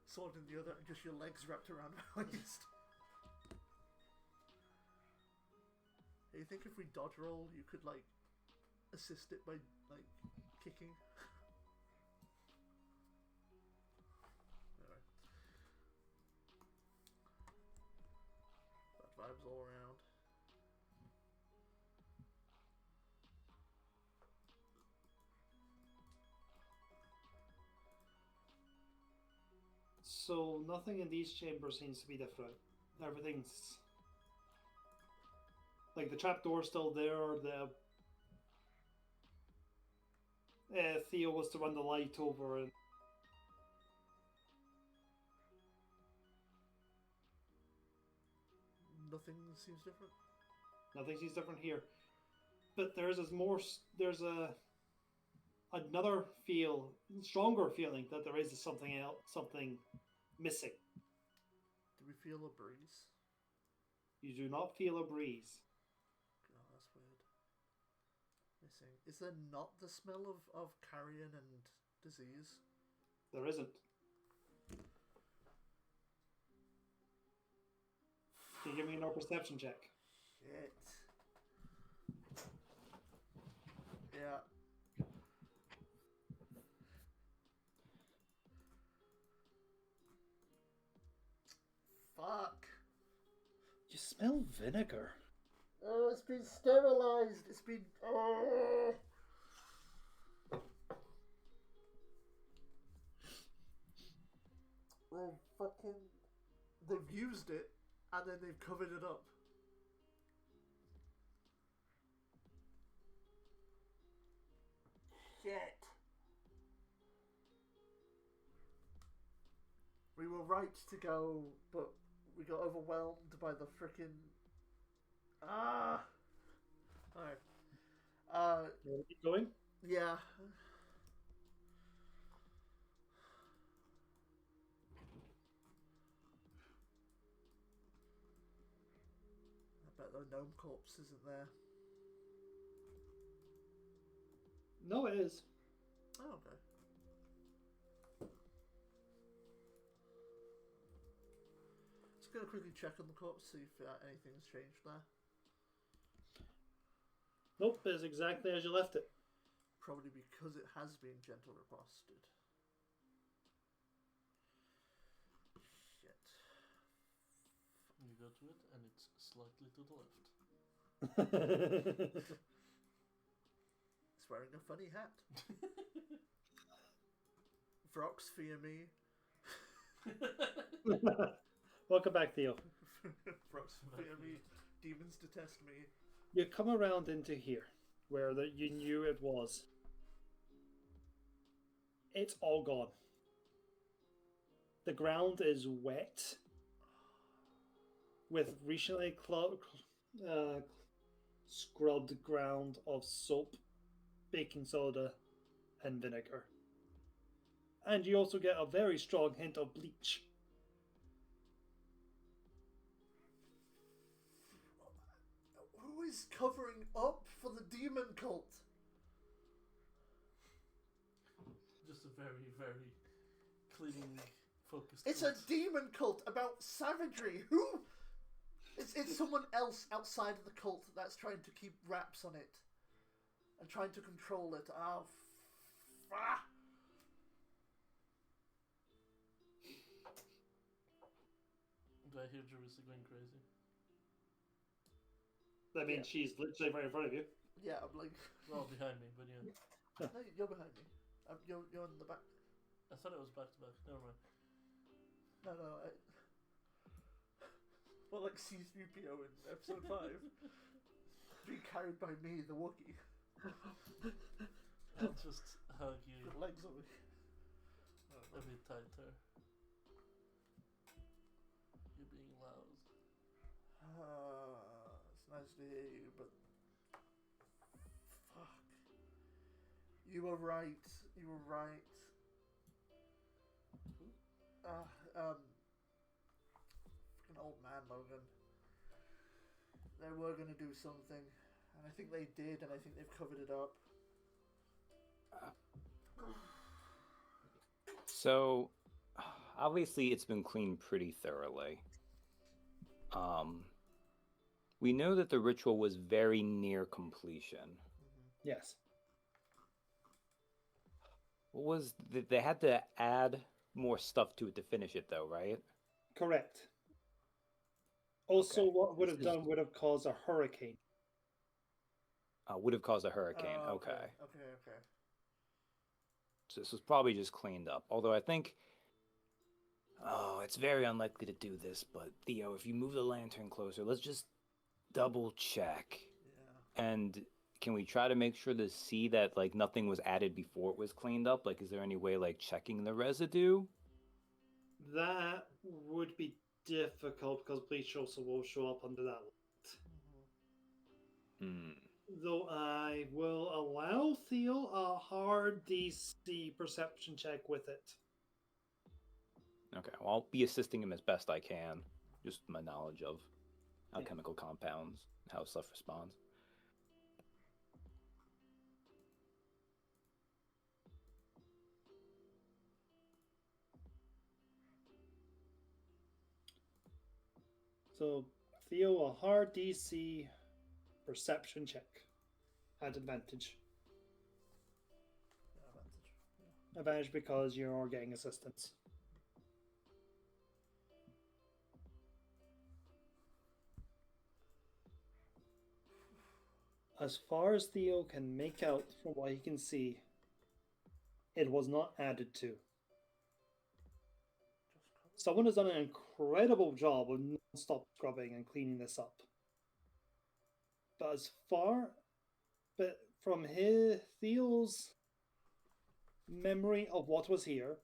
sword in the other, and just your legs wrapped around my waist. Hey, you think if we dodge roll, you could like assist it by like kicking? Anyway. Bad vibes all around.
So nothing in these chambers seems to be different. Everything's like the trapdoor's still there. The Theo was to run the light over, and
Nothing seems different.
nothing seems different here. But there's another stronger feeling that there is something else, something missing.
Do we feel a breeze?
You do not feel a breeze.
Oh, that's weird. Missing. Is there not the smell of carrion and disease?
There isn't. Can you give me another perception check?
Shit. Yeah. Fuck.
You smell vinegar.
Oh, it's been sterilized. It's been. Oh. They've used it and then they've covered it up. Shit. We were right to go, but we got overwhelmed by the frickin'. Ah! Alright.
You want to keep going?
Yeah. bet the gnome corpse isn't there.
No, it is.
Oh, okay. Just gonna quickly check on the corpse, see if anything's changed there.
Nope, it's exactly as you left it.
Probably because it has been gentle riposted. Shit.
You go to it, and it's slightly to the left.
It's wearing a funny hat. Vrox fear me.
Welcome back, Theo.
Vrox fear me. Demons detest me.
You come around into here, where you knew it was. It's all gone. The ground is wet with recently scrubbed ground of soap, baking soda, and vinegar. And you also get a very strong hint of bleach.
Who is covering up for the demon cult?
Just a very, very clean, focused.
It's
cult.
a demon cult about savagery. Who? It's someone else outside of the cult that's trying to keep wraps on it and trying to control it. Oh,
Do I hear Jerissa going crazy?
I mean,
Yeah.
she's literally right in front of you.
yeah, I'm like,
Well, behind me, but yeah.
no, you're behind me. You're in the back.
I thought it was back to back. Never mind.
No. Well, like C-3PO in episode 5. Being carried by me, the Wookiee.
I'll just hug you
With legs on me.
a bit tighter. You're being loud.
It's nice to hear you, but fuck. You were right. You were right. Fucking old man Logan. They were gonna do something, and I think they did, and I think they've covered it up.
So, obviously, it's been cleaned pretty thoroughly. We know that the ritual was very near completion.
Yes.
What was they had to add more stuff to it to finish it, though, right?
Correct. Also,
Okay.
what would
This
have
is-
done would have caused a hurricane.
Would have caused a hurricane.
Oh,
Okay.
Okay.
So this was probably just cleaned up. Although I think, it's very unlikely to do this. But Theo, if you move the lantern closer, let's just double check.
Yeah.
And can we try to make sure to see that like nothing was added before it was cleaned up? Like, is there any way like checking the residue?
That would be difficult because bleach also will show up under that light.
Hmm.
Though I will allow Theo a hard DC perception check with it.
Okay. Well, I'll be assisting him as best I can. Just my knowledge of alchemical compounds, how stuff responds.
So, Theo, a hard DC perception check at advantage.
Yeah, advantage. Yeah.
Advantage because you're getting assistance. As far as Theo can make out from what he can see, it was not added to. Someone has done an incredible job of non-stop scrubbing and cleaning this up. But from Theo's memory of what was here,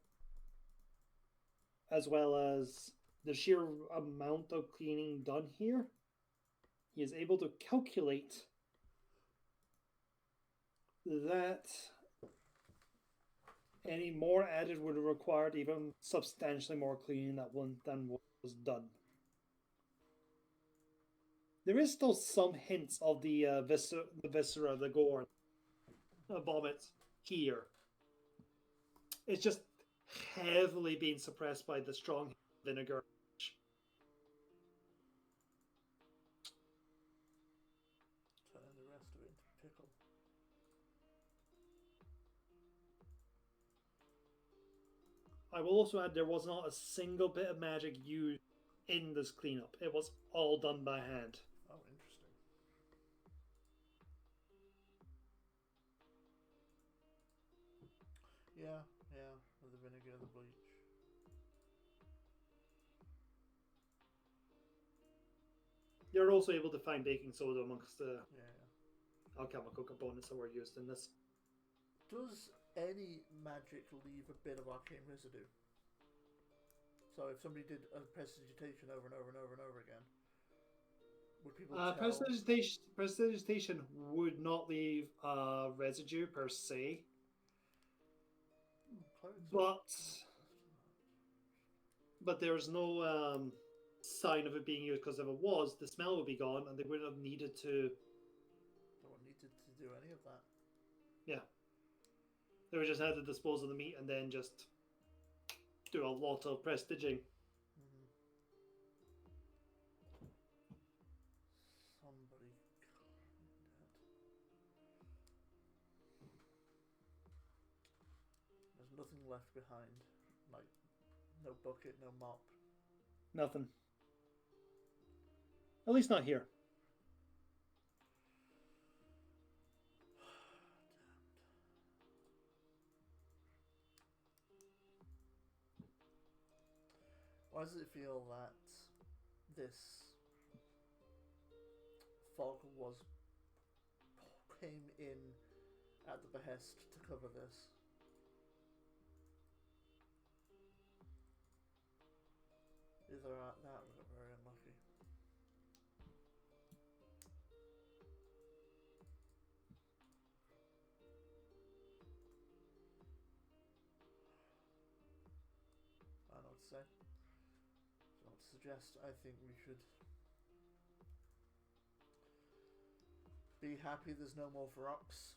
as well as the sheer amount of cleaning done here, he is able to calculate that any more added would have required even substantially more cleaning than was done. There is still some hints of the viscera, the gore, vomit here. It's just heavily being suppressed by the strong vinegar.
Turning the rest of it into pickle.
I will also add there was not a single bit of magic used in this cleanup. It was all done by hand.
Oh, interesting. Yeah, with the vinegar, the bleach.
You're also able to find baking soda amongst the
Yeah.
alchemical components that were used in this.
Does any magic leave a bit of arcane residue? So if somebody did a prestidigitation over and over and over and over again, would people tell?
Prestidigitation would not leave residue per se, but there's no sign of it being used, because if it was, the smell would be gone, and they wouldn't have needed to.
They wouldn't need to do any of that.
Yeah, they would just have to dispose of the meat and then just do a lot of prestiging.
Somebody There's nothing left behind. Like, no bucket, no mop.
Nothing. At least not here.
Why does it feel that this fog came in at the behest to cover this? Either that we got very unlucky. I don't know what to say. So what to suggest? I think we should be happy there's no more Vrox.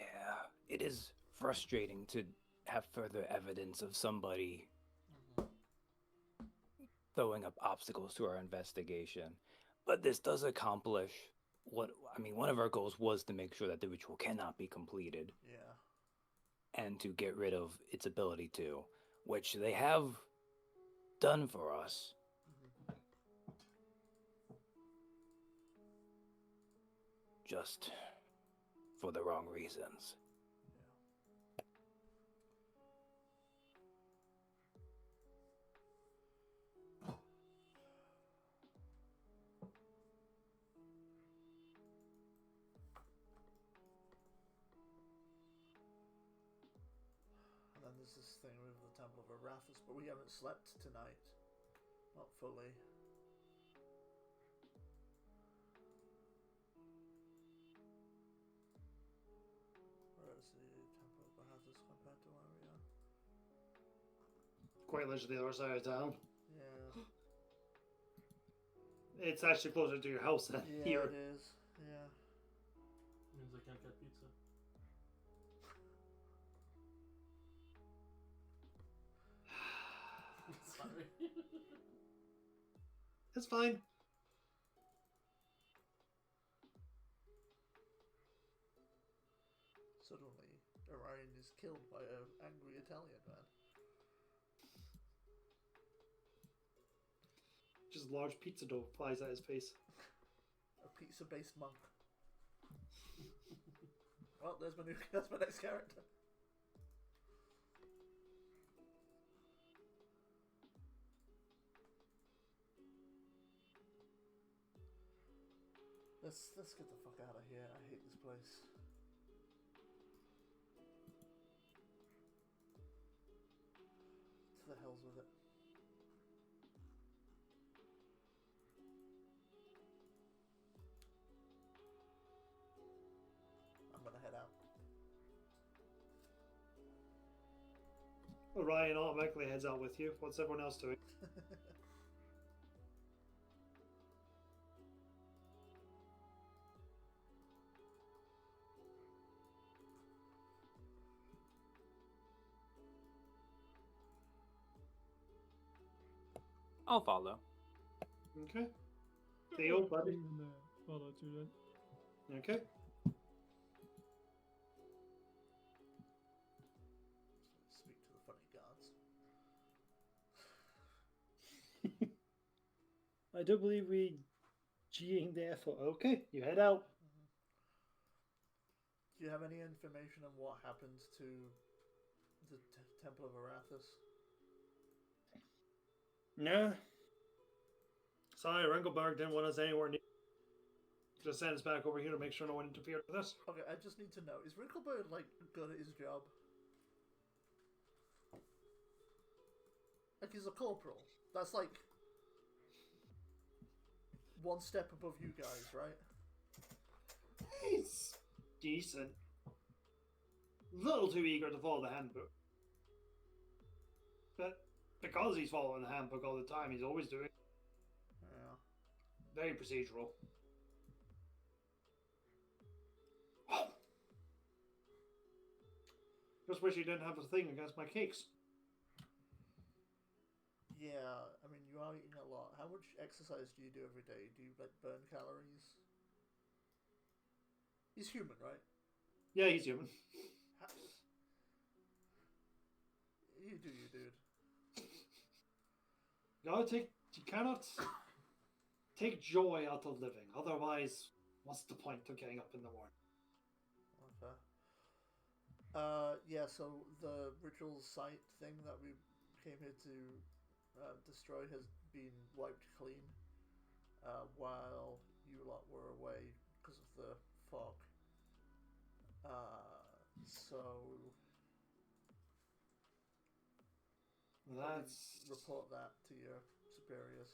Yeah, it is frustrating to have further evidence of somebody throwing up obstacles to our investigation. But this does accomplish what, I mean, one of our goals was to make sure that the ritual cannot be completed.
Yeah.
And to get rid of its ability to, which they have done for us. Just for the wrong reasons.
And then there's this thing with the Temple of Arathis, but we haven't slept tonight. Not fully. Where is the Temple of Arathis compared to where we are?
Quite literally the other side of town.
Yeah.
It's actually closer to your house than here.
Yeah, it is. Yeah.
Means I can't get pizza. Sorry.
It's fine.
Suddenly, Orion is killed by an angry Italian man.
Just large pizza dough flies at his face.
A pizza-based monk. Well, that's my next character. Let's get the fuck out of here. I hate this place. To the hells with it. I'm gonna head out.
Orion automatically heads out with you. What's everyone else doing?
I'll follow.
Okay. Theo, buddy.
And, follow to then.
Okay.
Speak to the funny guards.
I do believe we G'ing the effort. Okay, you head out.
Do you have any information on what happened to the Temple of Arathis?
Yeah. Sorry, Rengelberg didn't want us anywhere near. Just send us back over here to make sure no one interfered with us.
Okay, I just need to know: is Wrinkleberg like good at his job? Like he's a corporal. That's like one step above you guys, right?
He's decent. Little too eager to follow the handbook. But because he's following the handbook all the time, he's always doing
Yeah.
very procedural. Just wish he didn't have a thing against my cakes.
Yeah, I mean, you are eating a lot. How much exercise do you do every day? Do you like burn calories? He's human, right?
Yeah, he's human.
How... You do, you dude.
You cannot take joy out of living. Otherwise, what's the point of getting up in the morning?
Okay. Yeah, so the ritual site thing that we came here to destroy has been wiped clean while you lot were away because of the fog. So
That's
report that to your superiors.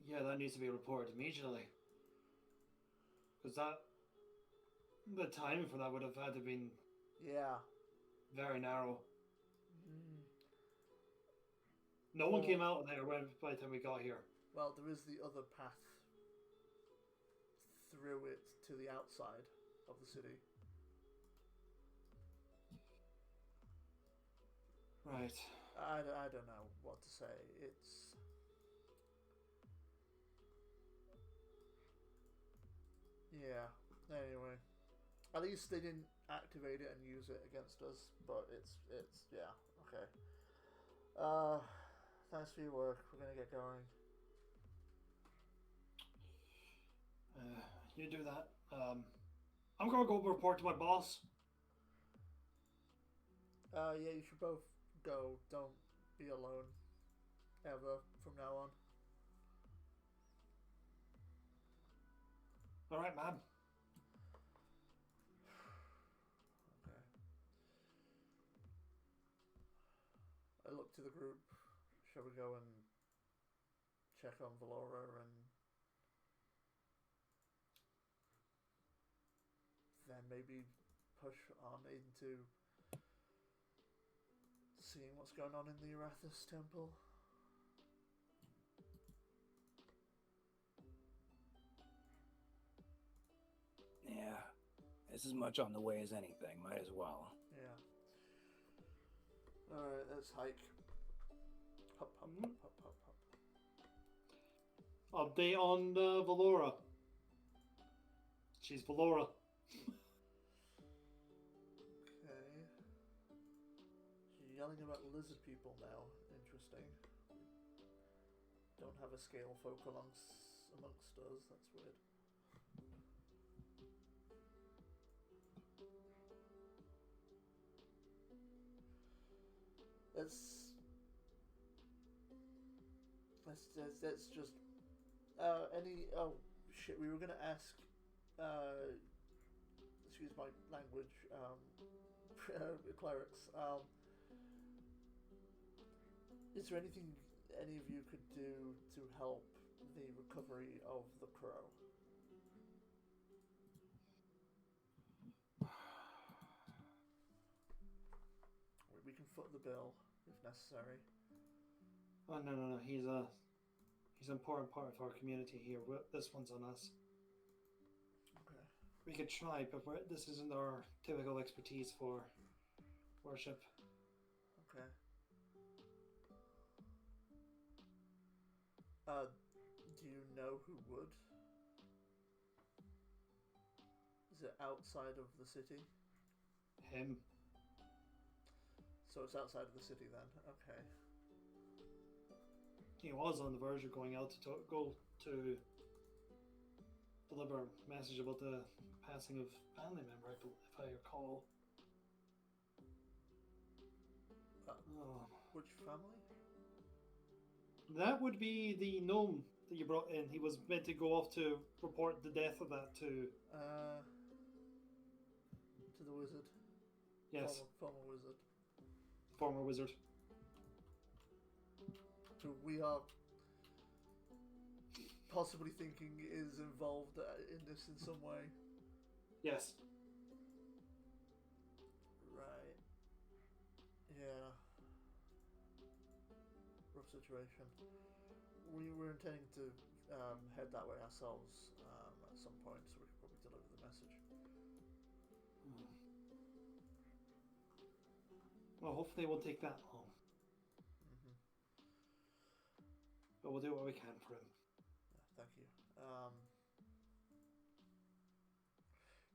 yeah, that needs to be reported immediately. Because the timing for that would have had to been
Yeah.
very narrow.
Mm.
No one came out of there by the time we got here.
Well, there is the other path through it to the outside of the city.
Right.
I don't know what to say. It's... Yeah. Anyway. At least they didn't activate it and use it against us, but it's yeah, okay. Thanks for your work. We're gonna get going.
You do that. I'm gonna go report to my boss.
Yeah, you should both go. Don't be alone. Ever from now on.
Alright, ma'am.
Okay. I look to the group. Shall we go and check on Valora and then maybe push on into seeing what's going on in the Arathis temple?
Yeah, it's as much on the way as anything. Might as well.
Yeah. Alright, let's hike. Hop, hop, hop, hop, hop, hop.
Update on Valora. She's Valora.
Okay. She's yelling about lizard people now. Interesting. Don't have a scale folk amongst us. That's weird. Let's just any oh shit, we were gonna ask excuse my language, clerics, is there anything any of you could do to help the recovery of the crow? We can foot the bill if necessary.
Oh no! He's an important part of our community here. This one's on us.
Okay.
We could try, but this isn't our typical expertise for worship.
Okay. Do you know who would? Is it outside of the city?
Him.
So it's outside of the city then. Okay.
He was on the verge of going out to go to deliver a message about the passing of family member, if I recall. Oh.
Which family?
That would be the gnome that you brought in. He was meant to go off to report the death of that to
The wizard.
Yes,
Former wizard.
former wizard.
Who we are possibly thinking is involved in this in some way.
Yes.
Right. Yeah. Rough situation. We were intending to head that way ourselves at some point, so we could probably deliver the message.
Well, hopefully it won't take that long.
Mm-hmm.
But we'll do what we can for him.
Yeah, thank you.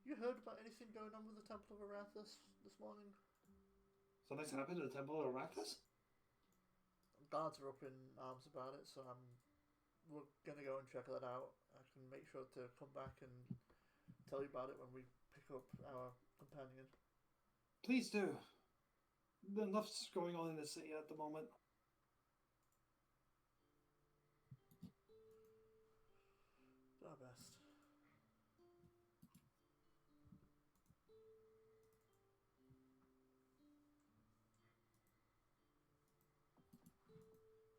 You heard about anything going on with the Temple of Arathis this morning?
Something's happened to the Temple of Arrakis?
Guards are up in arms about it, so we're gonna go and check that out. I can make sure to come back and tell you about it when we pick up our companion.
Please do. Enough's going on in the city at the moment.
Do our best.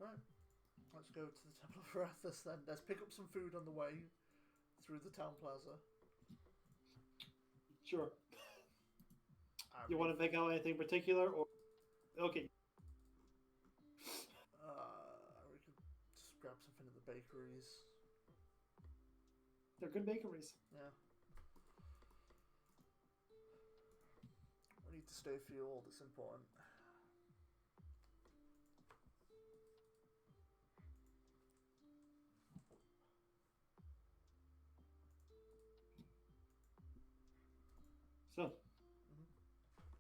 Right, let's go to the Temple of Arathis then. Let's pick up some food on the way through the town plaza.
Sure. You want to pick out anything particular, or okay?
We could just grab something at the bakeries.
They're good bakeries.
Yeah. We need to stay fueled. It's important.
So,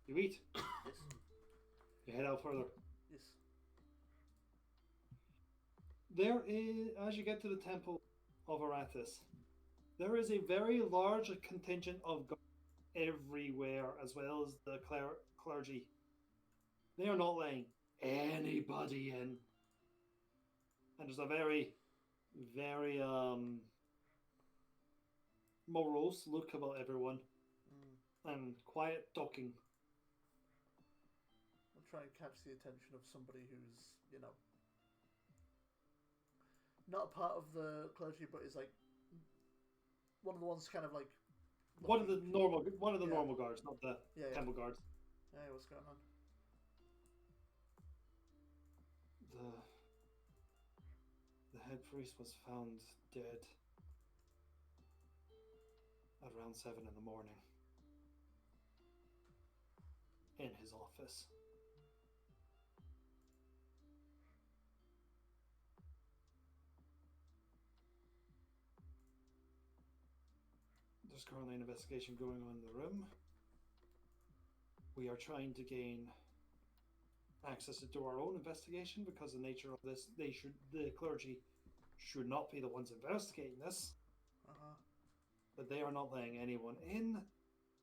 you eat.
Yes.
You head out further.
Yes.
There is, as you get to the Temple of Arathis, there is a very large contingent of guards everywhere, as well as the clergy. They are not letting anybody in. And there's a very, very morose look about everyone. And quiet talking.
I'll try and catch the attention of somebody who's, not a part of the clergy, but is like one of the ones kind of like
One of the normal
Yeah.
normal guards, not the
Yeah.
temple guards.
Hey, what's going on?
The head priest was found dead at around 7 in the morning in his office. There's currently an investigation going on in the room. We are trying to gain access to do our own investigation because the nature of this, the clergy should not be the ones investigating this, but they are not letting anyone in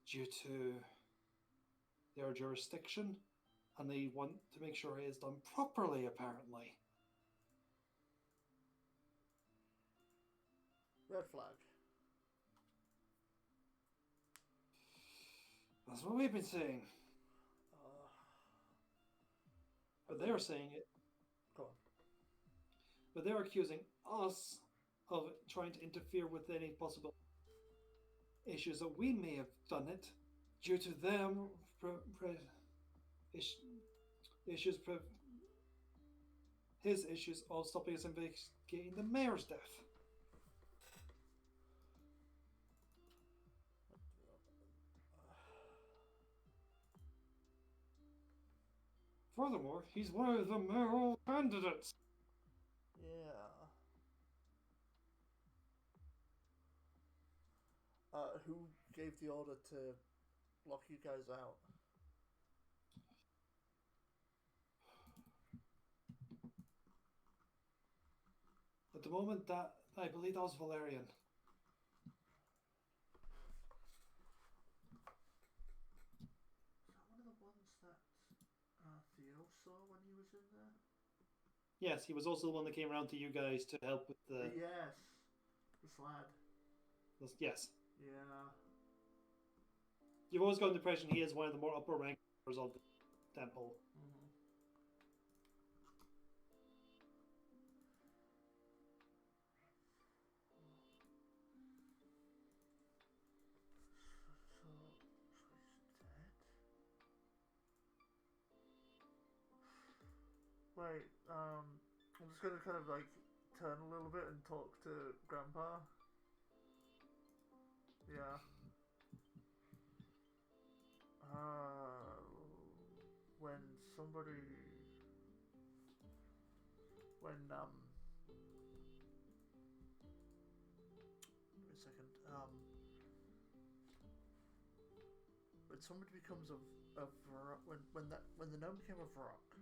due to their jurisdiction, and they want to make sure it is done properly, apparently.
Red flag.
That's what we've been saying. But they are saying it.
Go on.
But they're accusing us of trying to interfere with any possible issues that we may have done it due to them issues his issues of stopping us investigating the mayor's death. Furthermore, he's one of the mayoral candidates.
Yeah. Who gave the order to lock you guys out?
At the moment, that I believe that was Valerian.
Is that one of the ones that Theo saw when he was in there?
Yes, he was also the one that came around to you guys to help with the.
Yes, this lad.
Yes.
Yeah.
You've always got the impression he is one of the more upper rank members of the temple.
Mm-hmm. So he's dead. Wait, I'm just gonna kind of like turn a little bit and talk to Grandpa. Yeah. When somebody, when wait a second, when somebody becomes a when the gnome became a Varrock,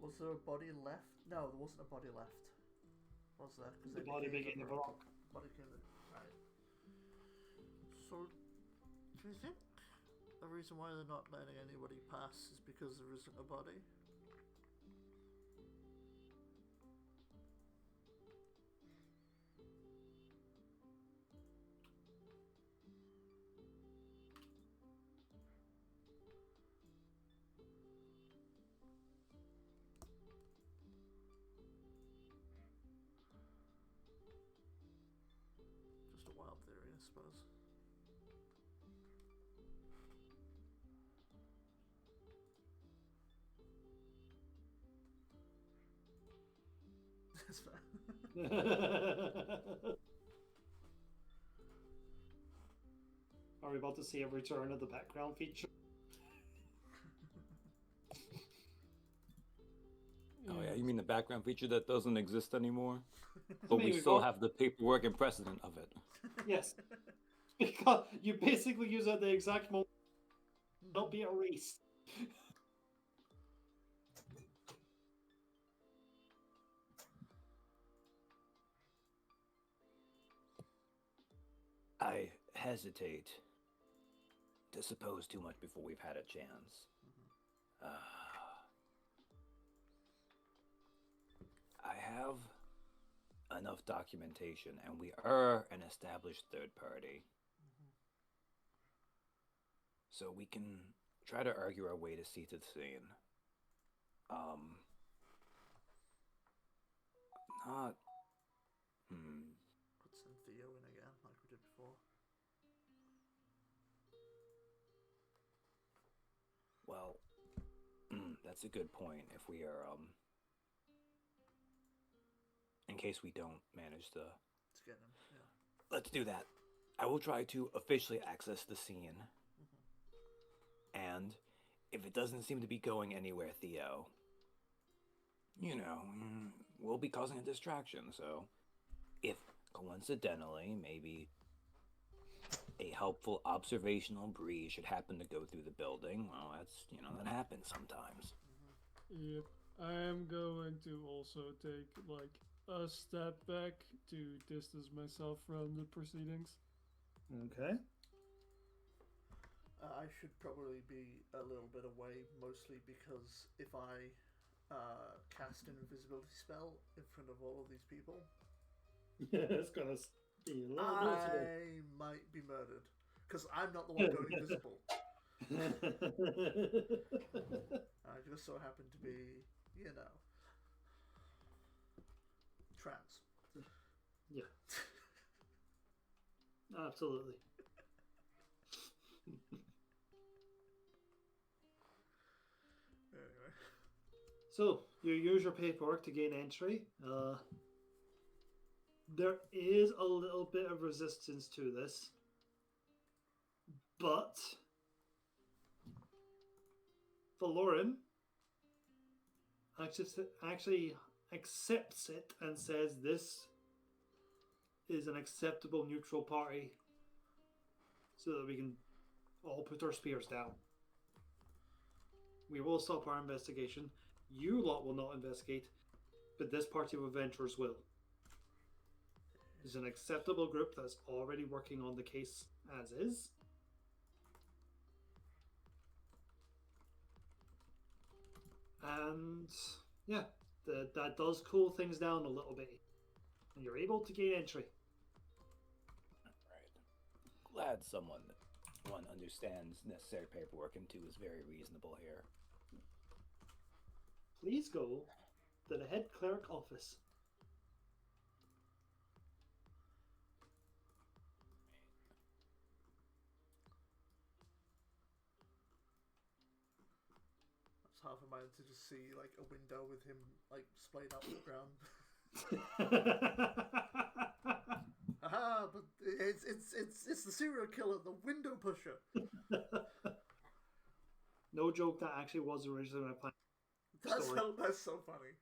was there a body left? No, there wasn't a body left. Was there? Because
The body became the rock.
Body became the right. So, do you think the reason why they're not letting anybody pass is because there isn't a body? Just a wild theory, I suppose. That's fair.
Are we about to see a return of the background feature?
Oh yeah, you mean the background feature that doesn't exist anymore?
I
But
mean,
we
we
still
got-
have the paperwork and precedent of it.
Yes. Because you basically use it at the exact moment it'll be erased.
I hesitate to suppose too much before we've had a chance. I have enough documentation, and we are an established third party. So we can try to argue our way to see to the scene. Not.
Could send Theo in again, like we did before.
Well, that's a good point. If we are, in case we don't manage to.
To get him, yeah.
Let's do that. I will try to officially access the scene. And if it doesn't seem to be going anywhere, Theo, you know, we'll be causing a distraction. So if coincidentally, maybe a helpful observational breeze should happen to go through the building, well, that's, that happens sometimes.
Yep. I am going to also take, like, a step back to distance myself from the proceedings.
Okay.
I should probably be a little bit away, mostly because if I cast an invisibility spell in front of all of these people,
It's gonna be a little noticeable.
I might be murdered. Because I'm not the one going invisible. I just so happen to be, trans.
Yeah. Absolutely.
Anyway.
So, you use your paperwork to gain entry. There is a little bit of resistance to this, but Valoran actually accepts it and says this is an acceptable neutral party so that we can all put our spears down. We will stop our investigation. You lot will not investigate, but this party of adventurers will. It's an acceptable group that's already working on the case as is. And yeah, that does cool things down a little bit. And you're able to gain entry.
Right. Glad someone that one understands necessary paperwork and two is very reasonable here.
Please go to the head cleric office.
That's half a mind to just see like a window with him like splayed out on the ground. Aha! But it's the serial killer, the window pusher.
No joke, that actually was originally my plan.
That's so funny.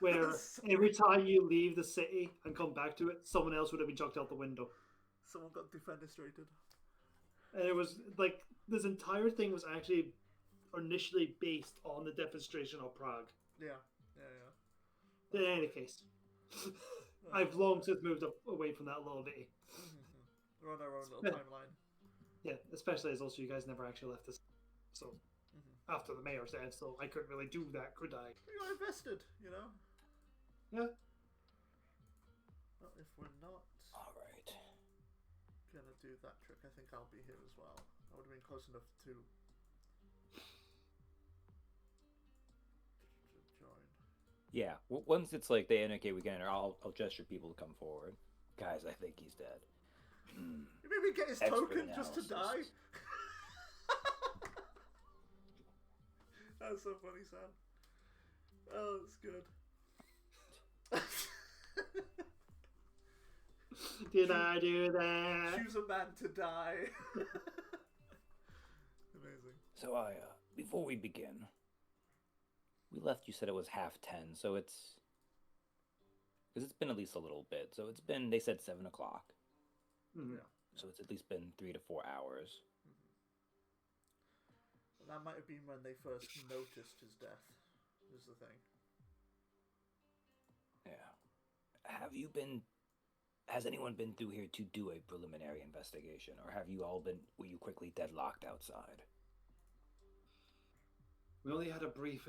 Where every time you leave the city and come back to it, someone else would have been chucked out the window.
Someone got defenestrated.
And it was like this entire thing was actually initially based on the defenestration of Prague.
Yeah.
In any case, I've long since moved away from that a little bit.
We're on our own little timeline.
Yeah, especially as also you guys never actually left this. So after the mayor's dead, so I couldn't really do that, could I?
We got invested, you know.
Yeah.
Well, if we're not
Alright.
gonna do that trick, I think I'll be here as well. I would have been close enough to join.
Yeah, once it's like they indicate we can enter, I'll gesture people to come forward. Guys, I think he's dead.
Maybe get his
Expert
token just to die.
analysis.
That's so funny, Sam. Oh, that's good.
Did I do that?
Choose a man to die. Amazing.
So before we begin, we left, you said it was 10:30, so it's, because it's been at least a little bit, so it's been, they said 7 o'clock.
Mhm.
Yeah.
So it's at least been 3 to 4 hours.
That might have been when they first noticed his death, is the thing.
Yeah. Has anyone been through here to do a preliminary investigation, or were you quickly deadlocked outside?
We only had a brief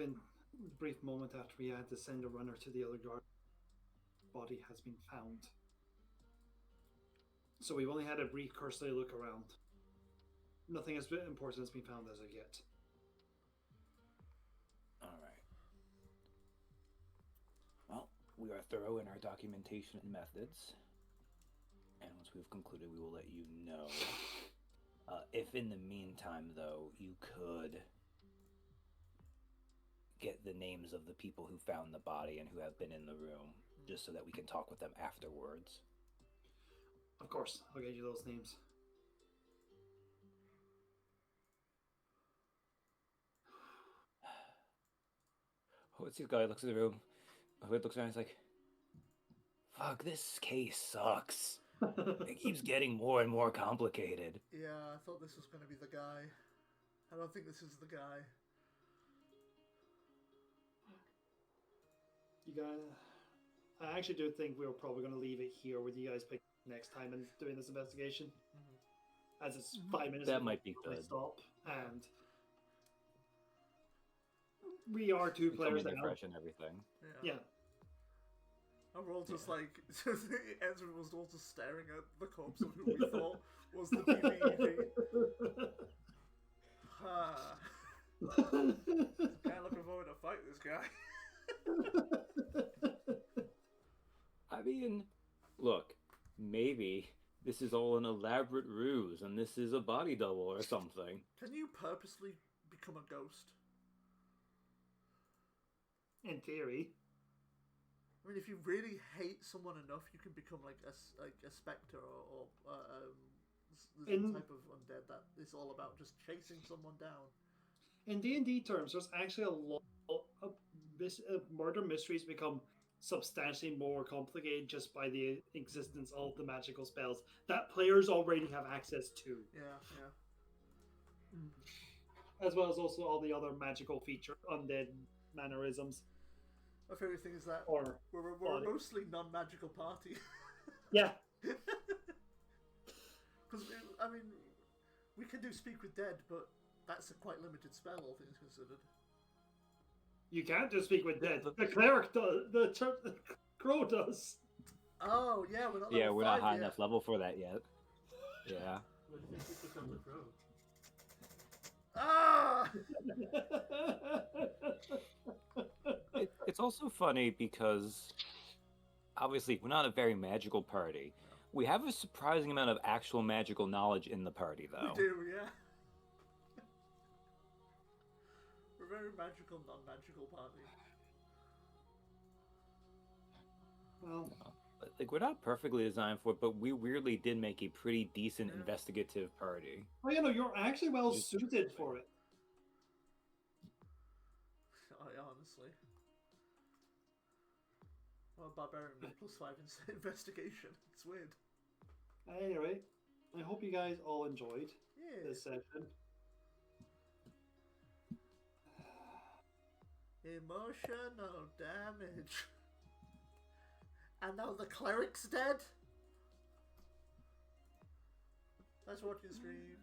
moment after we had to send a runner to the other guard. Body has been found. So we've only had a brief cursory look around. Nothing as important has been found as of yet.
Alright. Well, we are thorough in our documentation and methods. And once we've concluded, we will let you know. If in the meantime, though, you could get the names of the people who found the body and who have been in the room, just so that we can talk with them afterwards.
Of course, I'll get you those names.
What's this guy looks at the room? Hood looks around, he's like, fuck, this case sucks. It keeps getting more and more complicated.
Yeah, I thought this was going to be the guy. I don't think this is the guy.
You guys, I actually do think we're probably going to leave it here with you guys pick next time and doing this investigation. As it's 5 minutes.
That might be
before we
good.
Stop, and we are two players
Becoming
now.
fresh and everything.
Yeah.
And we're all just like, Ezra was all just staring at the corpse of who we thought was the DVED. Kinda looking forward to fight this guy.
I mean, look, maybe this is all an elaborate ruse and this is a body double or something.
Can you purposely become a ghost?
In theory.
I mean, if you really hate someone enough, you can become like a specter or there's a type of undead that is all about just chasing someone down.
In D&D terms, there's actually a lot of murder mysteries become substantially more complicated just by the existence of the magical spells that players already have access to.
Yeah.
As well as also all the other magical feature undead mannerisms.
My favorite thing is that
Or
we're
body.
mostly non-magical party.
Yeah.
Because, I mean, we can do Speak with Dead, but that's a quite limited spell, all things considered.
You can't just speak with dead. The cleric does. The crow does.
Oh, yeah, we're not level
Yeah, we're not
5
high
yet.
enough level for that yet. Yeah.
When do you think you become the crow?
Ah!
It's also funny because obviously we're not a very magical party.
No.
We have a surprising amount of actual magical knowledge in the party, though.
We do, yeah. We're a very magical, non-magical party.
Well,
Like, we're not perfectly designed for it, but we weirdly did make a pretty decent
Yeah.
investigative party.
well, you're actually well suited for it.
Honestly. I'm a barbarian with +5 investigation. It's weird.
Anyway, I hope you guys all enjoyed
Yeah.
this session.
Emotional damage. And now the cleric's dead? Thanks for watching the stream.